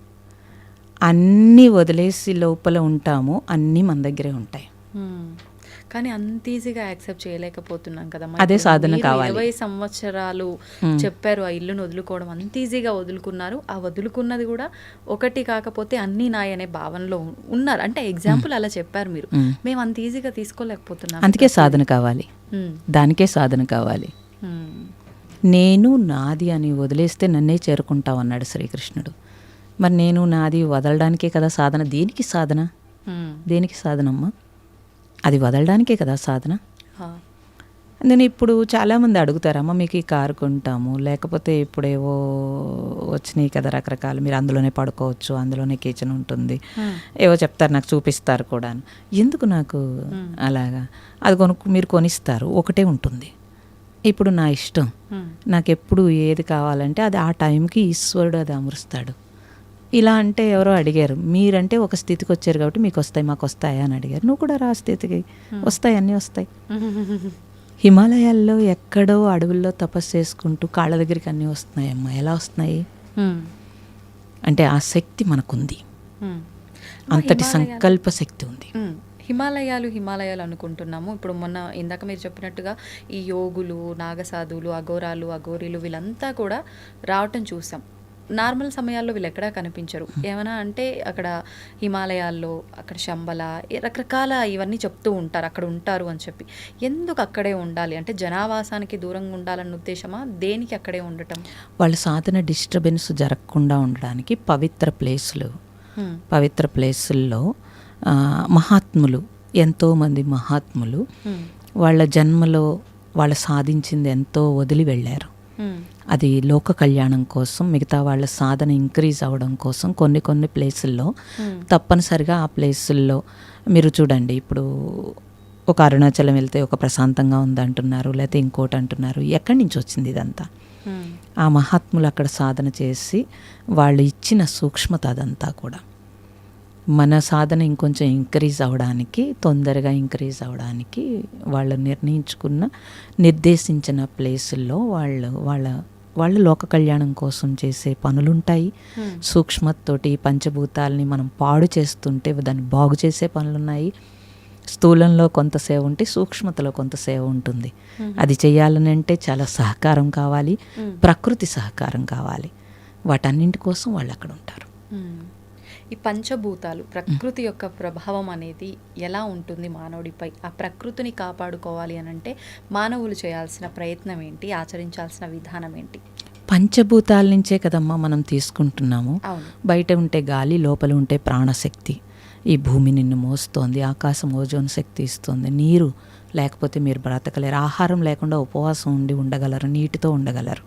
అన్నీ వదిలేసి లోపల ఉంటాము, అన్నీ మన దగ్గరే ఉంటాయి. కానీ అంత ఈజీగా యాక్సెప్ట్ చేయలేకపోతున్నాం కదా. అదే సాధన కావాలి. 20 సంవత్సరాలు చెప్పారు ఆ ఇల్లును వదులుకోవడం, అంత ఈజీగా వదులుకున్నారు. ఆ వదులుకున్నది కూడా ఒకటి కాకపోతే అన్నీ నాయ అనే భావనలో ఉన్నారు. అంటే ఎగ్జాంపుల్ అలా చెప్పారు మీరు. మేము అంత ఈజీగా తీసుకోలేకపోతున్నాం. అందుకే సాధన కావాలి, దానికే సాధన కావాలి. నేను నాది అని వదిలేస్తే నన్నే చేరుకుంటావు అన్నాడు శ్రీకృష్ణుడు. మరి నేను నాది వదలడానికే కదా సాధన. దేనికి సాధన? దేనికి సాధనమ్మా? అది వదలడానికే కదా సాధన. నేను ఇప్పుడు చాలామంది అడుగుతారమ్మా, మీకు ఈ కారు కొంటాము, లేకపోతే ఇప్పుడేవో వచ్చినాయి కదా రకరకాలు, మీరు అందులోనే పడుకోవచ్చు, అందులోనే కిచెన్ ఉంటుంది, ఏవో చెప్తారు, నాకు చూపిస్తారు కూడా. ఎందుకు నాకు అలాగా? అది మీరు కొనిస్తారు, ఒకటే ఉంటుంది. ఇప్పుడు నా ఇష్టం, నాకు ఎప్పుడు ఏది కావాలంటే అది ఆ టైంకి ఈశ్వరుడు అది అమరుస్తాడు. ఇలా అంటే ఎవరో అడిగారు, మీరంటే ఒక స్థితికి వచ్చారు కాబట్టి మీకు వస్తాయి, మాకు వస్తాయా అని అడిగారు. నువ్వు కూడా రా స్థితికి, వస్తాయి, అన్నీ వస్తాయి. హిమాలయాల్లో ఎక్కడో అడవుల్లో తపస్సు చేసుకుంటూ కాళ్ళ దగ్గరికి అన్నీ వస్తున్నాయమ్మా. ఎలా వస్తున్నాయి? అంటే ఆ శక్తి మనకుంది, అంతటి సంకల్ప శక్తి ఉంది. హిమాలయాలు అనుకుంటున్నాము. ఇప్పుడు మొన్న ఇందాక మీరు చెప్పినట్టుగా ఈ యోగులు, నాగసాధువులు, అఘోరాలు, అఘోరీలు వీళ్ళంతా కూడా రావటం చూసాం. నార్మల్ సమయాల్లో వీళ్ళు ఎక్కడా కనిపించరు. ఏమైనా అంటే అక్కడ హిమాలయాల్లో అక్కడ శంబల రకరకాల ఇవన్నీ చెప్తూ ఉంటారు, అక్కడ ఉంటారు అని చెప్పి. ఎందుకు అక్కడే ఉండాలి అంటే జనావాసానికి దూరంగా ఉండాలన్న ఉద్దేశమా? దేనికి అక్కడే ఉండటం? వాళ్ళ సాధన డిస్టర్బెన్స్ జరగకుండా ఉండడానికి పవిత్ర ప్లేసుల్లో మహాత్ములు, ఎంతోమంది మహాత్ములు వాళ్ళ జన్మలో వాళ్ళు సాధించింది ఎంతో వదిలి వెళ్ళారు. అది లోక కళ్యాణం కోసం, మిగతా వాళ్ళ సాధన ఇంక్రీజ్ అవ్వడం కోసం కొన్ని ప్లేసుల్లో తప్పనిసరిగా ఆ ప్లేసుల్లో మీరు చూడండి. ఇప్పుడు ఒక అరుణాచలం వెళ్తే ఒక ప్రశాంతంగా ఉందంటున్నారు, లేకపోతే ఇంకోటి అంటున్నారు. ఎక్కడి నుంచి వచ్చింది ఇదంతా? ఆ మహాత్ములు అక్కడ సాధన చేసి వాళ్ళు ఇచ్చిన సూక్ష్మత అదంతా కూడా. మన సాధన ఇంకొంచెం తొందరగా ఇంక్రీజ్ అవ్వడానికి వాళ్ళు నిర్దేశించిన ప్లేసుల్లో వాళ్ళు లోక కళ్యాణం కోసం చేసే పనులుంటాయి. సూక్ష్మతతోటి పంచభూతాలని మనం పాడు చేస్తుంటే దాన్ని బాగు చేసే పనులున్నాయి. స్థూలంలో కొంత సేవ ఉంటే సూక్ష్మతలో కొంత సేవ ఉంటుంది. అది చేయాలని అంటే చాలా సహకారం కావాలి, ప్రకృతి సహకారం కావాలి. వాటన్నింటి కోసం వాళ్ళు అక్కడ ఉంటారు. ఈ పంచభూతాలు, ప్రకృతి యొక్క ప్రభావం అనేది ఎలా ఉంటుంది మానవుడిపై? ఆ ప్రకృతిని కాపాడుకోవాలి అని అంటే మానవులు చేయాల్సిన ప్రయత్నం ఏంటి, ఆచరించాల్సిన విధానం ఏంటి? పంచభూతాల నుంచే కదమ్మా మనం తీసుకుంటున్నాము. బయట ఉంటే గాలి, లోపల ఉంటే ప్రాణశక్తి. ఈ భూమి నిన్ను మోస్తోంది, ఆకాశం ఓజోన్ శక్తి ఇస్తుంది. నీరు లేకపోతే మీరు బ్రతకలేరు. ఆహారం లేకుండా ఉపవాసం ఉండగలరు, నీటితో ఉండగలరు.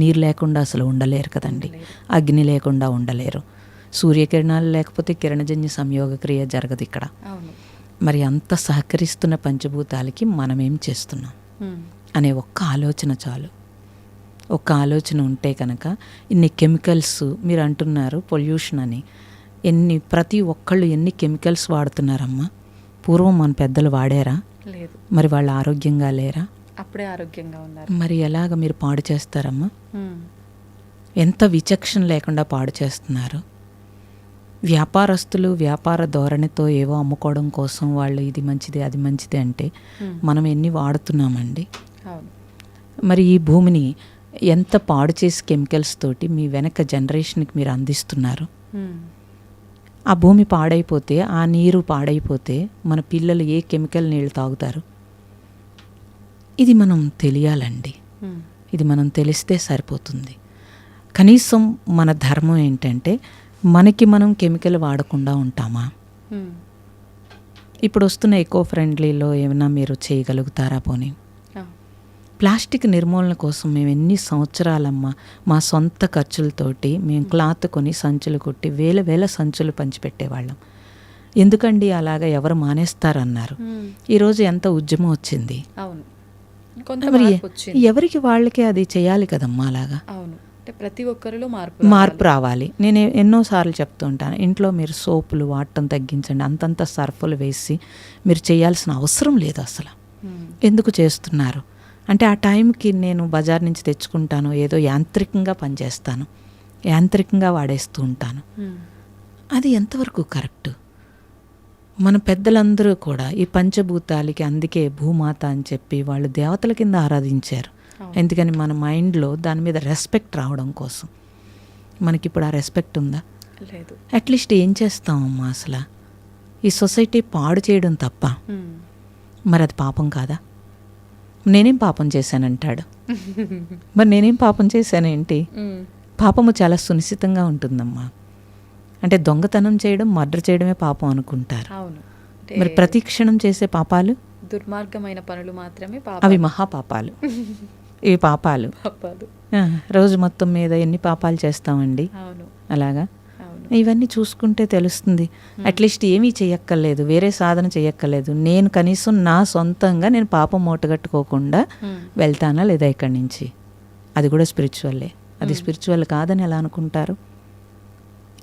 నీరు లేకుండా అసలు ఉండలేరు కదండి. అగ్ని లేకుండా ఉండలేరు. సూర్యకిరణాలు లేకపోతే కిరణజన్య సంయోగ క్రియ జరగదు ఇక్కడ. మరి అంత సహకరిస్తున్న పంచభూతాలకి మనమేం చేస్తున్నాం అనే ఒక్క ఆలోచన చాలు. ఒక్క ఆలోచన ఉంటే కనుక ఇన్ని కెమికల్స్ మీరు అంటున్నారు పొల్యూషన్ అని, ప్రతి ఒక్కళ్ళు ఎన్ని కెమికల్స్ వాడుతున్నారమ్మా. పూర్వం మన పెద్దలు వాడారా? లేదు. మరి వాళ్ళు ఆరోగ్యంగా లేరా? అప్పుడే ఆరోగ్యంగా ఉన్నారు. మరి ఎలాగ మీరు పాడు చేస్తారమ్మా? ఎంత విచక్షణ లేకుండా పాడు చేస్తున్నారు. వ్యాపారస్తులు వ్యాపార ధోరణితో ఏవో అమ్ముకోవడం కోసం వాళ్ళు ఇది మంచిది అది మంచిది అంటే మనం ఎన్ని వాడుతున్నామండి. మరి ఈ భూమిని ఎంత పాడు చేసి కెమికల్స్ తోటి మీ వెనక జనరేషన్కి మీరు అందిస్తున్నారు. ఆ భూమి పాడైపోతే, ఆ నీరు పాడైపోతే మన పిల్లలు ఏ కెమికల్ నీళ్ళు తాగుతారు? ఇది మనం తెలియాలండి. ఇది మనం తెలిస్తే సరిపోతుంది. కనీసం మన ధర్మం ఏంటంటే మనకి మనం కెమికల్ వాడకుండా ఉంటామా? ఇప్పుడు వస్తున్న ఎకో ఫ్రెండ్లీలో ఏమైనా మీరు చేయగలుగుతారా? పోనీ ప్లాస్టిక్ నిర్మూలన కోసం మేము ఎన్ని సంవత్సరాలమ్మా మా సొంత ఖర్చులతోటి మేము క్లాత్ కొని సంచులు కుట్టి వేల సంచులు పంచిపెట్టేవాళ్ళం. ఎందుకండి అలాగా ఎవరు మానేస్తారన్నారు. ఈరోజు ఎంత ఉద్యమం వచ్చింది. మరి ఎవరికి వాళ్ళకి అది చేయాలి కదమ్మా. అలాగా ప్రతి ఒక్కరిలో మార్పు రావాలి. నేను ఎన్నోసార్లు చెప్తూ ఉంటాను, ఇంట్లో మీరు సోపులు వాడటం తగ్గించండి. అంతంత సర్ఫులు వేసి మీరు చేయాల్సిన అవసరం లేదు అసలు. ఎందుకు చేస్తున్నారు అంటే ఆ టైంకి నేను బజార్ నుంచి తెచ్చుకుంటాను, ఏదో యాంత్రికంగా పనిచేస్తాను, యాంత్రికంగా వాడేస్తూ ఉంటాను. అది ఎంతవరకు కరెక్ట్? మన పెద్దలందరూ కూడా ఈ పంచభూతాలకి అందుకే భూమాత అని చెప్పి వాళ్ళు దేవతల కింద ఆరాధించారు. ఎందుకని మన మైండ్లో దాని మీద రెస్పెక్ట్ రావడం కోసం. మనకిప్పుడు ఆ రెస్పెక్ట్ ఉందా? లేదు. అట్లీస్ట్ ఏం చేస్తామమ్మా అసలు? ఈ సొసైటీ పాడు చేయడం తప్ప మరి అది పాపం కాదా? నేనేం పాపం చేశానంటాడు. మరి నేనేం పాపం చేశానేంటి? పాపము చాలా సునిశ్చితంగా ఉంటుందమ్మా. అంటే దొంగతనం చేయడం, మర్డర్ చేయడమే పాపం అనుకుంటారు. మరి ప్రతి క్షణం చేసే పాపాలు, దుర్మార్గమైన పనులు మాత్రమే అవి మహాపాపాలు. ఇవి పాపాలు. రోజు మొత్తం మీద ఎన్ని పాపాలు చేస్తామండి. అలాగా ఇవన్నీ చూసుకుంటే తెలుస్తుంది. అట్లీస్ట్ ఏమీ చెయ్యక్కర్లేదు, వేరే సాధన చెయ్యక్కర్లేదు. నేను కనీసం నా సొంతంగా నేను పాపం మూటగట్టుకోకుండా వెళ్తానా లేదా ఇక్కడి నుంచి? అది కూడా స్పిరిచువల్లే. అది స్పిరిచువల్ కాదని ఎలా అనుకుంటారు?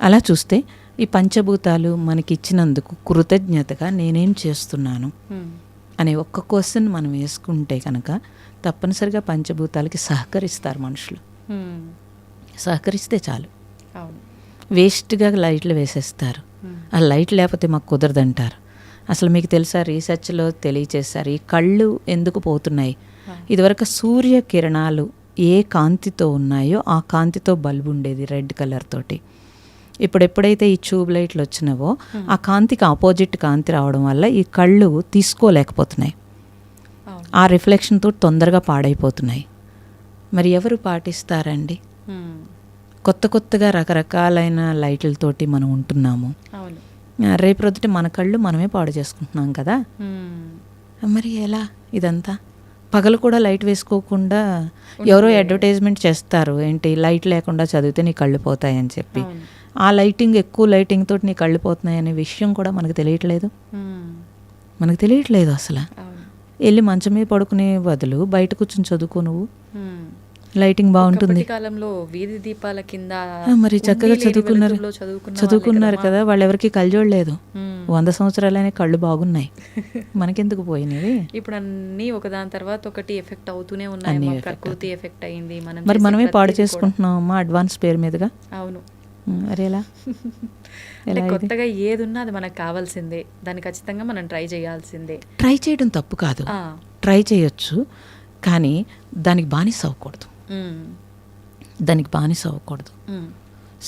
అలా చూస్తే ఈ పంచభూతాలు మనకిచ్చినందుకు కృతజ్ఞతగా నేనేం చేస్తున్నాను అనే ఒక్క క్వశ్చన్ మనం వేసుకుంటే కనుక తప్పనిసరిగా పంచభూతాలకి సహకరిస్తారు మనుషులు. సహకరిస్తే చాలు. వేస్ట్గా లైట్లు వేసేస్తారు. ఆ లైట్ లేకపోతే మాకు కుదరదంటారు. అసలు మీకు తెలుసా, రీసెర్చ్లో తెలియచేశారు ఈ కళ్ళు ఎందుకు పోతున్నాయి. ఇదివరకు సూర్యకిరణాలు ఏ కాంతితో ఉన్నాయో ఆ కాంతితో బల్బు ఉండేది రెడ్ కలర్ తోటి. ఇప్పుడు ఎప్పుడైతే ఈ ట్యూబ్ లైట్లు వచ్చినావో ఆ కాంతికి ఆపోజిట్ కాంతి రావడం వల్ల ఈ కళ్ళు తీసుకోలేకపోతున్నాయి. ఆ రిఫ్లెక్షన్తో తొందరగా పాడైపోతున్నాయి. మరి ఎవరు పాటిస్తారండి? కొత్త కొత్తగా రకరకాలైన లైట్లతోటి మనం ఉంటున్నాము. రేపు రొద్దుట మన కళ్ళు మనమే పాడు చేసుకుంటున్నాం కదా. మరి ఎలా ఇదంతా? పగలు కూడా లైట్ వేసుకోకుండా ఎవరో అడ్వర్టైజ్మెంట్ చేస్తారు, ఏంటి లైట్ లేకుండా చదివితే నీ కళ్ళు పోతాయని చెప్పి. ఆ లైటింగ్, ఎక్కువ లైటింగ్ తోటి నీ కళ్ళు పోతున్నాయి అనే విషయం కూడా మనకు తెలియట్లేదు. అసలు వెళ్ళి మంచం మీద పడుకునే బదులు బయట కూర్చొని చదువుకో నువ్వు, లైటింగ్ బాగుంటుంది. కాలంలో వీధి దీపాల కింద మరి చక్కగా చదువుకున్నారు కదా. వాళ్ళు ఎవరికి కళ్ళు చూడలేదు. 100 సంవత్సరాలనే కళ్ళు బాగున్నాయి, మనకెందుకు పోయినవి? ఇప్పుడు అన్ని ఒకదాని తర్వాత ఒకటి ఎఫెక్ట్ అవుతూనే ఉన్నాయి. ప్రకృతి ఎఫెక్ట్ అయింది, మరి మనమే పాడు చేసుకుంటున్నాం అమ్మా అడ్వాన్స్ పేరు మీదుగా. అవును. అరే ఎలా కొత్తగా ఏది ఉన్నా అది మనకు కావాల్సిందే, దాన్ని ఖచ్చితంగా మనం ట్రై చేయాల్సిందే. ట్రై చేయడం తప్పు కాదు, ట్రై చేయొచ్చు, కానీ దానికి బానిస అవ్వకూడదు.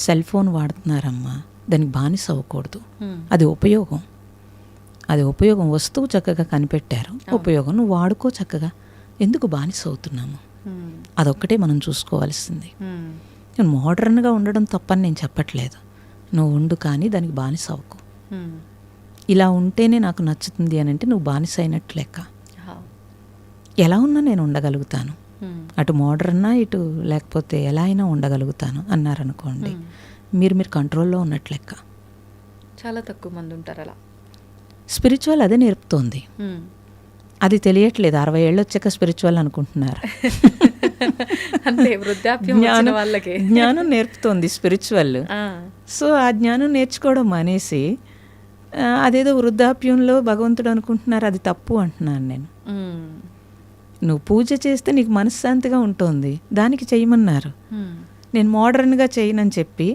సెల్ ఫోన్ వాడుతున్నారమ్మా, దానికి బానిస అవ్వకూడదు. అది ఉపయోగం వస్తువు చక్కగా కనిపెట్టారు, ఉపయోగం నువ్వు వాడుకో చక్కగా. ఎందుకు బానిస అవుతున్నాము? అదొక్కటే మనం చూసుకోవాల్సింది. నేను మోడర్న్గా ఉండడం తప్పని నేను చెప్పట్లేదు, నువ్వు ఉండు, కానీ దానికి బానిస అవ్వకు. ఇలా ఉంటేనే నాకు నచ్చుతుంది అని అంటే నువ్వు బానిస అయినట్టు లెక్క. ఎలా ఉన్నా నేను ఉండగలుగుతాను, అటు మోడర్నా ఇటు లేకపోతే ఎలా అయినా ఉండగలుగుతాను అన్నారనుకోండి, మీరు కంట్రోల్లో ఉన్నట్టు లెక్క. చాలా తక్కువ మంది ఉంటారు అలా. స్పిరిచువల్ అదే నేర్పుతోంది, అది తెలియట్లేదు. 60 ఏళ్ళు వచ్చాక స్పిరిచువల్ అనుకుంటున్నారు. జ్ఞానం నేర్పుతోంది స్పిరిచువల్. సో ఆ జ్ఞానం నేర్చుకోవడం మానేసి అదేదో వృద్ధాప్యంలో భగవంతుడు అనుకుంటున్నారు, అది తప్పు అంటున్నాను నేను. నువ్వు పూజ చేస్తే నీకు మనశ్శాంతిగా ఉంటుంది, దానికి చేయమన్నారు. నేను మోడర్న్గా చేయనని చెప్పి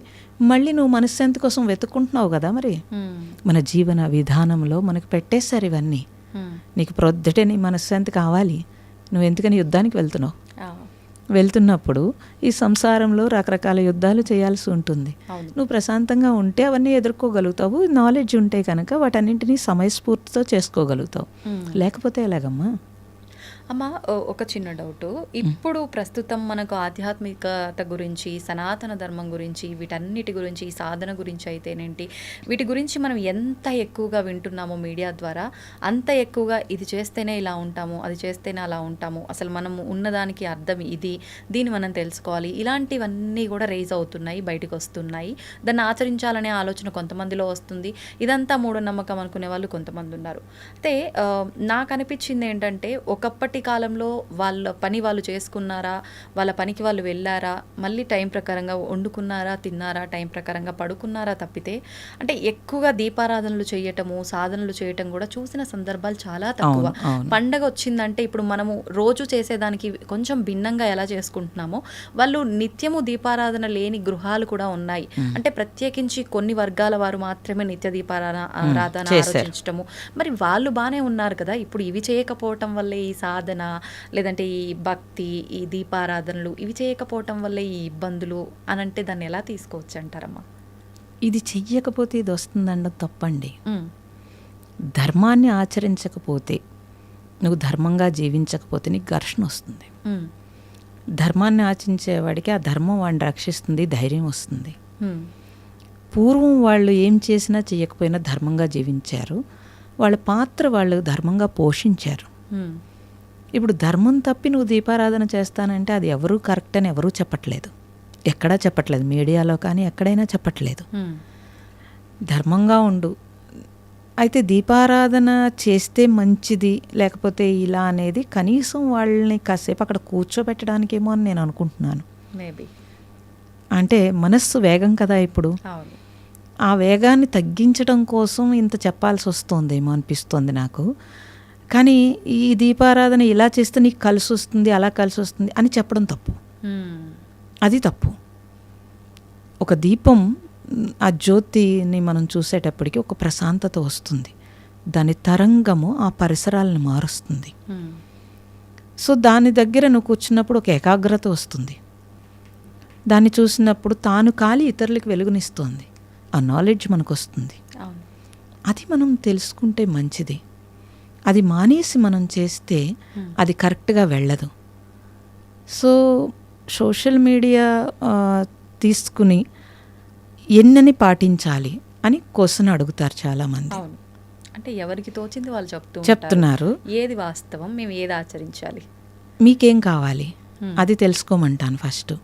మళ్ళీ నువ్వు మనశ్శాంతి కోసం వెతుక్కుంటున్నావు కదా. మరి మన జీవన విధానంలో మనకు పెట్టేశారు ఇవన్నీ. నీకు ప్రొద్దుటే నీ మనశ్శాంతి కావాలి, నువ్వు ఎందుకని యుద్ధానికి వెళ్తున్నప్పుడు ఈ సంసారంలో రకరకాల యుద్ధాలు చేయాల్సి ఉంటుంది. నువ్వు ప్రశాంతంగా ఉంటే అవన్నీ ఎదుర్కోగలుగుతావు. నాలెడ్జ్ ఉంటే కనుక వాటన్నింటినీ సమయస్ఫూర్తితో చేసుకోగలుగుతావు. లేకపోతే ఎలాగమ్మా? అమ్మ, ఒక చిన్న డౌట్. ఇప్పుడు ప్రస్తుతం మనకు ఆధ్యాత్మికత గురించి, సనాతన ధర్మం గురించి, వీటన్నిటి గురించి, సాధన గురించి అయితేనేంటి, వీటి గురించి మనం ఎంత ఎక్కువగా వింటున్నామో మీడియా ద్వారా, అంత ఎక్కువగా ఇది చేస్తేనే ఇలా ఉంటాము, అది చేస్తేనే అలా ఉంటాము, అసలు మనం ఉన్నదానికి అర్థం ఇది, దీన్ని మనం తెలుసుకోవాలి, ఇలాంటివన్నీ కూడా రేజ్ అవుతున్నాయి, బయటకు వస్తున్నాయి. దాన్ని ఆచరించాలనే ఆలోచన కొంతమందిలో వస్తుంది. ఇదంతా మూఢనమ్మకం అనుకునే వాళ్ళు కొంతమంది ఉన్నారు. అయితే నాకు అనిపించింది ఏంటంటే, ఒకప్పటి కాలంలో వాళ్ళ పని వాళ్ళు చేసుకున్నారా, వాళ్ళ పనికి వాళ్ళు వెళ్ళారా, మళ్ళీ టైం ప్రకారంగా వండుకున్నారా, తిన్నారా, టైం ప్రకారంగా పడుకున్నారా తప్పితే, అంటే ఎక్కువగా దీపారాధనలు చేయటము, సాధనలు చేయటం కూడా చూసిన సందర్భాలు చాలా తక్కువ. పండగ వచ్చిందంటే ఇప్పుడు మనము రోజు చేసేదానికి కొంచెం భిన్నంగా ఎలా చేసుకుంటున్నామో, వాళ్ళు నిత్యము దీపారాధన లేని గృహాలు కూడా ఉన్నాయి. అంటే ప్రత్యేకించి కొన్ని వర్గాల వారు మాత్రమే నిత్య దీపారాధన ఆలోచించటము. మరి వాళ్ళు బాగానే ఉన్నారు కదా, ఇప్పుడు ఇవి చేయకపోవటం వల్లే ఈ సాధన, లేదంటే ఈ భక్తి, ఈ దీపారాధనలు ఇవి చేయకపోవటం వల్ల ఈ ఇబ్బందులు అని అంటే దాన్ని ఎలా తీసుకోవచ్చు అంటారమ్మా? ఇది చెయ్యకపోతే ఇది వస్తుందన్న తప్పండి. ధర్మాన్ని ఆచరించకపోతే, నువ్వు ధర్మంగా జీవించకపోతే నీకు ఘర్షణ వస్తుంది. ధర్మాన్ని ఆచరించేవాడికి ఆ ధర్మం వాడిని రక్షిస్తుంది, ధైర్యం వస్తుంది. పూర్వం వాళ్ళు ఏం చేసినా చేయకపోయినా ధర్మంగా జీవించారు, వాళ్ళ పాత్ర వాళ్ళు ధర్మంగా పోషించారు. ఇప్పుడు ధర్మం తప్పి నువ్వు దీపారాధన చేస్తానంటే అది ఎవరూ కరెక్ట్ అని ఎవరూ చెప్పట్లేదు, ఎక్కడా చెప్పట్లేదు, మీడియాలో కానీ ఎక్కడైనా చెప్పట్లేదు. ధర్మంగా ఉండు. అయితే దీపారాధన చేస్తే మంచిది, లేకపోతే ఇలా అనేది కనీసం వాళ్ళని కాసేపు అక్కడ కూర్చోబెట్టడానికేమో అని నేను అనుకుంటున్నాను. మేబీ అంటే మనస్సు వేగం కదా ఇప్పుడు, ఆ వేగాన్ని తగ్గించడం కోసం ఇంత చెప్పాల్సి వస్తుందేమో అనిపిస్తుంది నాకు. కానీ ఈ దీపారాధన ఇలా చేస్తే నీకు కలిసి వస్తుంది, అలా కలిసి వస్తుంది అని చెప్పడం తప్పు. అది తప్పు. ఒక దీపం ఆ జ్యోతిని మనం చూసేటప్పటికి ఒక ప్రశాంతత వస్తుంది. దాని తరంగము ఆ పరిసరాలను మారుస్తుంది. సో దాని దగ్గర నువ్వు కూర్చున్నప్పుడు ఒక ఏకాగ్రత వస్తుంది. దాన్ని చూసినప్పుడు తాను కాలి ఇతరులకు వెలుగునిస్తుంది. ఆ నాలెడ్జ్ మనకు వస్తుంది. అది మనం తెలుసుకుంటే మంచిది. అది మానేసి మనం చేస్తే అది కరెక్ట్గా వెళ్ళదు. సో సోషల్ మీడియా తీసుకుని ఎన్నని పాటించాలి అని క్వశ్చన్ అడుగుతారు చాలామంది. అంటే ఎవరికి తోచింది వాళ్ళు చెప్తున్నారు. ఏది వాస్తవం, మేము ఏది ఆచరించాలి, మీకేం కావాలి అది తెలుసుకోమంటాను ఫస్ట్.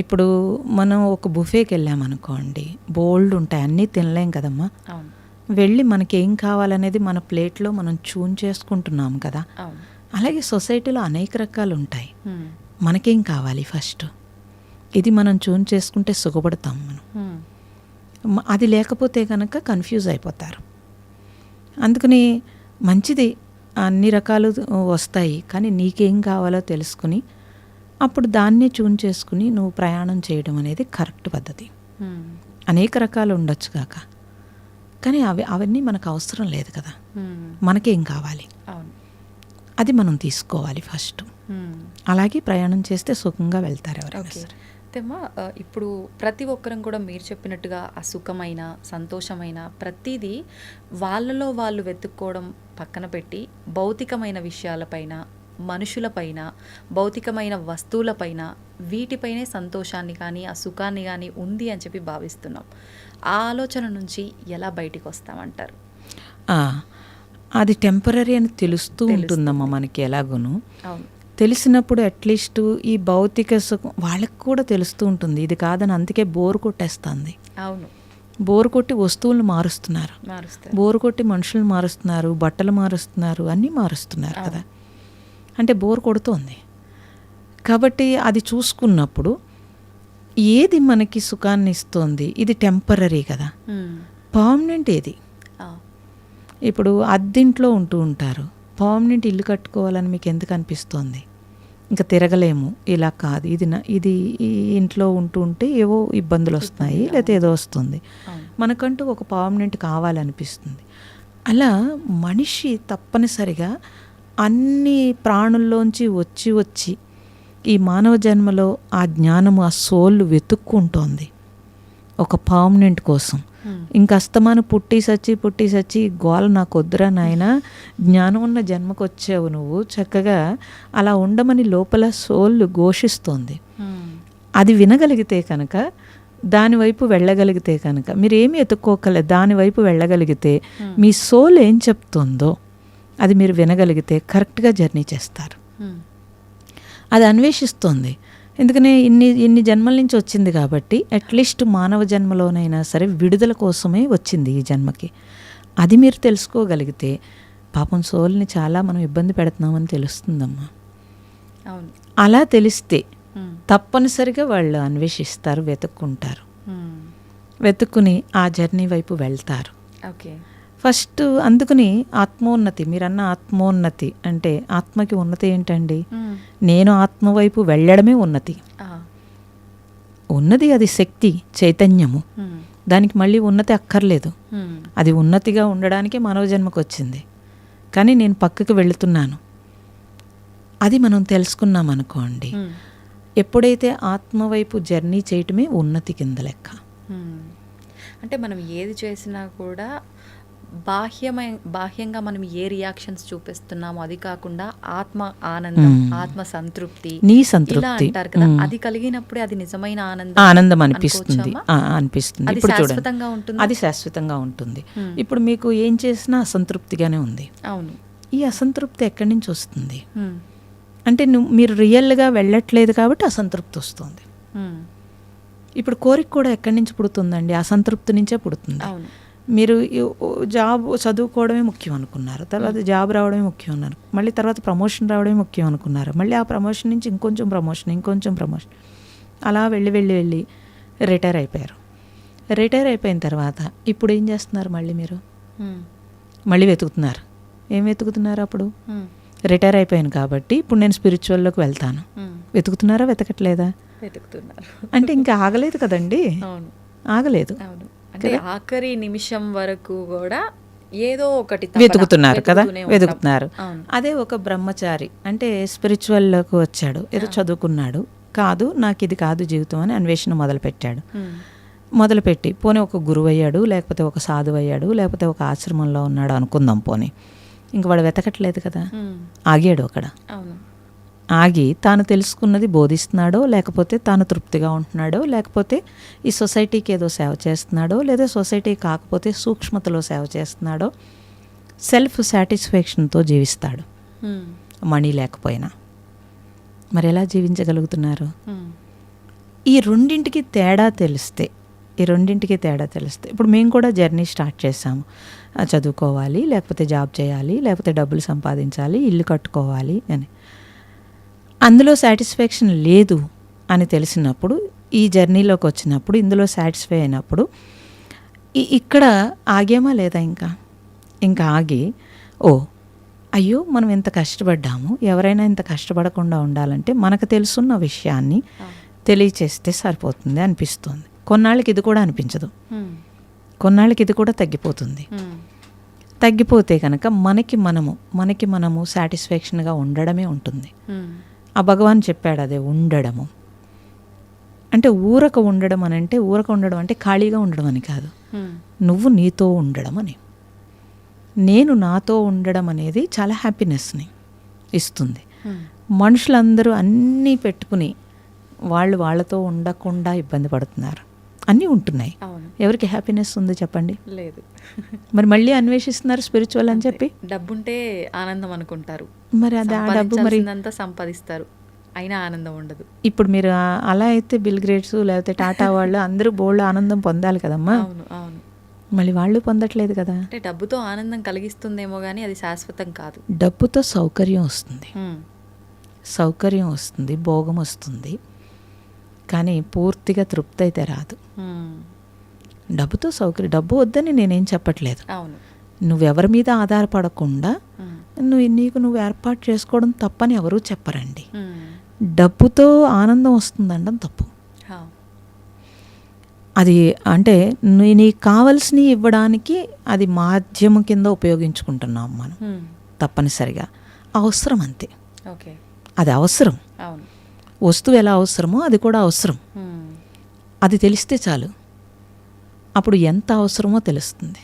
ఇప్పుడు మనం ఒక బుఫేకి వెళ్ళామనుకోండి, బోల్డ్ ఉంటాయి, అన్నీ తినలేం కదమ్మా. వెళ్ళి మనకేం కావాలనేది మన ప్లేట్లో మనం చూన్ చేసుకుంటున్నాం కదా. అలాగే సొసైటీలో అనేక రకాలు ఉంటాయి. మనకేం కావాలి ఫస్ట్, ఇది మనం చూన్ చేసుకుంటే సుఖపడతాం మనం. అది లేకపోతే కనుక కన్ఫ్యూజ్ అయిపోతారు. అందుకని మంచిది, అన్ని రకాలు వస్తాయి, కానీ నీకేం కావాలో తెలుసుకుని అప్పుడు దాన్నే చూన్ చేసుకుని నువ్వు ప్రయాణం చేయడం అనేది కరెక్ట్ పద్ధతి. అనేక రకాలు ఉండొచ్చు కాక, కానీ అవన్నీ మనకు అవసరం లేదు కదా. మనకేం కావాలి అది మనం తీసుకోవాలి ఫస్ట్. అలాగే ప్రయాణం చేస్తే సుఖంగా వెళ్తారు ఎవరైనా సరే. ఇప్పుడు ప్రతి ఒక్కరం కూడా మీరు చెప్పినట్టుగా ఆ సుఖమైన, సంతోషమైన ప్రతిదీ వాళ్ళలో వాళ్ళు వెతుక్కోవడం పక్కన పెట్టి భౌతికమైన విషయాలపైన, మనుషులపైన, భౌతికమైన వస్తువులపైన, వీటిపైనే సంతోషాన్ని కానీ ఆ సుఖాన్ని కానీ ఉంది అని చెప్పి భావిస్తున్నాం. ఆ ఆలోచన నుంచి ఎలా బయటికి వస్తామంటారు? అది టెంపరీ అని తెలుస్తూ ఉంటుందమ్మా మనకి ఎలాగోను. తెలిసినప్పుడు అట్లీస్ట్ ఈ భౌతిక సుఖం వాళ్ళకి కూడా తెలుస్తూ ఉంటుంది. ఇది కాదని అందుకే బోర్ కొట్టేస్తుంది. అవును, బోర్ కొట్టి వస్తువులను మారుస్తున్నారు, బోర్ కొట్టి మనుషులను మారుస్తున్నారు, బట్టలు మారుస్తున్నారు, అన్నీ మారుస్తున్నారు కదా. అంటే బోర్ కొడుతోంది కాబట్టి అది చూసుకున్నప్పుడు ఏది మనకి సుఖాన్ని ఇస్తోంది, ఇది టెంపరీ కదా. పర్మనెంట్ ఏది? ఇప్పుడు అద్దెంట్లో ఉంటూ ఉంటారు, పర్మనెంట్ ఇల్లు కట్టుకోవాలని మీకు ఎందుకు అనిపిస్తోంది? ఇంకా తిరగలేము, ఇలా కాదు, ఇది ఈ ఇంట్లో ఉంటూ ఉంటే ఏవో ఇబ్బందులు వస్తున్నాయి, లేకపోతే ఏదో వస్తుంది, మనకంటూ ఒక పర్మనెంట్ కావాలనిపిస్తుంది. అలా మనిషి తప్పనిసరిగా అన్ని ప్రాణుల్లోంచి వచ్చి ఈ మానవ జన్మలో ఆ జ్ఞానము, ఆ సోల్ వెతుక్కుంటోంది ఒక పర్మనెంట్ కోసం. ఇంకా అస్తమాను పుట్టి సచ్చి గోల నాకు వద్దురా నాయన, జ్ఞానం ఉన్న జన్మకు వచ్చావు నువ్వు, చక్కగా అలా ఉండమని లోపల సోల్ ఘోషిస్తోంది. అది వినగలిగితే కనుక, దానివైపు వెళ్ళగలిగితే కనుక, మీరు ఏమి ఎత్తుక్కోకలేదు, దానివైపు వెళ్ళగలిగితే మీ సోల్ ఏం చెప్తుందో అది మీరు వినగలిగితే కరెక్ట్గా జర్నీ చేస్తారు. అది అన్వేషిస్తోంది. ఎందుకనే ఇన్ని జన్మల నుంచి వచ్చింది కాబట్టి అట్లీస్ట్ మానవ జన్మలోనైనా సరే విడుదల కోసమే వచ్చింది ఈ జన్మకి. అది మీరు తెలుసుకోగలిగితే పాపం సోల్ని చాలా మనం ఇబ్బంది పెడుతున్నామని తెలుస్తుందమ్మా. అలా తెలిస్తే తప్పనిసరిగా వాళ్ళు అన్వేషిస్తారు, వెతుక్కుంటారు, వెతుక్కుని ఆ జర్నీ వైపు వెళ్తారు. ఫస్ట్ అందుకని ఆత్మోన్నతి, మీరన్న ఆత్మోన్నతి అంటే ఆత్మకి ఉన్నతి ఏంటండి? నేను ఆత్మ వైపు వెళ్ళడమే ఉన్నతి. ఉన్నది అది శక్తి, చైతన్యము, దానికి మళ్ళీ ఉన్నతి అక్కర్లేదు. అది ఉన్నతిగా ఉండడానికే మానవ జన్మకు వచ్చింది. కానీ నేను పక్కకి వెళుతున్నాను, అది మనం తెలుసుకున్నాం అనుకోండి, ఎప్పుడైతే ఆత్మ వైపు జర్నీ చేయటమే ఉన్నతి కింద లెక్క. అంటే మనం ఏది చేసినా కూడా బాహ్యంగా మనం ఏ రియాక్షన్స్ చూపిస్తున్నామో అది కాకుండా ఆత్మ ఆనందం, ఆత్మ సంతృప్తి, నీ సంతృప్తి అంటారు కదా, అది కలిగినప్పుడే అది నిజమైన ఆనందం అనిపిస్తుంది. ఇప్పుడు శాశ్వతంగా ఉంటుంది, అది శాశ్వతంగా ఉంటుంది. ఇప్పుడు మీకు ఏం చేసినా అసంతృప్తిగానే ఉంది. అవును, ఈ అసంతృప్తి ఎక్కడి నుంచి వస్తుంది అంటే మీరు రియల్గా వెళ్ళట్లేదు కాబట్టి అసంతృప్తి వస్తుంది. ఇప్పుడు కోరిక కూడా ఎక్కడి నుంచి పుడుతుందండి? అసంతృప్తి నుంచే పుడుతుంది. మీరు జాబ్ చదువుకోవడమే ముఖ్యం అనుకున్నారు, తర్వాత జాబ్ రావడమే ముఖ్యం అన్నారు, మళ్ళీ తర్వాత ప్రమోషన్ రావడమే ముఖ్యం అనుకున్నారు, మళ్ళీ ఆ ప్రమోషన్ నుంచి ఇంకొంచెం ప్రమోషన్ అలా వెళ్ళి రిటైర్ అయిపోయారు. రిటైర్ అయిపోయిన తర్వాత ఇప్పుడు ఏం చేస్తున్నారు? మళ్ళీ మీరు మళ్ళీ వెతుకుతున్నారు. ఏం వెతుకుతున్నారు? అప్పుడు రిటైర్ అయిపోయాను కాబట్టి ఇప్పుడు నేను స్పిరిచువల్లోకి వెళ్తాను. వెతుకుతున్నారా? వెతకట్లేదా? వెతుకుతున్నారు. అంటే ఇంకా ఆగలేదు కదండి. ఆగలేదు. అవును. అంటే ఆఖరి నిమిషం వరకు కూడా ఏదో ఒకటి వెతుకుతున్నారు కదా, వెతుకుతూనే ఉంటాం. వెతుకుతున్నారు. అవును. అదే ఒక బ్రహ్మచారి అంటే స్పిరిచువల్లోకి వచ్చాడు, ఏదో చదువుకున్నాడు, కాదు నాకు ఇది కాదు జీవితం అని అన్వేషణ మొదలుపెట్టాడు. మొదలుపెట్టి పోనీ ఒక గురువు అయ్యాడు, లేకపోతే ఒక సాధువు అయ్యాడు, లేకపోతే ఒక ఆశ్రమంలో ఉన్నాడు అనుకుందాం. పోనీ ఇంక వాడు వెతకట్లేదు కదా, ఆగాడు అక్కడ. అవును. ఆగి తాను తెలుసుకున్నది బోధిస్తున్నాడో, లేకపోతే తాను తృప్తిగా ఉంటున్నాడో, లేకపోతే ఈ సొసైటీకి ఏదో సేవ చేస్తున్నాడో, లేదా సొసైటీ కాకపోతే సూక్ష్మతలో సేవ చేస్తున్నాడో, సెల్ఫ్ సాటిస్ఫాక్షన్తో జీవిస్తాడు మనీ లేకపోయినా. మరి ఎలా జీవించగలుగుతున్నారు? ఈ రెండింటికి తేడా తెలిస్తే ఇప్పుడు మేము కూడా జర్నీ స్టార్ట్ చేసాము. చదువుకోవాలి, లేకపోతే జాబ్ చేయాలి, లేకపోతే డబ్బులు సంపాదించాలి, ఇల్లు కట్టుకోవాలి అని. అందులో సాటిస్ఫాక్షన్ లేదు అని తెలిసినప్పుడు, ఈ జర్నీలోకి వచ్చినప్పుడు, ఇందులో సాటిస్ఫై అయినప్పుడు ఇక్కడ ఆగామా లేదా? ఇంకా ఆగి అయ్యో మనం ఇంత కష్టపడ్డాము, ఎవరైనా ఇంత కష్టపడకుండా ఉండాలంటే మనకు తెలుసున్న విషయాన్ని తెలియచేస్తే సరిపోతుంది అనిపిస్తుంది. కొన్నాళ్ళకి ఇది కూడా అనిపించదు, కొన్నాళ్ళకి ఇది కూడా తగ్గిపోతుంది. తగ్గిపోతే కనుక మనకి మనము సాటిస్ఫాక్షన్గా ఉండడమే ఉంటుంది. ఆ భగవాన్ చెప్పాడు అదే ఉండడము అంటే. ఊరక ఉండడం అంటే ఖాళీగా ఉండడం అని కాదు, నువ్వు నీతో ఉండడం అని. నేను నాతో ఉండడం అనేది చాలా హ్యాపీనెస్ని ఇస్తుంది. మనుషులందరూ అన్నీ పెట్టుకుని వాళ్ళతో ఉండకుండా ఇబ్బంది పడుతున్నారు. అన్నీ ఉంటున్నాయి, ఎవరికి హ్యాపీనెస్ ఉంది చెప్పండి? లేదు. మరి మళ్ళీ అన్వేషిస్తున్నారు స్పిరిచువల్ అని చెప్పి. డబ్బుంటే ఆనందం అనుకుంటారు, మరి అది ఆ డబ్బు మరి సంపాదిస్తారు, అయినా ఆనందం ఉండదు. ఇప్పుడు మీరు అలా అయితే బిల్ గేట్స్ లేకపోతే టాటా వాళ్ళు అందరూ బోల్డ్ ఆనందం పొందాలి కదమ్మా. అవును అవును. మళ్ళీ వాళ్ళు పొందట్లేదు కదా. అంటే డబ్బుతో ఆనందం కలిగిస్తుందేమో కానీ అది శాశ్వతం కాదు. డబ్బుతో సౌకర్యం వస్తుంది, భోగం వస్తుంది, కానీ పూర్తిగా తృప్తి అయితే రాదు. డబ్బుతో సౌకర్యం, డబ్బు వద్దని నేనేం చెప్పట్లేదు. అవును. నువ్వెవరి మీద ఆధారపడకుండా నువ్వు ఏర్పాటు చేసుకోవడం తప్పని ఎవరూ చెప్పరండి. డబ్బుతో ఆనందం వస్తుందండం తప్పు. అది అంటే నీకు కావాల్సినవి ఇవ్వడానికి అది మాధ్యమం కింద ఉపయోగించుకుంటున్నాం మనం తప్పనిసరిగా. అవసరం అంతే, అది అవసరం. వస్తువు ఎలా అవసరమో అది కూడా అవసరం. అది తెలిస్తే చాలు, అప్పుడు ఎంత అవసరమో తెలుస్తుంది.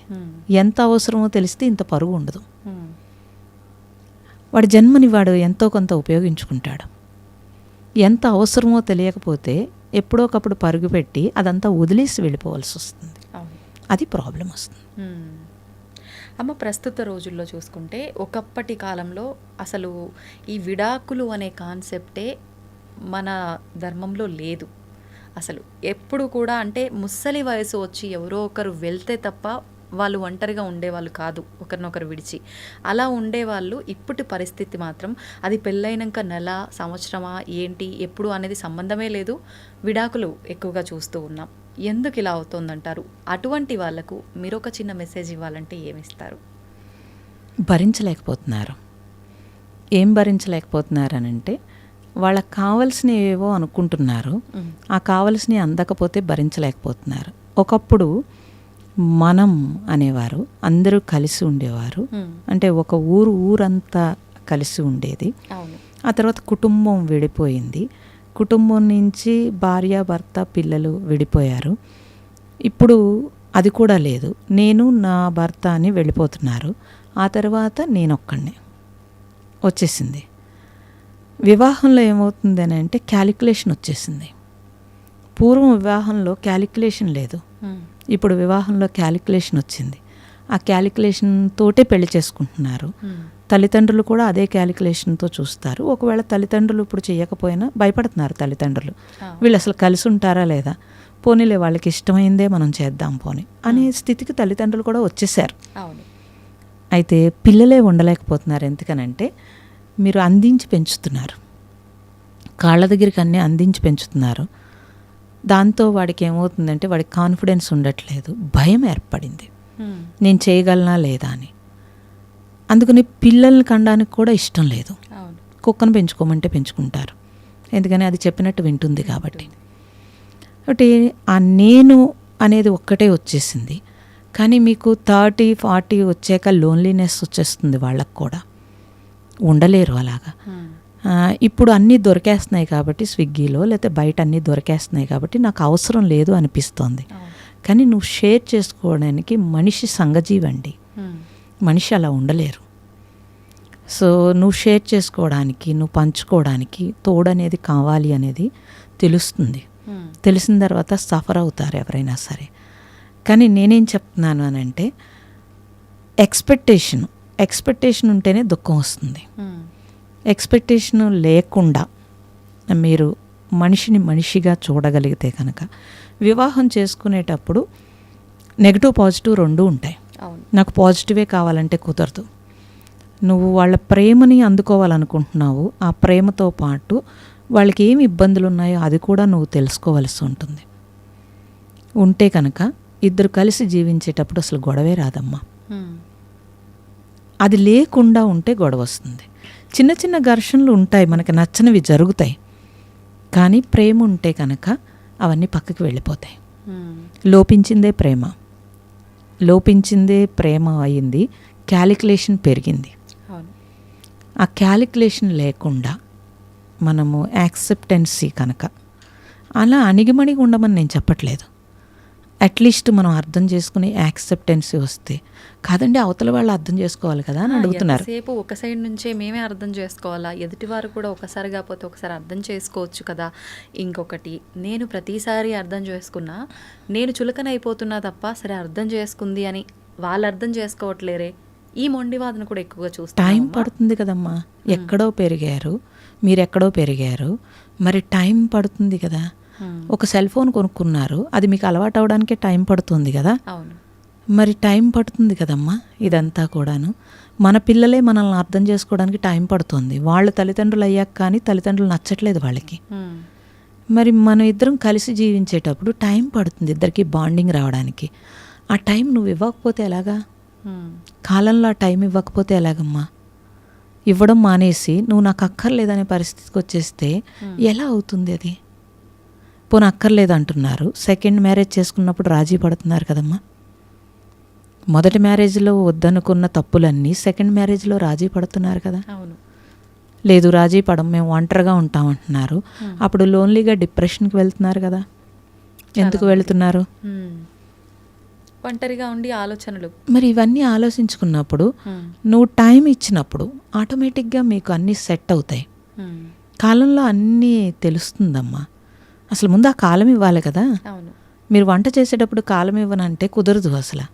ఎంత అవసరమో తెలిస్తే ఇంత పరుగు ఉండదు. వాడి జన్మని వాడు ఎంతో కొంత ఉపయోగించుకుంటాడు. ఎంత అవసరమో తెలియకపోతే ఎప్పుడోకప్పుడు పరుగు పెట్టి అదంతా వదిలేసి వెళ్ళిపోవాల్సి వస్తుంది. అది ప్రాబ్లం వస్తుంది. అమ్మ, ప్రస్తుత రోజుల్లో చూసుకుంటే ఒకప్పటి కాలంలో అసలు ఈ విడాకులు అనే కాన్సెప్టే మన ధర్మంలో లేదు అసలు. ఎప్పుడు కూడా అంటే ముసలి వయసు వచ్చి ఎవరో ఒకరు వెళ్తే తప్ప వాళ్ళు ఒంటరిగా ఉండేవాళ్ళు కాదు, ఒకరినొకరు విడిచి. అలా ఉండేవాళ్ళు. ఇప్పటి పరిస్థితి మాత్రం అది పెళ్ళైనాక నెల, సంవత్సరమా, ఏంటి, ఎప్పుడు అనేది సంబంధమే లేదు, విడాకులు ఎక్కువగా చూస్తూ ఉన్నాం. ఎందుకు ఇలా అవుతుందంటారు? అటువంటి వాళ్లకు మీరు ఒక చిన్న మెసేజ్ ఇవ్వాలంటే ఏమిస్తారు? భరించలేకపోతున్నారు. ఏం భరించలేకపోతున్నారనంటే వాళ్ళకి కావలసినవి ఏవో అనుకుంటున్నారు, ఆ కావలసినవి అందకపోతే భరించలేకపోతున్నారు. ఒకప్పుడు మనం అనేవారు, అందరూ కలిసి ఉండేవారు. అంటే ఒక ఊరంతా కలిసి ఉండేది. ఆ తర్వాత కుటుంబం విడిపోయింది. కుటుంబం నుంచి భార్య, భర్త, పిల్లలు విడిపోయారు. ఇప్పుడు అది కూడా లేదు. నేను నా భర్త అని వెళ్ళిపోతున్నారు. ఆ తర్వాత నేనొక్కడినే వచ్చేసింది. వివాహంలో ఏమవుతుంది అని అంటే క్యాలిక్యులేషన్ వచ్చేసింది. పూర్వం వివాహంలో క్యాలిక్యులేషన్ లేదు, ఇప్పుడు వివాహంలో క్యాలిక్యులేషన్ వచ్చింది. ఆ క్యాలిక్యులేషన్ తోటే పెళ్లి చేసుకుంటున్నారు. తల్లిదండ్రులు కూడా అదే క్యాలిక్యులేషన్తో చూస్తారు. ఒకవేళ తల్లిదండ్రులు ఇప్పుడు చేయకపోయినా భయపడుతున్నారు తల్లిదండ్రులు, వీళ్ళు అసలు కలిసి ఉంటారా లేదా, పోనీలే వాళ్ళకి ఇష్టమైందే మనం చేద్దాం పోనీ అనే స్థితికి తల్లిదండ్రులు కూడా వచ్చేసారు. అయితే పిల్లలే ఉండలేకపోతున్నారు. ఎందుకనంటే మీరు అందించి పెంచుతున్నారు, కాళ్ళ దగ్గరికి అన్నీ అందించి పెంచుతున్నారు. దాంతో వాడికి ఏమవుతుందంటే వాడికి కాన్ఫిడెన్స్ ఉండట్లేదు, భయం ఏర్పడింది, నేను చేయగలనా లేదా అని. అందుకని పిల్లల్ని కనడానికి కూడా ఇష్టం లేదు. కుక్కను పెంచుకోమంటే పెంచుకుంటారు, ఎందుకని అది చెప్పినట్టు వింటుంది కాబట్టి. కాబట్టి ఆ నేను అనేది ఒక్కటే వచ్చేసింది. కానీ మీకు 30-40 వచ్చాక లోన్లీనెస్ వచ్చేస్తుంది వాళ్ళకు కూడా, ఉండలేరు అలాగా. ఇప్పుడు అన్నీ దొరికేస్తున్నాయి కాబట్టి స్విగ్గీలో, లేకపోతే బయట అన్నీ దొరికేస్తున్నాయి కాబట్టి నాకు అవసరం లేదు అనిపిస్తోంది. కానీ నువ్వు షేర్ చేసుకోవడానికి మనిషి సంఘజీవండి, మనిషి అలా ఉండలేరు. సో నువ్వు షేర్ చేసుకోవడానికి, నువ్వు పంచుకోవడానికి తోడనేది కావాలి అనేది తెలుస్తుంది. తెలిసిన తర్వాత సఫర్ అవుతారు ఎవరైనా సరే. కానీ నేనేం చెప్తున్నాను అని అంటే, ఎక్స్పెక్టేషన్ ఉంటేనే దుఃఖం వస్తుంది. ఎక్స్పెక్టేషన్ లేకుండా మీరు మనిషిని మనిషిగా చూడగలిగితే కనుక వివాహం చేసుకునేటప్పుడు నెగిటివ్ పాజిటివ్ రెండూ ఉంటాయి. నాకు పాజిటివే కావాలంటే కుదరదు. నువ్వు వాళ్ళ ప్రేమని అందుకోవాలనుకుంటున్నావు, ఆ ప్రేమతో పాటు వాళ్ళకి ఏమి ఇబ్బందులు ఉన్నాయో అది కూడా నువ్వు తెలుసుకోవాల్సి ఉంటుంది. ఉంటే కనుక ఇద్దరు కలిసి జీవించేటప్పుడు అసలు గొడవే రాదమ్మా. అది లేకుండా ఉంటే గొడవ వస్తుంది. చిన్న చిన్న ఘర్షణలు ఉంటాయి, మనకి నచ్చనివి జరుగుతాయి. కానీ ప్రేమ ఉంటే కనుక అవన్నీ పక్కకి వెళ్ళిపోతాయి. లోపించిందే ప్రేమ అయింది, క్యాలిక్యులేషన్ పెరిగింది. ఆ క్యాలిక్యులేషన్ లేకుండా మనము యాక్సెప్టెన్సీ కనుక, అలా అణిగిమణిగి ఉండమని నేను చెప్పట్లేదు. అట్లీస్ట్ మనం అర్థం చేసుకుని యాక్సెప్టెన్సీ వస్తే, కాదండి అవతల వాళ్ళు అర్థం చేసుకోవాలి కదా అని అడుగుతున్నారు. సేపు ఒక సైడ్ నుంచే మేమే అర్థం చేసుకోవాలా, ఎదుటివారు కూడా ఒకసారి కాకపోతే ఒకసారి అర్థం చేసుకోవచ్చు కదా. ఇంకొకటి, నేను ప్రతిసారి అర్థం చేసుకున్నా నేను చులకనైపోతున్నా తప్ప సరే అర్థం చేసుకుంది అని వాళ్ళు అర్థం చేసుకోవట్లేరే, ఈ మొండివాదన కూడా ఎక్కువగా చూస్తాం. టైం పడుతుంది కదమ్మా, ఎక్కడో పెరిగారు, మీరెక్కడో పెరిగారు, మరి టైం పడుతుంది కదా. ఒక సెల్ ఫోన్ కొనుక్కున్నారు, అది మీకు అలవాటు అవడానికే టైం పడుతుంది కదా. మరి టైం పడుతుంది కదమ్మా. ఇదంతా కూడాను మన పిల్లలే మనల్ని అర్థం చేసుకోవడానికి టైం పడుతుంది. వాళ్ళు తల్లిదండ్రులు అయ్యాక కానీ తల్లిదండ్రులు నచ్చట్లేదు వాళ్ళకి. మరి మనం ఇద్దరం కలిసి జీవించేటప్పుడు టైం పడుతుంది ఇద్దరికి బాండింగ్ రావడానికి. ఆ టైం నువ్వు ఇవ్వకపోతే ఎలాగా? కాలంలో ఆ టైం ఇవ్వకపోతే ఎలాగమ్మా? ఇవ్వడం మానేసి నువ్వు నాకు అక్కర్లేదనే పరిస్థితికి వచ్చేస్తే ఎలా అవుతుంది అది? పోనీ అక్కర్లేదు అంటున్నారు, సెకండ్ మ్యారేజ్ చేసుకున్నప్పుడు రాజీ పడుతున్నారు కదమ్మా. మొదటి మ్యారేజ్లో వద్దనుకున్న తప్పులన్నీ సెకండ్ మ్యారేజ్లో రాజీ పడుతున్నారు కదా. లేదు రాజీ పడం, మేము ఒంటరిగా ఉంటామంటున్నారు. అప్పుడు లోన్లీగా డిప్రెషన్కి వెళ్తున్నారు కదా. ఎందుకు వెళుతున్నారు? ఒంటరిగా ఉండి ఆలోచనలు. మరి ఇవన్నీ ఆలోచించుకున్నప్పుడు నువ్వు టైం ఇచ్చినప్పుడు ఆటోమేటిక్గా మీకు అన్నీ సెట్ అవుతాయి. కాలంలో అన్నీ తెలుస్తుందమ్మా. అసలు ముందు ఆ కాలం ఇవ్వాలి కదా. మీరు వంట చేసేటప్పుడు కాలం ఇవ్వనంటే కుదరదు అసలు.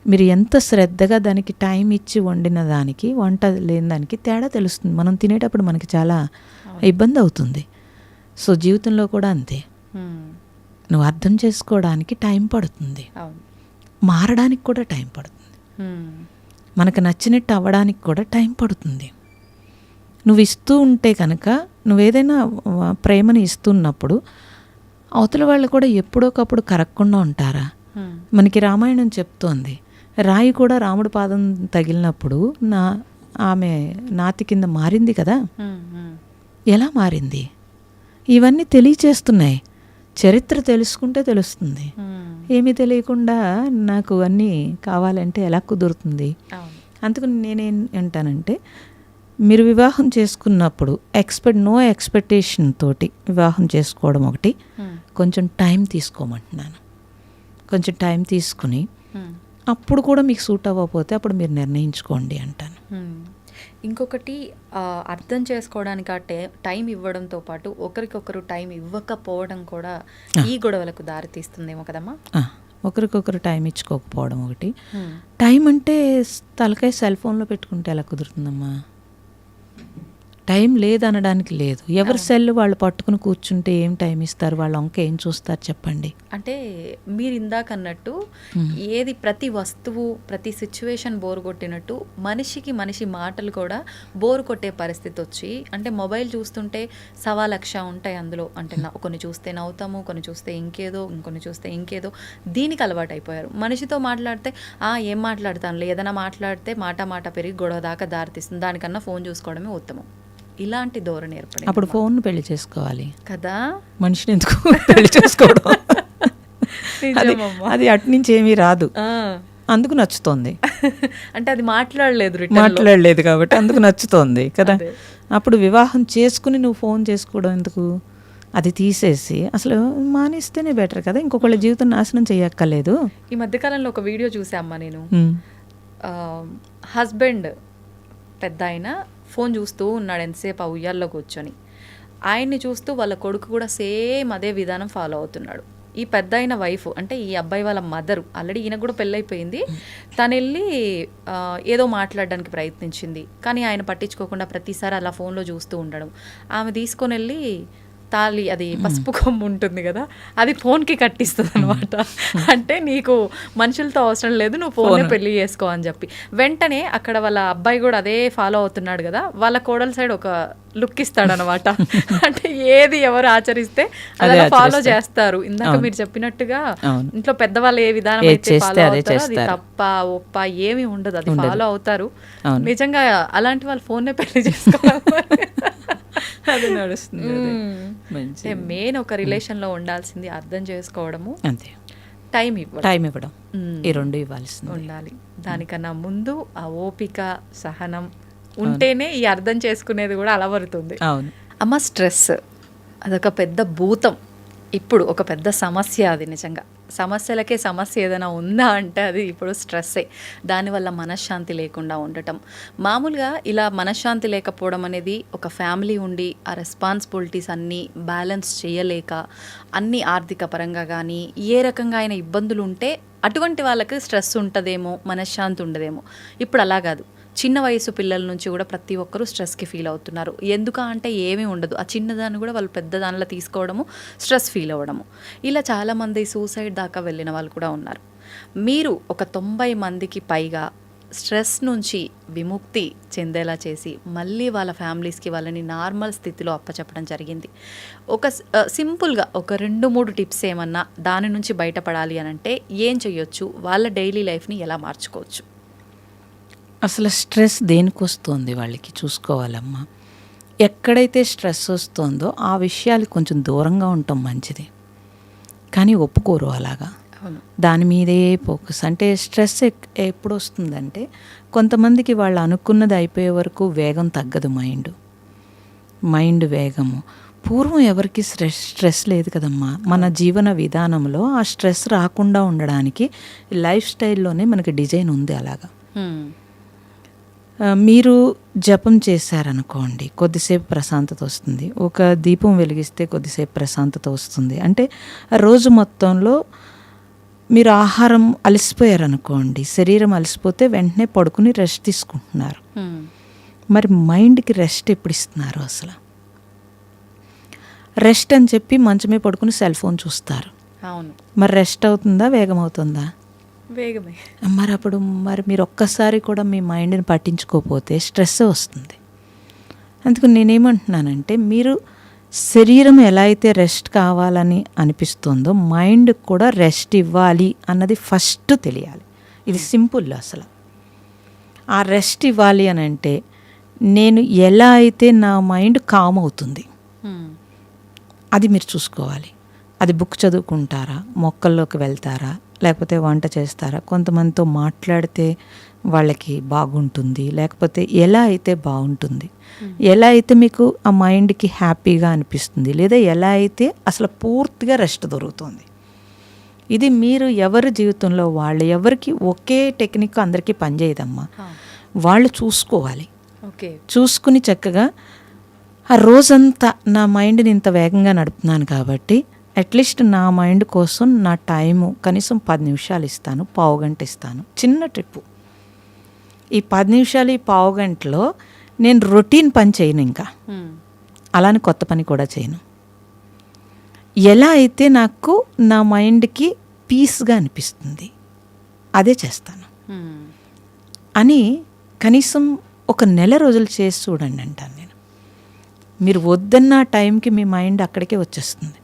మీరు ఎంత శ్రద్ధగా దానికి టైం ఇచ్చి వండిన దానికి, వంట లేని దానికి తేడా తెలుస్తుంది. మనం తినేటప్పుడు మనకి చాలా ఇబ్బంది అవుతుంది. సో జీవితంలో కూడా అంతే. నువ్వు అర్థం చేసుకోవడానికి టైం పడుతుంది, మారడానికి కూడా టైం పడుతుంది, మనకు నచ్చినట్టు అవ్వడానికి కూడా టైం పడుతుంది. నువ్వు ఇస్తూ ఉంటే కనుక, నువ్వేదైనా ప్రేమని ఇస్తున్నప్పుడు అవతల వాళ్ళు కూడా ఎప్పుడోకప్పుడు కరగకుండా ఉంటారా? మనకి రామాయణం చెప్తోంది, రాయి కూడా రాముడి పాదం తగిలినప్పుడు ఆమె నాతి కింద మారింది కదా. ఎలా మారింది? ఇవన్నీ తెలియచేస్తున్నాయి. చరిత్ర తెలుసుకుంటే తెలుస్తుంది. ఏమీ తెలియకుండా నాకు అన్నీ కావాలంటే ఎలా కుదురుతుంది? అందుకని నేనేం అంటానంటే, మీరు వివాహం చేసుకున్నప్పుడు నో ఎక్స్పెక్టేషన్ తోటి వివాహం చేసుకోవడం ఒకటి. కొంచెం టైం తీసుకోమంటున్నాను. కొంచెం టైం తీసుకుని అప్పుడు కూడా మీకు సూట్ అవ్వకపోతే అప్పుడు మీరు నిర్ణయించుకోండి అంటాను. ఇంకొకటి, అర్థం చేసుకోవడానికి ఆ టైం ఇవ్వడంతో పాటు ఒకరికొకరు టైం ఇవ్వకపోవడం కూడా ఈ గొడవలకు దారి తీస్తుందేమో కదమ్మా. ఒకరికొకరు టైం ఇచ్చుకోకపోవడం ఒకటి. టైం అంటే తలకాయ సెల్ ఫోన్లో పెట్టుకుంటే ఎలా కుదురుతుందమ్మా? టైం లేదనడానికి లేదు. ఎవరి సెల్ వాళ్ళు పట్టుకుని కూర్చుంటే ఏం టైం ఇస్తారు? వాళ్ళ వంక ఏం చూస్తారు చెప్పండి. అంటే మీరు ఇందాక అన్నట్టు ఏది ప్రతి వస్తువు ప్రతి సిచ్యువేషన్ బోర్ కొట్టినట్టు మనిషికి మనిషి మాటలు కూడా బోర్ కొట్టే పరిస్థితి వచ్చి, అంటే మొబైల్ చూస్తుంటే 1,00,000 ఉంటాయి అందులో. అంటే కొన్ని చూస్తే నవ్వుతాము, కొన్ని చూస్తే ఇంకేదో, ఇంకొన్ని చూస్తే ఇంకేదో. దీనికి అలవాటు అయిపోయారు. మనిషితో మాట్లాడితే ఏం మాట్లాడతాను, ఏదైనా మాట్లాడితే మాట పెరిగి గొడవ దాకా దారితీస్తుంది. దానికన్నా ఫోన్ చూసుకోవడమే ఉత్తమం. ఇలాంటి ధోరణి ఏర్పడి అప్పుడు ఫోన్ పెళ్లి చేసుకోవాలి కదా. మనిషిని ఎందుకు పెళ్లి చేసుకోవడం? అది నిజమమ్మా. అది అటు నుంచి ఏమీ రాదు, ఆ. అందుకు నచ్చుతోంది. అంటే అది మాట్లాడలేదు return లో. మాట్లాడలేదు కాబట్టి అందుకు నచ్చుతోంది కదా. అదే. అప్పుడు వివాహం చేసుకుని నువ్వు ఫోన్ చేసుకోవడం ఎందుకు? అది తీసేసి అసలు మానేస్తేనే బెటర్ కదా, ఇంకొకళ్ళ జీవితం నాశనం చేయక్కర్లేదు. ఈ మధ్యకాలంలో ఒక వీడియో చూసామ్మా నేను. ఉమ్. హస్బెండ్ పెద్ద ఆయన ఫోన్ చూస్తూ ఉన్నాడు ఎంతసేపు ఆ ఉయ్యాల్లో కూర్చొని. ఆయన్ని చూస్తూ వాళ్ళ కొడుకు కూడా సేమ్ అదే విధానం ఫాలో అవుతున్నాడు. ఈ పెద్ద అయిన వైఫ్ అంటే ఈ అబ్బాయి వాళ్ళ మదరు, ఆల్రెడీ ఈయన కూడా పెళ్ళైపోయింది, తను వెళ్ళి ఏదో మాట్లాడడానికి ప్రయత్నించింది. కానీ ఆయన పట్టించుకోకుండా ప్రతిసారి అలా ఫోన్లో చూస్తూ ఉండడం. ఆమె తీసుకొని వెళ్ళి తాళి, అది పసుపు కొమ్ము ఉంటుంది కదా, అది ఫోన్కి కట్టిస్తుంది అనమాట. అంటే నీకు మనుషులతో అవసరం లేదు, నువ్వు ఫోన్నే పెళ్లి చేసుకో అని చెప్పి. వెంటనే అక్కడ వాళ్ళ అబ్బాయి కూడా అదే ఫాలో అవుతున్నాడు కదా, వాళ్ళ కోడల సైడ్ ఒక లుక్ ఇస్తాడు అనమాట. అంటే ఏది ఎవరు ఆచరిస్తే అలా ఫాలో చేస్తారు. ఇందాక మీరు చెప్పినట్టుగా ఇంట్లో పెద్దవాళ్ళు ఏ విధానం అయితే ఫాలో అవుతారో అది తప్ప ఒప్ప ఏమీ ఉండదు, అది ఫాలో అవుతారు. నిజంగా అలాంటి వాళ్ళు ఫోన్నే పెళ్లి చేసుకోవాలి. అది నడుస్తుంది. మెయిన్ ఒక రిలేషన్ లో ఉండాల్సింది అర్థం చేసుకోవడము, అంతే, టైం ఇవ్వడం, ఈ రెండు ఇవ్వాల్సింది ఉండాలి. దానికన్నా ముందు ఆ ఓపిక సహనం ఉంటేనే ఈ అర్థం చేసుకునేది కూడా అలవరుతుంది. అవును అమ్మ, స్ట్రెస్ అదొక పెద్ద భూతం, ఇప్పుడు ఒక పెద్ద సమస్య. అది నిజంగా సమస్యలకే సమస్య ఏదైనా ఉందా అంటే అది ఇప్పుడు స్ట్రెస్సే. దానివల్ల మనశ్శాంతి లేకుండా ఉండటం. మామూలుగా ఇలా మనశ్శాంతి లేకపోవడం అనేది ఒక ఫ్యామిలీ ఉండి ఆ రెస్పాన్సిబిలిటీస్ అన్నీ బ్యాలెన్స్ చేయలేక, అన్ని ఆర్థిక పరంగా కానీ ఏ రకంగా అయిన ఇబ్బందులు ఉంటే అటువంటి వాళ్ళకి స్ట్రెస్ ఉంటుందేమో, మనశ్శాంతి ఉండదేమో. ఇప్పుడు అలా కాదు, చిన్న వయసు పిల్లల నుంచి కూడా ప్రతి ఒక్కరూ స్ట్రెస్కి ఫీల్ అవుతున్నారు. ఎందుకు అంటే ఏమీ ఉండదు, ఆ చిన్నదాన్ని కూడా వాళ్ళు పెద్ద దానిలో తీసుకోవడము, స్ట్రెస్ ఫీల్ అవ్వడము. ఇలా చాలామంది సూసైడ్ దాకా వెళ్ళిన వాళ్ళు కూడా ఉన్నారు. మీరు ఒక 90 మందికి పైగా స్ట్రెస్ నుంచి విముక్తి చెందేలా చేసి మళ్ళీ వాళ్ళ ఫ్యామిలీస్కి వాళ్ళని నార్మల్ స్థితిలో అప్పచెప్పడం జరిగింది. ఒక సింపుల్గా ఒక 2-3 టిప్స్ ఏమన్నా దాని నుంచి బయటపడాలి అని అంటే ఏం చేయొచ్చు, వాళ్ళ డైలీ లైఫ్ని ఎలా మార్చుకోవచ్చు? అసలు స్ట్రెస్ దేనికి వస్తుంది వాళ్ళకి చూసుకోవాలమ్మా. ఎక్కడైతే స్ట్రెస్ వస్తుందో ఆ విషయాలు కొంచెం దూరంగా ఉండటం మంచిది, కానీ ఒప్పుకోరు అలాగా. దాని మీదే ఫోకస్. అంటే స్ట్రెస్ ఎప్పుడు వస్తుందంటే కొంతమందికి వాళ్ళు అనుకున్నది అయిపోయే వరకు వేగం తగ్గదు, మైండ్ వేగము. పూర్వం ఎవరికి స్ట్రెస్ లేదు కదమ్మా. మన జీవన విధానంలో ఆ స్ట్రెస్ రాకుండా ఉండడానికి లైఫ్ స్టైల్లోనే మనకి డిజైన్ ఉంది అలాగా. మీరు జపం చేశారనుకోండి, కొద్దిసేపు ప్రశాంతత వస్తుంది. ఒక దీపం వెలిగిస్తే కొద్దిసేపు ప్రశాంతత వస్తుంది. అంటే రోజు మొత్తంలో మీరు ఆహారం అలసిపోయారనుకోండి, శరీరం అలసిపోతే వెంటనే పడుకుని రెస్ట్ తీసుకుంటున్నారు. మరి మైండ్కి రెస్ట్ ఎప్పుడు ఇస్తున్నారు? అసలు రెస్ట్ అని చెప్పి మంచమే పడుకుని సెల్ ఫోన్ చూస్తారు. అవును, మరి రెస్ట్ అవుతుందా, వేగం అవుతుందా? వేగమే. మరి మీరు ఒక్కసారి కూడా మీ మైండ్ని పట్టించుకోకపోతే స్ట్రెస్ వస్తుంది. అందుకు నేనేమంటున్నానంటే, మీరు శరీరం ఎలా అయితే రెస్ట్ కావాలని అనిపిస్తుందో మైండ్ కూడా రెస్ట్ ఇవ్వాలి అన్నది ఫస్ట్ తెలియాలి. ఇది సింపుల్. అసలు ఆ రెస్ట్ ఇవ్వాలి అని అంటే నేను ఎలా అయితే నా మైండ్ కామ్ అవుతుంది అది మీరు చూసుకోవాలి. అది బుక్ చదువుకుంటారా, మొక్కల్లోకి వెళ్తారా, లేకపోతే వంట చేస్తారా, కొంతమందితో మాట్లాడితే వాళ్ళకి బాగుంటుంది, లేకపోతే ఎలా అయితే బాగుంటుంది, ఎలా అయితే మీకు ఆ మైండ్కి హ్యాపీగా అనిపిస్తుంది, లేదా ఎలా అయితే అసలు పూర్తిగా రెస్ట్ దొరుకుతుంది. ఇది మీరు ఎవరి జీవితంలో వాళ్ళు ఎవరికి ఒకే టెక్నిక్ అందరికీ పనిచేయదమ్మా. వాళ్ళు చూసుకోవాలి. చూసుకుని చక్కగా ఆ రోజంతా నా మైండ్ని ఇంత వేగంగా నడుపుతున్నాను కాబట్టి అట్లీస్ట్ నా మైండ్ కోసం నా టైము కనీసం 10 నిమిషాలు ఇస్తాను, పావుగంట ఇస్తాను. చిన్న ట్రిప్పు. ఈ 10 నిమిషాలు, ఈ పావుగంటలో నేను రొటీన్ పని చేయను, ఇంకా అలానే కొత్త పని కూడా చేయను. ఎలా అయితే నాకు నా మైండ్కి పీస్గా అనిపిస్తుంది అదే చేస్తాను అని కనీసం ఒక నెల రోజులు చేసి చూడండి అంటాను నేను. మీరు వద్దన్న టైంకి మీ మైండ్ అక్కడికే వచ్చేస్తుంది.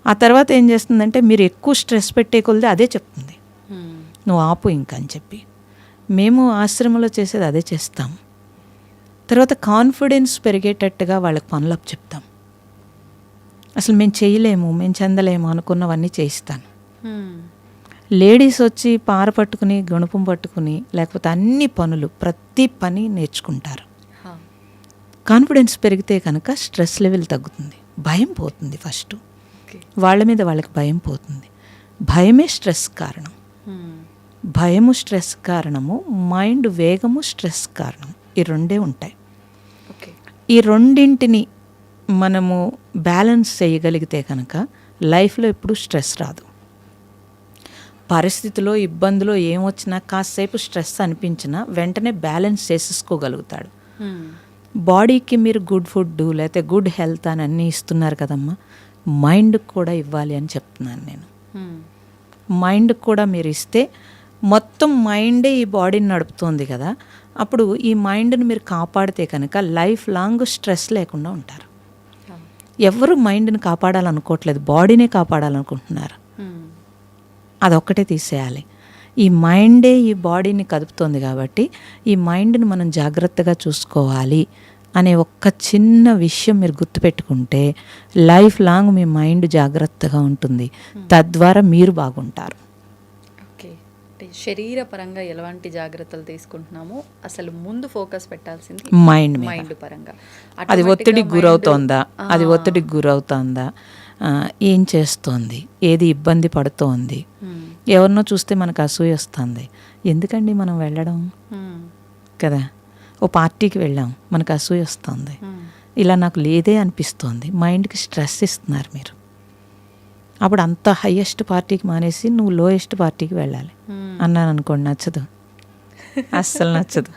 ఆ తర్వాత ఏం చేస్తుందంటే మీరు ఎక్కువ స్ట్రెస్ పెట్టే కొలది అదే చెప్తుంది, నువ్వు ఆపు ఇంకా అని చెప్పి. మేము ఆశ్రమంలో చేసేది అదే చేస్తాం. తర్వాత కాన్ఫిడెన్స్ పెరిగేటట్టుగా వాళ్ళకి పనులకు చెప్తాం. అసలు మేము చేయలేము, మేము చెందలేము అనుకున్నవన్నీ చేయిస్తాను. లేడీస్ వచ్చి పార పట్టుకుని గుణపం పట్టుకుని లేకపోతే అన్ని పనులు ప్రతి పని నేర్చుకుంటారు. కాన్ఫిడెన్స్ పెరిగితే కనుక స్ట్రెస్ లెవెల్ తగ్గుతుంది, భయం పోతుంది. ఫస్ట్ వాళ్ళ మీద వాళ్ళకి భయం పోతుంది. భయమే స్ట్రెస్ కారణం. భయము స్ట్రెస్ కారణము, మైండ్ వేగము స్ట్రెస్ కారణం. ఈ రెండే ఉంటాయి. ఈ రెండింటిని మనము బ్యాలెన్స్ చేయగలిగితే కనుక లైఫ్లో ఎప్పుడు స్ట్రెస్ రాదు. పరిస్థితిలో ఇబ్బందులో ఏమొచ్చినా కాసేపు స్ట్రెస్ అనిపించినా వెంటనే బ్యాలెన్స్ చేసేసుకోగలుగుతాడు. బాడీకి మీరు గుడ్ ఫుడ్ లేకపోతే గుడ్ హెల్త్ అని అన్నీ ఇస్తున్నారు కదమ్మా, మైండ్కి కూడా ఇవ్వాలి అని చెప్తున్నాను నేను. మైండ్కి కూడా మీరు ఇస్తే మొత్తం మైండే ఈ బాడీని నడుపుతోంది కదా, అప్పుడు ఈ మైండ్ని మీరు కాపాడితే కనుక లైఫ్ లాంగ్ స్ట్రెస్ లేకుండా ఉంటారు. ఎవరు మైండ్ని కాపాడాలనుకోవట్లేదు, బాడీనే కాపాడాలనుకుంటున్నారు. అదొక్కటే తీసేయాలి. ఈ మైండే ఈ బాడీని కదుపుతోంది కాబట్టి ఈ మైండ్ని మనం జాగ్రత్తగా చూసుకోవాలి అనే ఒక్క చిన్న విషయం మీరు గుర్తుపెట్టుకుంటే లైఫ్ లాంగ్ మీ మైండ్ జాగ్రత్తగా ఉంటుంది. తద్వారా మీరు బాగుంటారు. ఓకే, శరీరపరంగా ఎలాంటి జాగ్రత్తలు తీసుకుంటున్నామో అసలు ముందు ఫోకస్ పెట్టాల్సింది మైండ్ పరంగా. అది ఒత్తిడికి గురవుతోందా, అది ఒత్తిడికి గురవుతోందా, ఏం చేస్తోంది, ఏది ఇబ్బంది పడుతోంది. ఎవరినో చూస్తే మనకు అసూయ వస్తుంది, ఎందుకండి మనం వెళ్ళడం కదా. ఓ పార్టీకి వెళ్ళాం, మనకు అసూయ వస్తుంది, ఇలా నాకు లేదే అనిపిస్తోంది. మైండ్కి స్ట్రెస్ ఇస్తున్నారు మీరు. అప్పుడు అంత హయ్యెస్ట్ పార్టీకి మానేసి నువ్వు లోయెస్ట్ పార్టీకి వెళ్ళాలి అన్నాను అనుకోండి, నచ్చదు, అస్సలు నచ్చదు.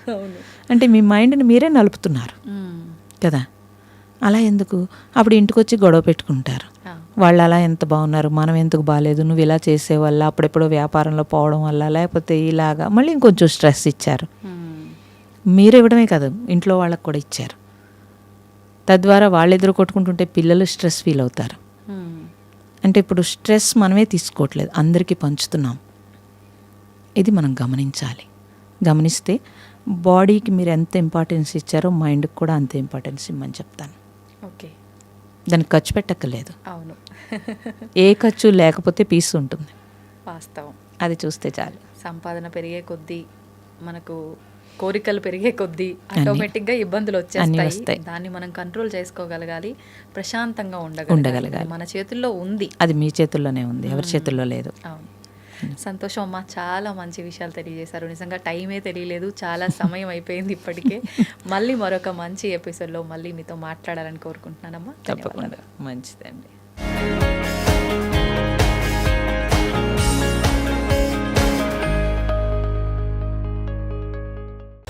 అంటే మీ మైండ్ని మీరే నలుపుతున్నారు కదా. అలా ఎందుకు? అప్పుడు ఇంటికి వచ్చి గొడవ పెట్టుకుంటారు. వాళ్ళు అలా ఎంత బాగున్నారు, మనం ఎందుకు బాగాలేదు, నువ్వు ఇలా చేసే వల్ల, అప్పుడెప్పుడో వ్యాపారంలో పోవడం వల్ల, లేకపోతే ఇలాగా మళ్ళీ ఇంకొంచెం స్ట్రెస్ ఇచ్చారు. మీరు ఇవ్వడమే కాదు, ఇంట్లో వాళ్ళకి కూడా ఇచ్చారు. తద్వారా వాళ్ళెదురు కొట్టుకుంటుంటే పిల్లలు స్ట్రెస్ ఫీల్ అవుతారు. అంటే ఇప్పుడు స్ట్రెస్ మనమే తీసుకోవట్లేదు, అందరికీ పంచుతున్నాం. ఇది మనం గమనించాలి. గమనిస్తే బాడీకి మీరు ఎంత ఇంపార్టెన్స్ ఇచ్చారో మైండ్కి కూడా అంతే ఇంపార్టెన్స్ ఇమ్మని చెప్తాను. ఓకే, దానికి ఖర్చు పెట్టక్కర్లేదు. అవును, ఏ ఖర్చు లేకపోతే పీస్ ఉంటుంది. వాస్తవం. అది చూస్తే చాలు. సంపాదన పెరిగే కొద్దీ, మనకు కోరికలు పెరిగే కొద్దీ ఆటోమేటిక్గా ఇబ్బందులు వచ్చేస్తాయి. దాన్ని మనం కంట్రోల్ చేసుకోగలగాలి, ప్రశాంతంగా ఉండగలగాలి. మన చేతుల్లో ఉంది. అది మీ చేతుల్లోనే ఉంది, ఎవరి చేతుల్లో లేదు. అవును. సంతోషం అమ్మా, చాలా మంచి విషయాలు తెలియజేశారు. నిజంగా టైమే తెలియలేదు, చాలా సమయం అయిపోయింది ఇప్పటికే. మళ్ళీ మరొక మంచి ఎపిసోడ్లో మళ్ళీ మీతో మాట్లాడాలని కోరుకుంటున్నానమ్మా. తప్పకుండా. మంచిదండి.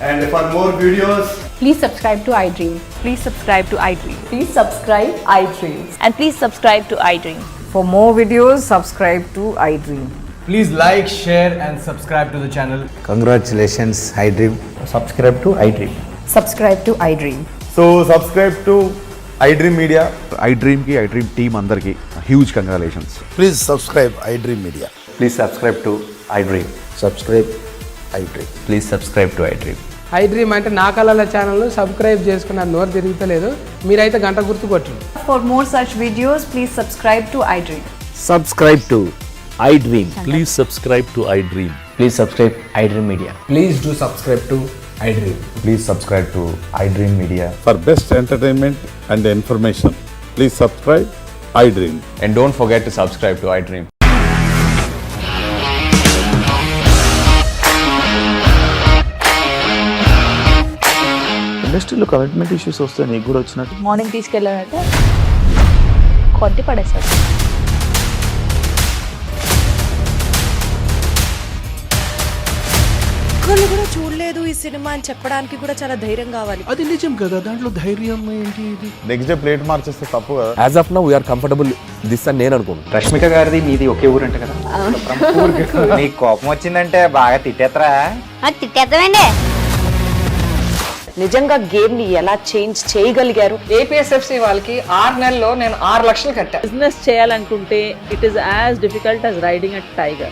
And for more videos, please subscribe to iDream. Please subscribe to iDream. Please subscribe iDream. And please subscribe to iDream. For more videos, subscribe to iDream. please like, share and subscribe to the channel. Congratulations, iDream. Subscribe to iDream. Subscribe to iDream. So subscribe to iDream Media. iDream ki iDream team andarki huge congratulations. Please subscribe iDream Media. Please subscribe to iDream. Subscribe iDream. Please subscribe to iDream. iDream అంటే నా కళల channel subscribe చేసుకున్న నోరు తిరుగుతలేదు, మీరైతే గంట గుర్తు కొట్టండి. For more such videos, please subscribe to iDream. Subscribe to iDream. Please subscribe to iDream. Please subscribe iDream Media. Please do subscribe to iDream. Please subscribe to iDream Media. For best entertainment and information, please subscribe iDream. And don't forget to subscribe to iDream. ఇండస్ట్రీలో commitment issues వస్తే నీకు కూడా వచ్చినట్టు morning తీసుకెళ్ళాలంటే కొట్టి పడేస్తాడు. ఒక్కళ్ళు కూడా చూడలేదు ఈ సినిమా అని చెప్పడానికి కూడా చాలా ధైర్యం కావాలి. అది నిజం కదా, దాంట్లో ధైర్యం ఏంటి? ఇది నెక్స్ట్ డే ప్లేట్ మార్చేస్తే తప్పు కదా. As of now we're comfortable this అని నేను అనుకుంటున్నాను. రష్మిక గారిది మీది ఒకే ఊరు అంట కదా. నీకు కోపం వచ్చిందంటే బాగా తిట్టేత్తరా? తిట్టేద్దామండి. నిజంగా గేమ్ ని ఎలా చేంజ్ చేయగలిగారు? ఏపీఎస్ఎఫ్సి వాళ్ళకి 6 నెలల్లో నేను 6 లక్షలు కట్టా. బిజినెస్ చేయాలనుకుంటే it is as difficult as riding a tiger.